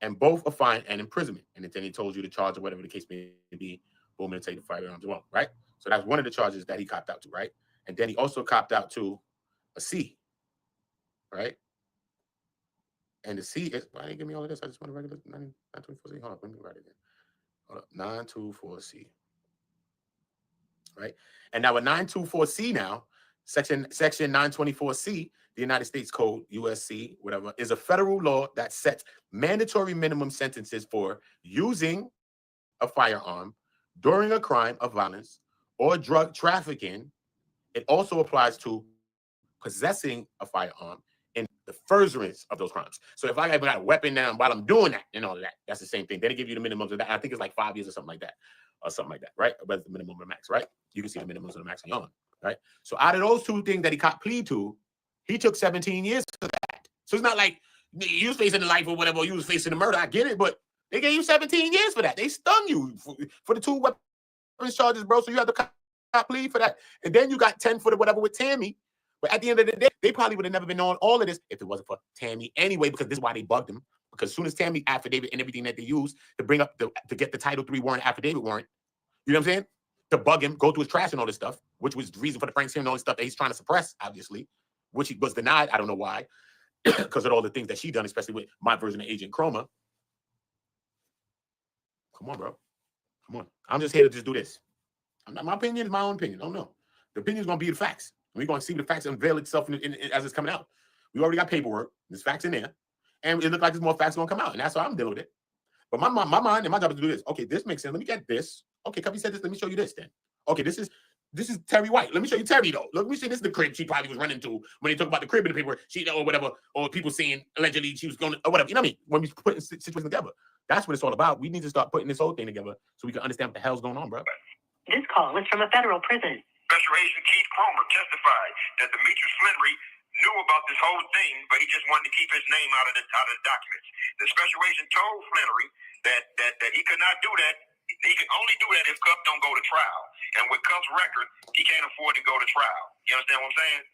And both a fine and imprisonment. And then he told you the charge or whatever the case may be, boom, and take the firearms along, right? So that's one of the charges that he copped out to, right? And then he also copped out to a C, right? And the C is, why didn't give me all of this? I just want a regular 924C. Hold on, let me write it in. Hold up, 924C, right? And now a 924C now, section 924C, the United States Code, USC, whatever, is a federal law that sets mandatory minimum sentences for using a firearm during a crime of violence or drug trafficking. It also applies to possessing a firearm in the furtherance of those crimes. So if I got a weapon now while I'm doing that and all of that, that's the same thing. Then they give you the minimums of that. I think it's like 5 years or something like that, right? But the minimum or max, right? You can see the minimums of the max on your own, right? So out of those 2 things that he caught plea to, he took 17 years for that. So it's not like you was facing the life or whatever, you was facing the murder. I get it, but they gave you 17 years for that. They stung you for the 2 weapons charges, bro. So you have to cop plea for that. And then you got 10 for the whatever with Tammy. But at the end of the day, they probably would have never been on all of this if it wasn't for Tammy anyway, because this is why they bugged him. Because as soon as Tammy affidavit and everything that they used to bring up to get the Title III warrant, affidavit warrant, you know what I'm saying? To bug him, go through his trash and all this stuff, which was the reason for the Frank Hearing and all this stuff that he's trying to suppress, obviously, which he was denied. I don't know why, because of all the things that she done, especially with my version of Agent Chroma. Come on, bro. Come on. I'm just here to just do this. My opinion is my own opinion. I don't know. The opinion is going to be the facts. We're going to see the facts unveil itself as it's coming out. We already got paperwork. There's facts in there. And it looks like there's more facts going to come out. And that's how I'm dealing with it. But my mind and my job is to do this. Okay, this makes sense. Let me get this. Okay, Cuffy said this. Let me show you this then. Okay, this is Terry White. Let me show you Terry, though. Let me see. This is the crib she probably was running to when they talk about the crib in the paper. She or whatever, or people saying allegedly she was going to, or whatever. You know what I mean? When we put situations together. That's what it's all about. We need to start putting this whole thing together so we can understand what the hell's going on, bro. This call is from a federal prison. Special Agent Keith Cromer testified that Demetrius Flannery knew about this whole thing, but he just wanted to keep his name out of the documents. The special agent told Flannery that he could not do that. He can only do that if Cuff don't go to trial. And with Cuff's record, he can't afford to go to trial. You understand what I'm saying?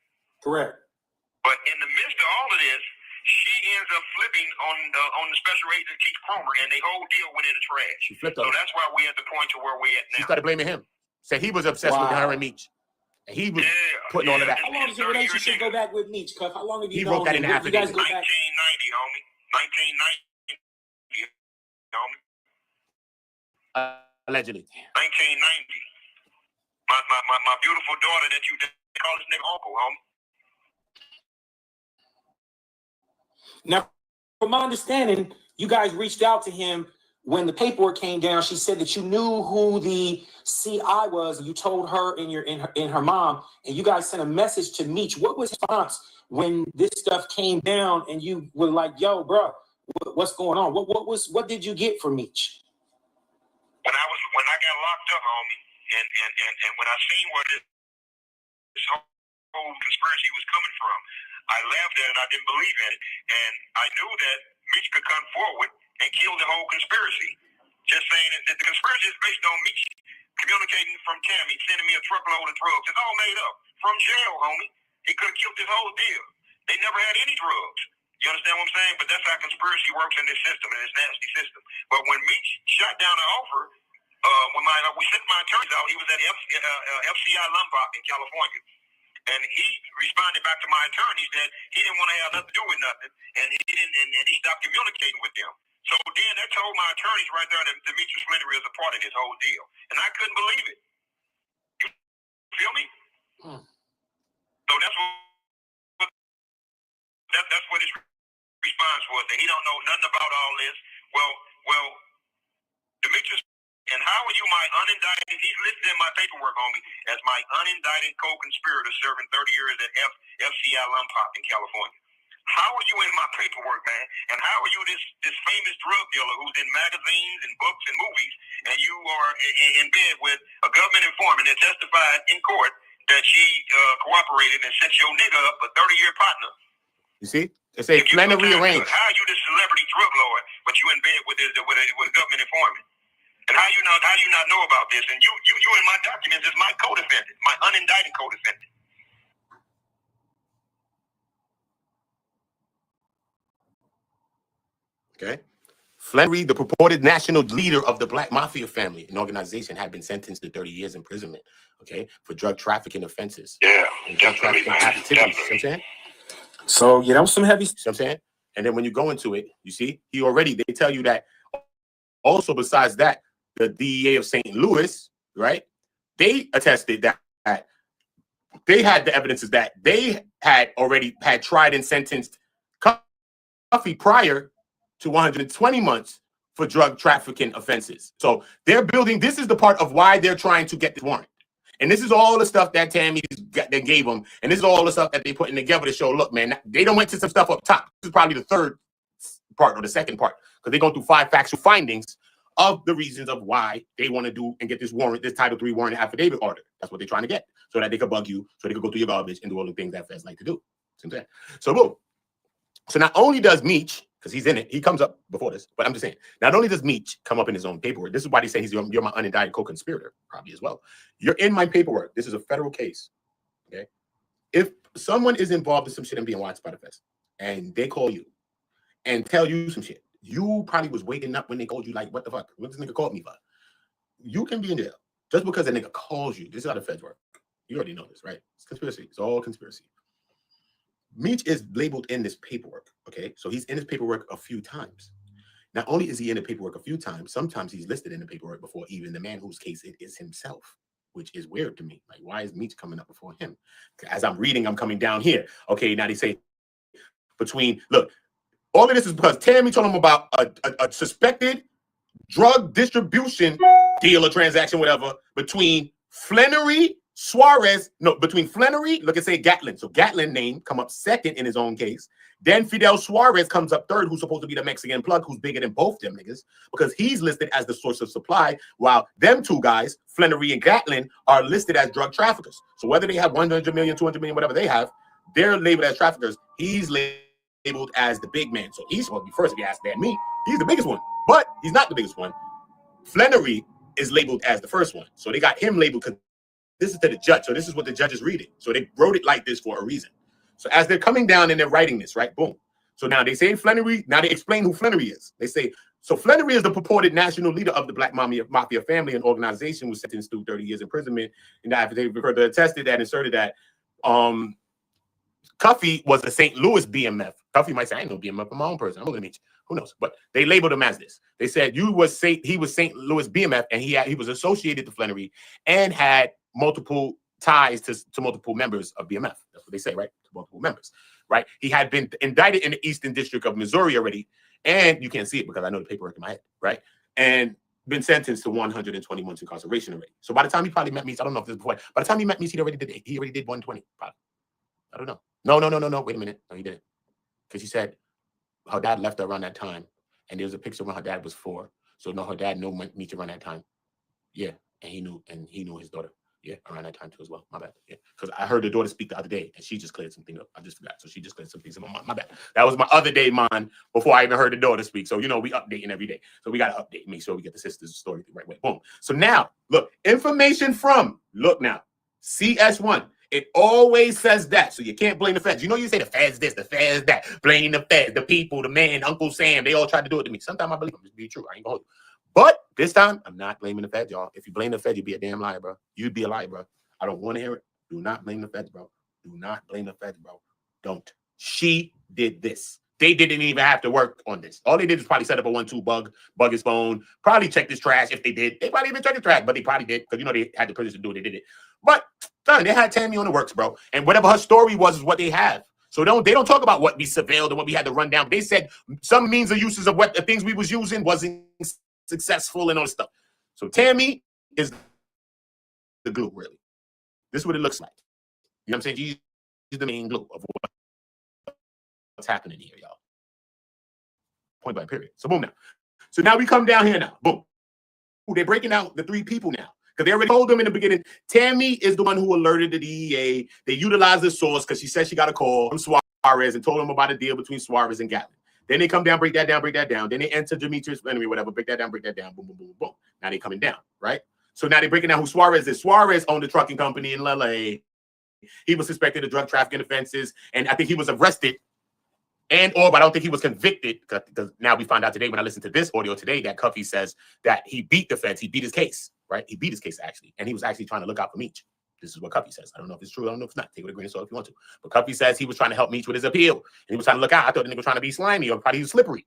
Correct. But in the midst of all of this, she ends up flipping on the special agent Keith Cromer, and the whole deal went in the trash. She flipped so on him. that's why we're at the point to where we're at now. She started blaming him. Said he was obsessed with her and Meech. And he was putting all of that. How long does your relationship go back with Meech, Cuff? How long have you known wrote that in the him? You guys affidavit. go back 1990, homie. 1990, homie. Allegedly. 1990. My beautiful daughter that you call this nigga uncle, homie. Now, from my understanding, you guys reached out to him when the paperwork came down. She said that you knew who the CI was, and you told her and her mom, and you guys sent a message to Meech. What was his response when this stuff came down, and you were like, "Yo, bro, what's going on? What did you get from Meech?" When I got locked up, homie, and when I seen where this whole whole conspiracy was coming from. I laughed at it. I didn't believe in it. And I knew that Meech could come forward and kill the whole conspiracy. Just saying that the conspiracy is based on Meech communicating from Tammy, sending me a truckload of drugs. It's all made up. From jail, homie. He could have killed this whole deal. They never had any drugs. You understand what I'm saying? But that's how conspiracy works in this system, in this nasty system. But when Meech shot down the offer, when we sent my attorneys out, he was at FCI Lombok in California. And he responded back to my attorneys that he didn't want to have nothing to do with nothing, and he stopped communicating with them. So then that told my attorneys right there that Demetrius Flannery is a part of this whole deal, and I couldn't believe it. You feel me? So that's what his response was, that he don't know nothing about all this. Well, Demetrius. And how are you my unindicted, he's listed in my paperwork, homie, as my unindicted co-conspirator serving 30 years at FCI Lombok in California. How are you in my paperwork, man? And how are you this famous drug dealer who's in magazines and books and movies, and you are in bed with a government informant that testified in court that she cooperated and set your nigga up, a 30-year partner? You see? They say Flannery arranged. How are you this celebrity drug lord, but you in bed with a government informant? And how you not know about this? And you in my documents is my co-defendant, my unindicted co-defendant. Okay. Flannery, the purported national leader of the Black Mafia family, an organization, had been sentenced to 30 years imprisonment, okay, for drug trafficking offenses. Yeah, drug trafficking activities. You know what I'm saying? So, yeah, that was some heavy. You know what I'm saying? And then when you go into it, you see, they tell you that also besides that, the DEA of St. Louis, right? They attested that they had the evidences that they had already tried and sentenced Cuffy prior to 120 months for drug trafficking offenses. So they're building, this is the part of why they're trying to get this warrant. And this is all the stuff that they gave them. And this is all the stuff that they putting together to show, look, man, they don't went to some stuff up top. This is probably the third part or the second part, because they're going through 5 factual findings of the reasons of why they want to do and get this warrant, this Title III warrant affidavit order. That's what they're trying to get, so that they could bug you, so they could go through your garbage and do all the things that feds like to do. So boom. So not only does Meech, because he's in it, he comes up before this, but I'm just saying, not only does Meech come up in his own paperwork, this is why they say you're my unindicted co-conspirator, probably as well. You're in my paperwork. This is a federal case, okay? If someone is involved in some shit and being watched by the feds, and they call you and tell you some shit, you probably was waking up when they called you like, what the fuck? What this nigga called me for? You can be in jail just because a nigga calls you. This is how the feds work. You already know this, right? It's conspiracy. It's all conspiracy. Meech is labeled in this paperwork, okay? So he's in his paperwork a few times. Not only is he in the paperwork a few times, sometimes he's listed in the paperwork before even the man whose case it is himself, which is weird to me. Like, why is Meech coming up before him? As I'm reading, I'm coming down here. Okay, now they say look, all of this is because Tammy told him about a suspected drug distribution deal or transaction, whatever, between Flannery, look and say Gatlin. So Gatlin name come up second in his own case. Then Fidel Suarez comes up third, who's supposed to be the Mexican plug, who's bigger than both them niggas, because he's listed as the source of supply, while them two guys, Flannery and Gatlin, are listed as drug traffickers. So whether they have 100 million, 200 million, whatever they have, they're labeled as traffickers. He's labeled as the big man. So he's supposed to be first if you ask that me. He's the biggest one, but he's not the biggest one. Flannery is labeled as the first one. So they got him labeled because this is to the judge. So this is what the judge is reading. So they wrote it like this for a reason. So as they're coming down and they're writing this, right? Boom. So now they say Flannery. Now they explain who Flannery is. They say, so Flannery is the purported national leader of the Black Mafia family and organization, was sentenced to 30 years imprisonment. And after they further attested that, inserted that Cuffy was a St. Louis BMF. Cuffy might say, I ain't no BMF, I'm my own person. I'm going to meet you. Who knows? But they labeled him as this. They said he was St. Louis BMF, and he was associated to Flannery and had multiple ties to multiple members of BMF. That's what they say, right? To multiple members, right? He had been indicted in the Eastern District of Missouri already, and you can't see it because I know the paperwork in my head, right? And been sentenced to 120 months incarceration already. So by the time he probably met me, I don't know if this is before. By the time he met me, he already did 120. Probably. I don't know. No. Wait a minute. No, he didn't. Because she said her dad left her around that time, and there was a picture when her dad was 4. So no, her dad knew Meech around that time. Yeah, and he knew his daughter. Yeah, around that time too as well. My bad. Yeah, because I heard the daughter speak the other day, and she just cleared something up. I just forgot. So she just cleared some things in my mind. My bad. That was my other day, man, before I even heard the daughter speak. So, you know, we updating every day. So we got to update, make sure we get the sister's story the right way. Boom. So now, look, information from, look now, CS1. It always says that. So you can't blame the feds. You know, you say the feds this, the feds that. Blame the feds, the people, the man, Uncle Sam. They all tried to do it to me. Sometimes I believe them. Just be true. I ain't going to hold you. But this time, I'm not blaming the feds, y'all. If you blame the feds, you'd be a damn liar, bro. You'd be a liar, bro. I don't want to hear it. Do not blame the feds, bro. Do not blame the feds, bro. Don't. She did this. They didn't even have to work on this. All they did was probably set up a 1-2 bug his phone, probably check his trash if they did. They probably even checked his trash, but they probably did because, you know, they had the privilege to do it. They did it. But, son, they had Tammy on the works, bro. And whatever her story was is what they have. So they don't talk about what we surveilled and what we had to run down. They said some means or uses of what the things we was using wasn't successful and all this stuff. So Tammy is the glue, really. This is what it looks like. You know what I'm saying? She's the main glue of what's happening here, y'all. Point blank, period. So boom now. So now we come down here now. Boom. Ooh, they're breaking out the 3 people now. Because they already told them in the beginning, Tammy is the one who alerted the DEA. They utilized the source because she said she got a call from Suarez and told them about a deal between Suarez and Gatlin. Then they come down, break that down, break that down. Then they enter Demetrius, anyway, whatever, break that down, boom, boom, boom, boom. Now they coming down, right? So now they're breaking down who Suarez is. Suarez owned a trucking company in LA. He was suspected of drug trafficking offenses, and I think he was arrested but I don't think he was convicted because now we find out today when I listened to this audio today that Cuffy says that he beat the feds. He beat his case, right? He beat his case, actually, and he was actually trying to look out for Meech. This is what Cuffy says. I don't know if it's true. I don't know if it's not. Take it with a grain of salt if you want to. But Cuffy says he was trying to help Meech with his appeal, and he was trying to look out. I thought the nigga was trying to be slimy or probably he was slippery.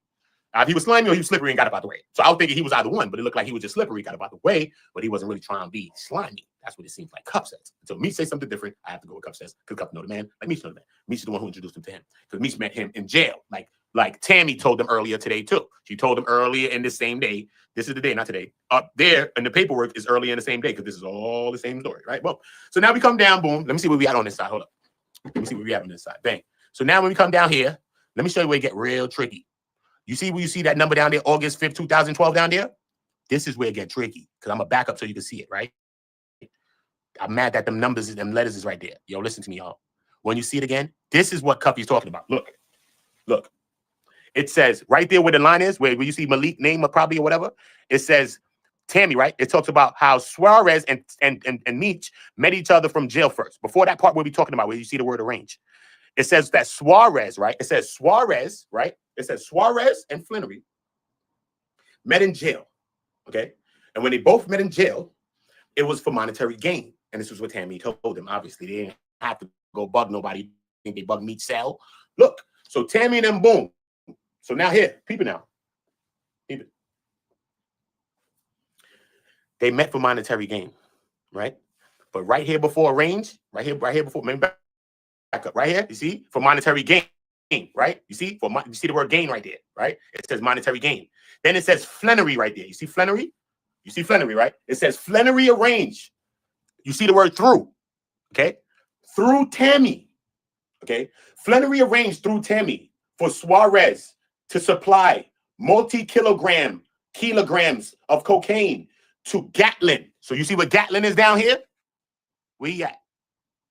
If he was slimy or he was slippery and got up out the way. So I was thinking he was either one, but it looked like he was just slippery, got up out the way, but he wasn't really trying to be slimy. That's what it seems like Cuff says. Until Meech says something different, I have to go with Cuff says, because Cuff know the man. Like Meech know the man. Meech is the one who introduced him to him. Because Meech met him in jail. Like Tammy told them earlier today, too. She told them earlier in the same day. This is the day, not today. Up there, and the paperwork is earlier in the same day, because this is all the same story, right? Well, so now we come down, boom. Let me see where we at on this side. Hold up. Let me see where we at on this side. Bang. So now when we come down here, let me show you where it get real tricky. You see where you see that number down there, August 5th, 2012 down there? This is where it get tricky, because I'm going to back up so you can see it, right? I'm mad that them numbers, them letters is right there. Yo, listen to me, y'all. When you see it again, this is what Cuffy's talking about. Look. It says right there where the line is, where you see Malik name or probably or whatever, it says Tammy, right? It talks about how Suarez and Meech met each other from jail first. Before that part we'll be talking about, where you see the word arrange. It says that Suarez, right? It says Suarez, right? It says Suarez and Flannery met in jail, okay? And when they both met in jail, it was for monetary gain. And this was what Tammy told them. Obviously, they didn't have to go bug nobody. Think they bug Meech cell. Look, so Tammy and them, boom. So now here, peep it now. Peep it. They met for monetary gain, right? But right here before arrange, right here before, maybe back up, right here, you see, for monetary gain, right? You see, you see the word gain right there, right? It says monetary gain. Then it says Flannery right there. You see Flannery? You see Flannery, right? It says Flannery arrange. You see the word through, okay? Through Tammy, okay? Flannery arranged through Tammy for Suarez to supply kilograms of cocaine to Gatlin. So you see what Gatlin is down here? Where you at?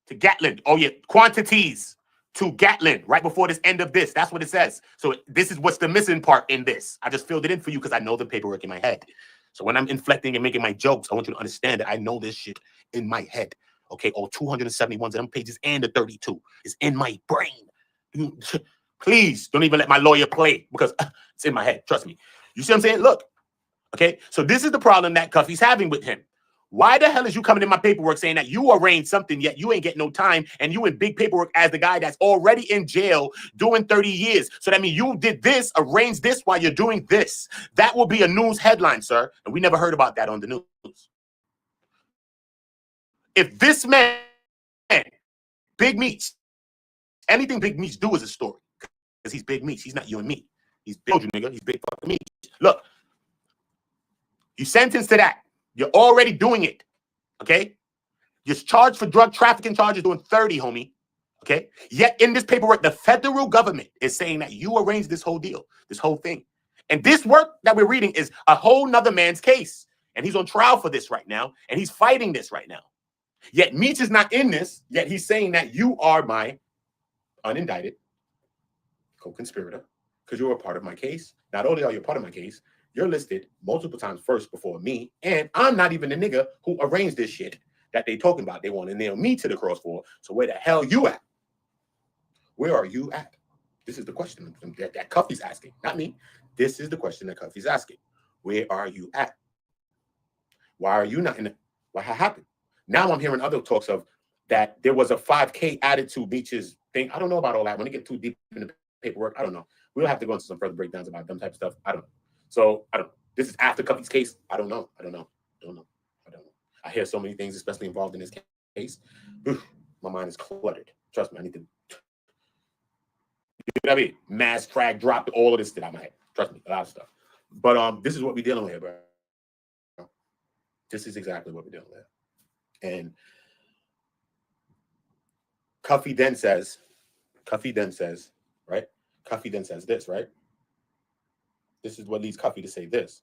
To Gatlin. Oh, yeah. Quantities to Gatlin right before this end of this. That's what it says. So this is what's the missing part in this. I just filled it in for you because I know the paperwork in my head. So when I'm inflecting and making my jokes, I want you to understand that I know this shit in my head. Okay, all 271 of them pages and the 32 is in my brain. Please don't even let my lawyer play because it's in my head. Trust me. You see what I'm saying? Look. Okay. So this is the problem that Cuffy's having with him. Why the hell is you coming in my paperwork saying that you arranged something yet you ain't getting no time and you in big paperwork as the guy that's already in jail doing 30 years? So that means you did this, arranged this while you're doing this. That will be a news headline, sir. And we never heard about that on the news. If this man, Big Meech, anything Big Meech do is a story. Because he's Big Meech. He's not you and me. He's big, nigga. He's big fucking Meech. Look, you sentenced to that. You're already doing it. Okay? You're charged for drug trafficking charges doing 30, homie. Okay? Yet in this paperwork, the federal government is saying that you arranged this whole deal, this whole thing. And this work that we're reading is a whole nother man's case. And he's on trial for this right now. And he's fighting this right now. Yet Meech is not in this, yet he's saying that you are my unindicted co-conspirator because you're a part of my case. Not only are you a part of my case, you're listed multiple times first before me, and I'm not even the nigga who arranged this shit that they talking about. They want to nail me to the cross for. So where the hell you at? Where are you at? This is the question that Cuffy's asking, not me. This is the question that Cuffy's asking. Where are you at? Why are you not in it? What happened? Now I'm hearing other talks of that there was a 5K added to Meech's thing. I don't know about all that. When they get too deep in the paperwork, I don't know. We'll have to go into some further breakdowns about them type of stuff. I don't know. So I don't know. This is after Cuffy's case. I don't know. I hear so many things, especially involved in this case. My mind is cluttered. Trust me, I need to. You know what I mean? Mass frag dropped all of this shit out of my head. Trust me, a lot of stuff. But this is what we're dealing with, bro. This is exactly what we're dealing with. And Cuffy then says, right? Cuffy then says this, right? This is what leads Cuffy to say this.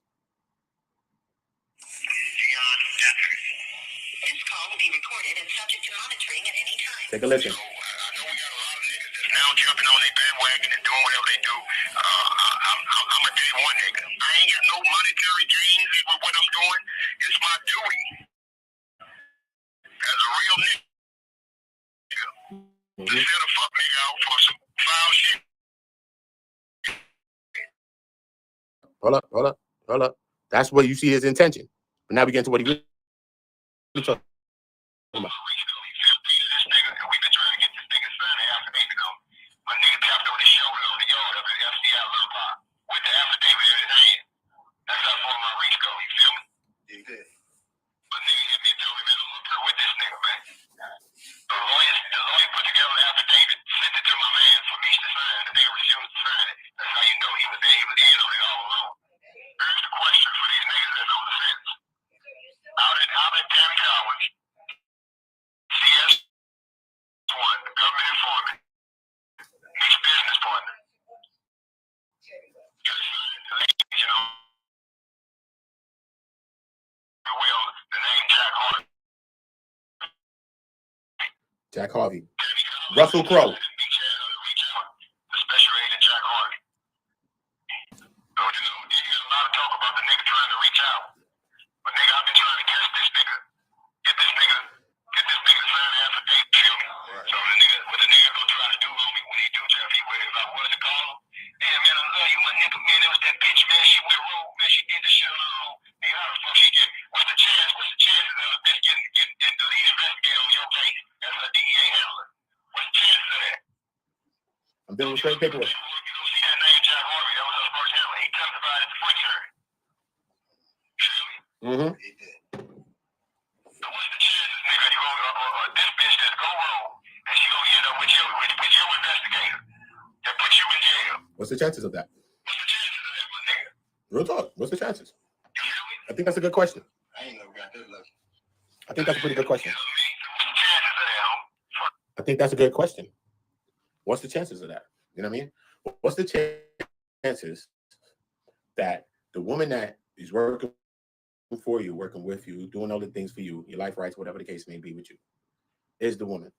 This call will be recorded and subject to monitoring at any time. Take a listen. Now jumping on their bandwagon and doing whatever they do. I'm a day one nigga. I ain't got no monetary gains with what I'm doing. It's my duty as a real nigga to set a fuck nigga out for some foul shit. Hold up. That's what you see his intention. But now we get into what he really talking about. Jack Harvey. Russell Crowe. I'm dealing with straight paperwork. Mm-hmm. What's the chances of that? Real talk. What's the chances? I think that's a good question. I think that's a pretty good question. I think that's a good question. What's the chances of that? You know what I mean? What's the chances that the woman that is working for you, working with you, doing all the things for you, your life rights, whatever the case may be with you, is the woman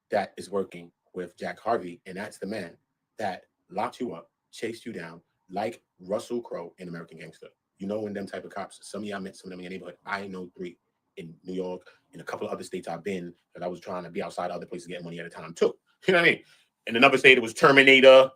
that is working with Jack Harvey, and that's the man that locked you up, chased you down, like Russell Crowe in American Gangster. You know, when them type of cops, some of y'all met some of them in your neighborhood. I know 3 in New York, in a couple of other states I've been, because I was trying to be outside other places getting money at a time too. You know what I mean? In another state, it was Terminator.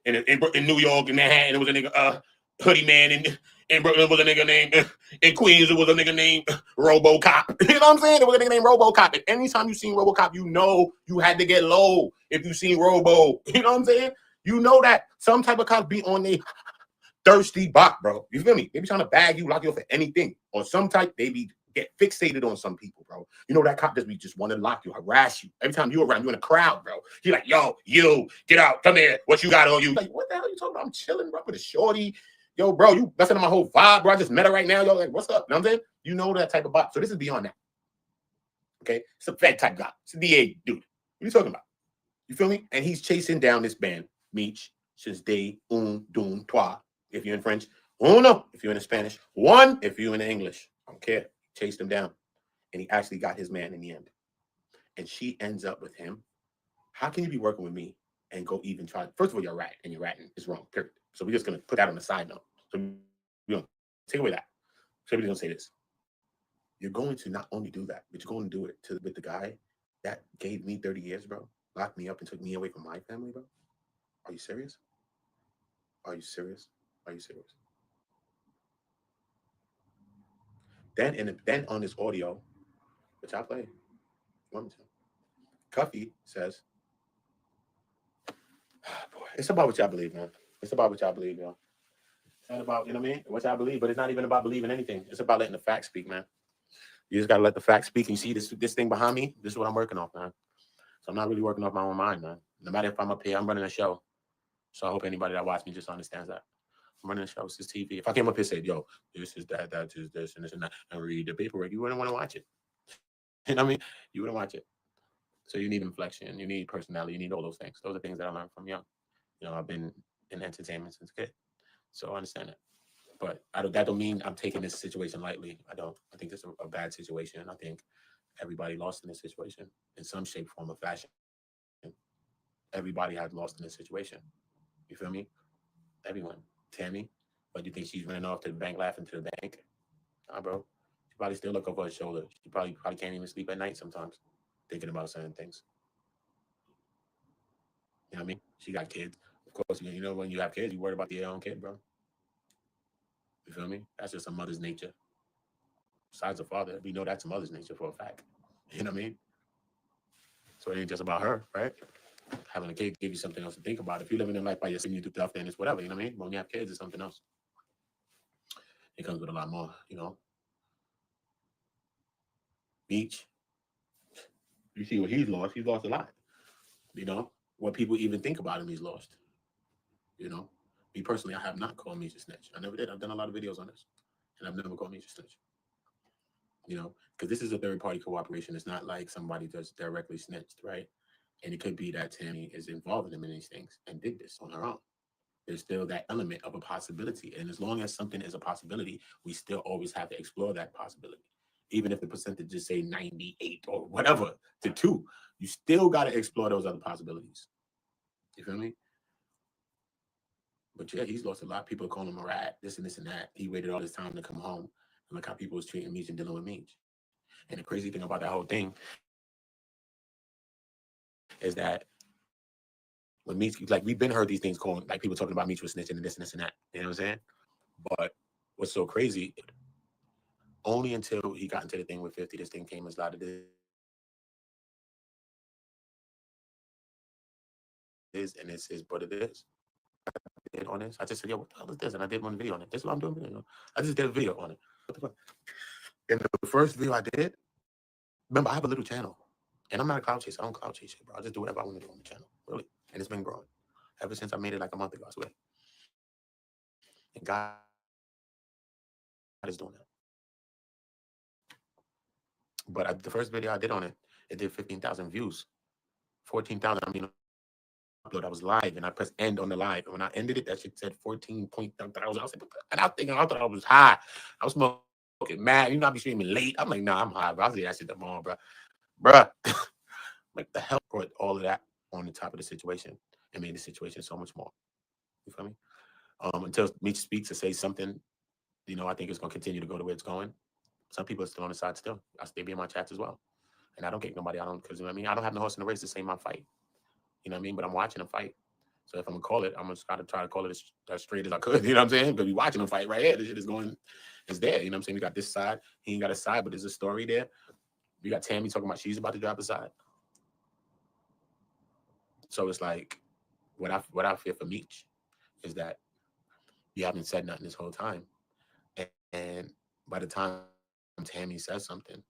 In New York, in Manhattan, it was a nigga, Hoodie Man. In Brooklyn, was a nigga named, in Queens, it was a nigga named RoboCop. You know what I'm saying? There was a nigga named RoboCop. And anytime you seen RoboCop, you know you had to get low if you seen Robo. You know what I'm saying? You know that some type of cops be on a thirsty bot, bro. You feel me? They be trying to bag you, lock you up for anything. Or some type, they be get fixated on some people, bro. You know that cop just be just want to lock you, harass you. Every time you around, you in a crowd, bro. He like, yo, you, get out, come here. What you got on you? Like, what the hell are you talking about? I'm chilling, bro, with a shorty. Yo, bro, you messing up my whole vibe, bro. I just met her right now. Yo, like, what's up? You know what I'm saying? You know that type of bot. So this is beyond that. Okay? It's a Fed type guy. It's a DA dude. What are you talking about? You feel me? And he's chasing down this band, Meech, since day un, deux, trois. If you're in French, uno, if you're in Spanish, one, if you're in English. I don't care. Chased him down. and he actually got his man in the end. And she ends up with him. How can you be working with me and go even try? First of all, you're right, and you're ratting. It's wrong, period. So we're just going to put that on the side note. So we don't take away that. So we're going to say this. You're going to not only do that, but you're going to do it with the guy that gave me 30 years, bro, locked me up and took me away from my family, bro. Are you serious? Are you serious? Are you serious? Then on this audio, which I play, want me to, Cuffy says, boy, it's about what y'all believe, man. It's about what y'all believe, y'all. It's not about, you know what I mean? What y'all believe, but it's not even about believing anything. It's about letting the facts speak, man. You just gotta let the facts speak. You see this thing behind me? This is what I'm working off, man. So I'm not really working off my own mind, man. No matter if I'm up here, I'm running a show. So I hope anybody that watches me just understands that. I'm running a show. This is TV. If I came up here and said, yo, this is that is this, and this and that, and read the paperwork, you wouldn't want to watch it. You know what I mean? You wouldn't watch it. So you need inflection, you need personality, you need all those things. Those are things that I learned from young. You know, I've been in entertainment since a kid. So I understand that. But that don't mean I'm taking this situation lightly. I don't. I think it's a bad situation. I think everybody lost in this situation in some shape, form, or fashion. Everybody has lost in this situation. You feel me? Everyone. Tammy, but you think she's running off to the bank laughing to the bank? Nah, bro. She probably still look over her shoulder. She probably can't even sleep at night sometimes, thinking about certain things. You know what I mean? She got kids. Of course, you know, when you have kids, you worry about your own kid, bro. You feel me? That's just a mother's nature. Besides the father, we know that's a mother's nature for a fact. You know what I mean? So it ain't just about her, right? Having a kid give you something else to think about. If you're living in life by yourself, you do stuff, then it's whatever, you know what I mean? But when you have kids, it's something else. It comes with a lot more, you know? Beach. You see what he's lost. He's lost a lot. You know? What people even think about him, he's lost. You know? Me personally, I have not called Meech a snitch. I never did. I've done a lot of videos on this. And I've never called Meech a snitch. You know? Because this is a third-party cooperation. It's not like somebody just directly snitched, right? And it could be that Tammy is involved in these things and did this on her own. There's still that element of a possibility. And as long as something is a possibility, we still always have to explore that possibility. Even if the percentages say 98 or whatever to 2, you still got to explore those other possibilities. You feel me? But yeah, he's lost a lot. People call him a rat, this and this and that. He waited all this time to come home. And look how people was treating Meech and dealing with Meech. And the crazy thing about that whole thing is that when Meech, like we've been heard these things calling, like people talking about Meech was snitching and this and that. You know what I'm saying? But what's so crazy, only until he got into the thing with 50, this thing came as loud as it is, and it's what it is. I did on this. I just said, yo, what the hell is this? And I did one video on it. This is what I'm doing. You know? I just did a video on it. What the fuck? And the first video I did, remember, I have a little channel. And I'm not a cloud chaser. I don't cloud chase shit, bro. I just do whatever I want to do on the channel. Really. And it's been growing. Ever since I made it like a month ago, I swear. And God is doing that. But the first video I did on it, it did 15,000 views. 14,000, I mean, upload. I was live and I pressed end on the live. And when I ended it, that shit said 14,000. I was like, and I thought I was high. I was smoking mad. You know, I be streaming late. I'm like, nah, I'm high, bro. I'll see that shit tomorrow, bro. Bruh. Like the hell brought all of that on the top of the situation and made the situation so much more. You feel me? Until Meech speaks or says something, you know, I think it's gonna continue to go the way it's going. Some people are still on the side still. They be in my chats as well. And I don't get nobody, because you know what I mean? I don't have no horse in the race to say my fight. You know what I mean? But I'm watching them fight. So if I'm gonna call it, I'm gonna try to call it as straight as I could. You know what I'm saying? But we watching them fight right here. This shit is going, it's there. You know what I'm saying? We got this side. He ain't got a side, but there's a story there. We got Tammy talking about she's about to drop a side. So it's like, what I fear for Meech is that you haven't said nothing this whole time. And by the time Tammy says something,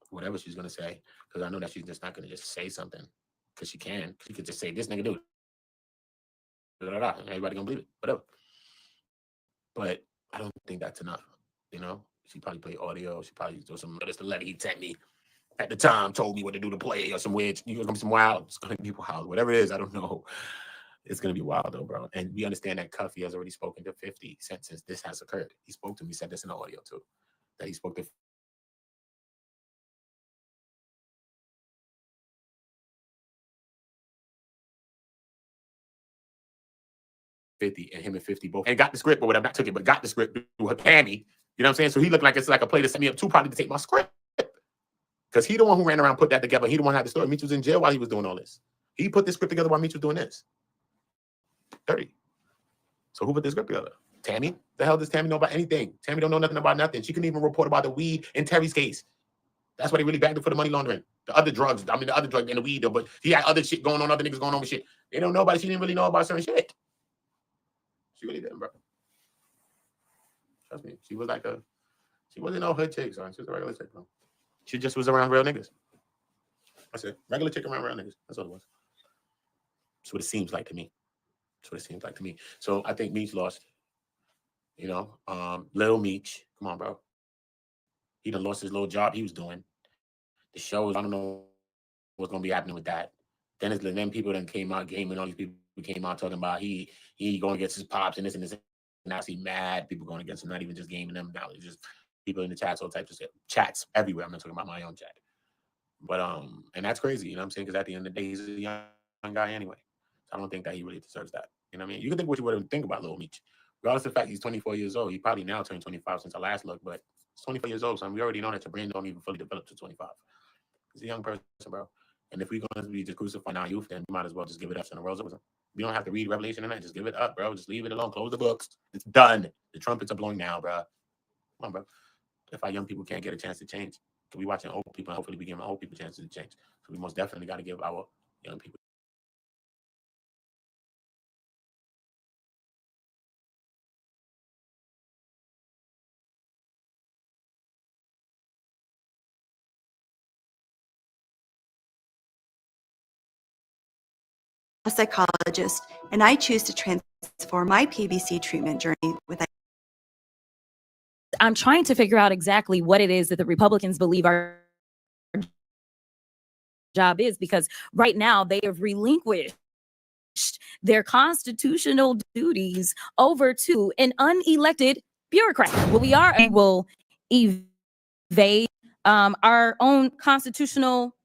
whatever she's going to say, because I know that she's just not going to just say something, because she can. She could just say, this nigga do it. And everybody going to believe it, whatever. But I don't think that's enough, you know? She probably play audio. She probably do some, just to let he tell me at the time, told me what to do to play, or some weird, you know, some wild, it's going to be wild. Whatever it is, I don't know. It's going to be wild, though, bro. And we understand that Cuffy has already spoken to 50 since this has occurred. He spoke to me, said this in the audio, too, that he spoke to 50, and him and 50 both, and got the script or whatever. Not took it, but got the script through her Tammy. You know what I'm saying? So he looked like it's like a play to set me up too, probably to take my script. Because he the one who ran around, put that together. He the one who had the story. Meech was in jail while he was doing all this. He put this script together while Meech was doing this. Dirty. So who put this script together? Tammy? The hell does Tammy know about anything? Tammy don't know nothing about nothing. She couldn't even report about the weed in Terry's case. That's why they really bagged him for the money laundering. The other drugs, I mean the other drug and the weed, though, but he had other shit going on, other niggas going on with shit. They don't know about it. She didn't really know about certain shit. She really didn't, bro. Trust me. She wasn't no hood chick, son. She was a regular chick, bro. She just was around real niggas. That's it. Regular chick around real niggas. That's what it was. That's what it seems like to me. That's what it seems like to me. So I think Meech lost. You know, Lil Meech. Come on, bro. He done lost his little job he was doing. The shows, I don't know what's gonna be happening with that. Then people then came out gaming. All these people came out talking about he going against his pops and this and this. And now he mad. People going against him, not even just gaming them. Now it's just people in the chats, all types of shit. Chats everywhere. I'm not talking about my own chat. But and that's crazy, you know what I'm saying? Because at the end of the day, he's a young guy anyway. So I don't think that he really deserves that. You know what I mean? You can think what you would think about Lil Meech. Regardless of the fact he's 24 years old, he probably now turned 25 since I last looked, but he's 24 years old, so we already know that your brain don't even fully develop to 25. He's a young person, bro. And if we're going to be just crucifying our youth, then we might as well just give it up. And the world's over. We don't have to read Revelation tonight. Just give it up, bro. Just leave it alone. Close the books. It's done. The trumpets are blowing now, bro. Come on, bro. If our young people can't get a chance to change, we watching old people, and hopefully we give old people chances to change. So we most definitely got to give our young people. A psychologist, and I choose to transform my PBC treatment journey with. I'm trying to figure out exactly what it is that the Republicans believe our job is, because right now they have relinquished their constitutional duties over to an unelected bureaucrat. Well, we will evade our own constitutional.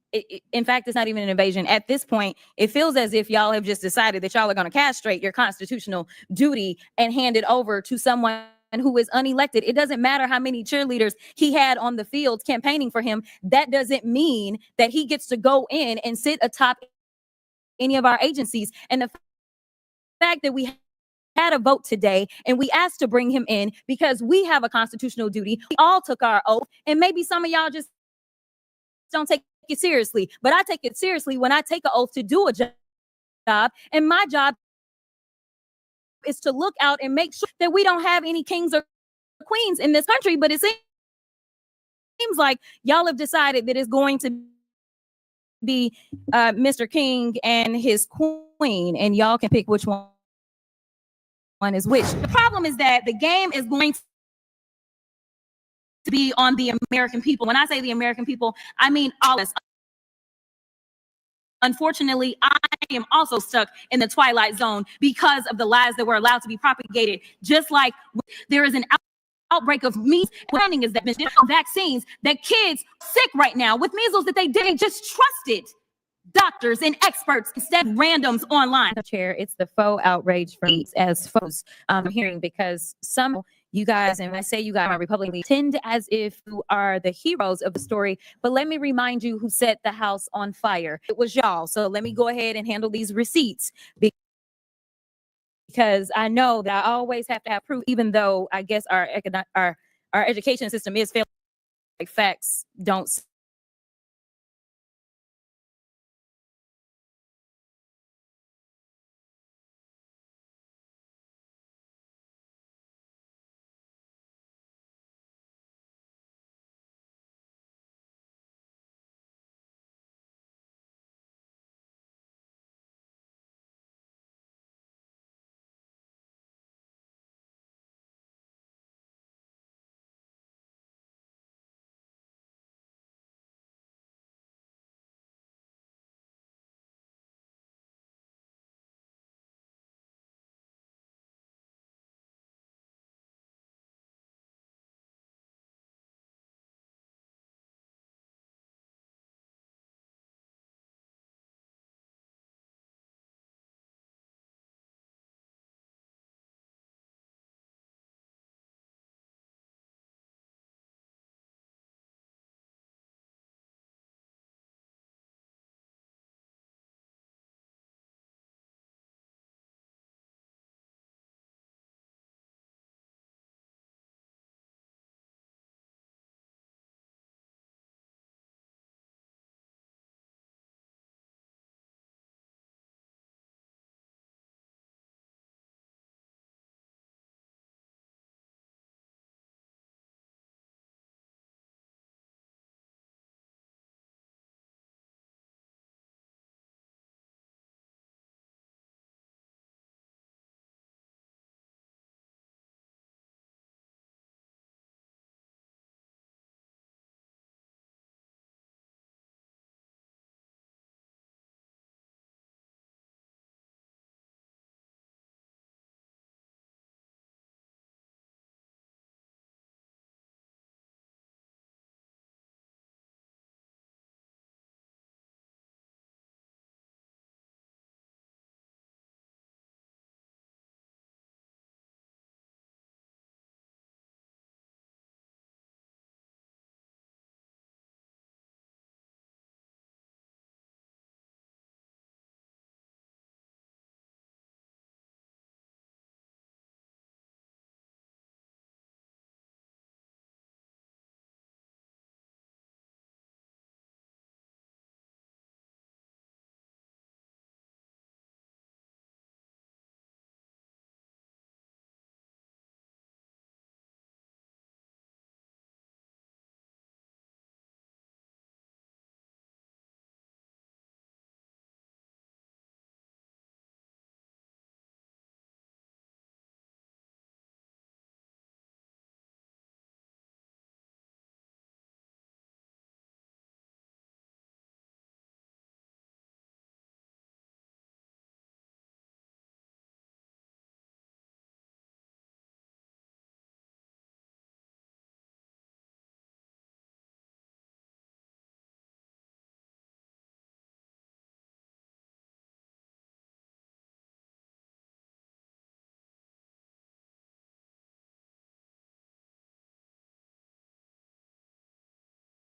In fact, it's not even an invasion. At this point, it feels as if y'all have just decided that y'all are going to castrate your constitutional duty and hand it over to someone who is unelected. It doesn't matter how many cheerleaders he had on the field campaigning for him. That doesn't mean that he gets to go in and sit atop any of our agencies. And the fact that we had a vote today and we asked to bring him in because we have a constitutional duty. We all took our oath, and maybe some of y'all just don't take it seriously, but I take it seriously when I take an oath to do a job, and my job is to look out and make sure that we don't have any kings or queens in this country. But it seems like y'all have decided that it's going to be Mr. King and his queen, and y'all can pick which one is which. The problem is that the game is going to be on the American people. When I say the American people, I mean all of us. Unfortunately, I am also stuck in the twilight zone because of the lies that were allowed to be propagated. Just like there is an outbreak of measles, planning is that vaccines, that kids sick right now with measles that they didn't just trusted doctors and experts instead of randoms online. Chair, it's the faux outrage from as folks hearing, because some you guys, and when I say you guys, my Republicans, tend as if you are the heroes of the story. But let me remind you who set the house on fire. It was y'all. So let me go ahead and handle these receipts, because I know that I always have to have proof, even though I guess our education system is failing. Like facts don't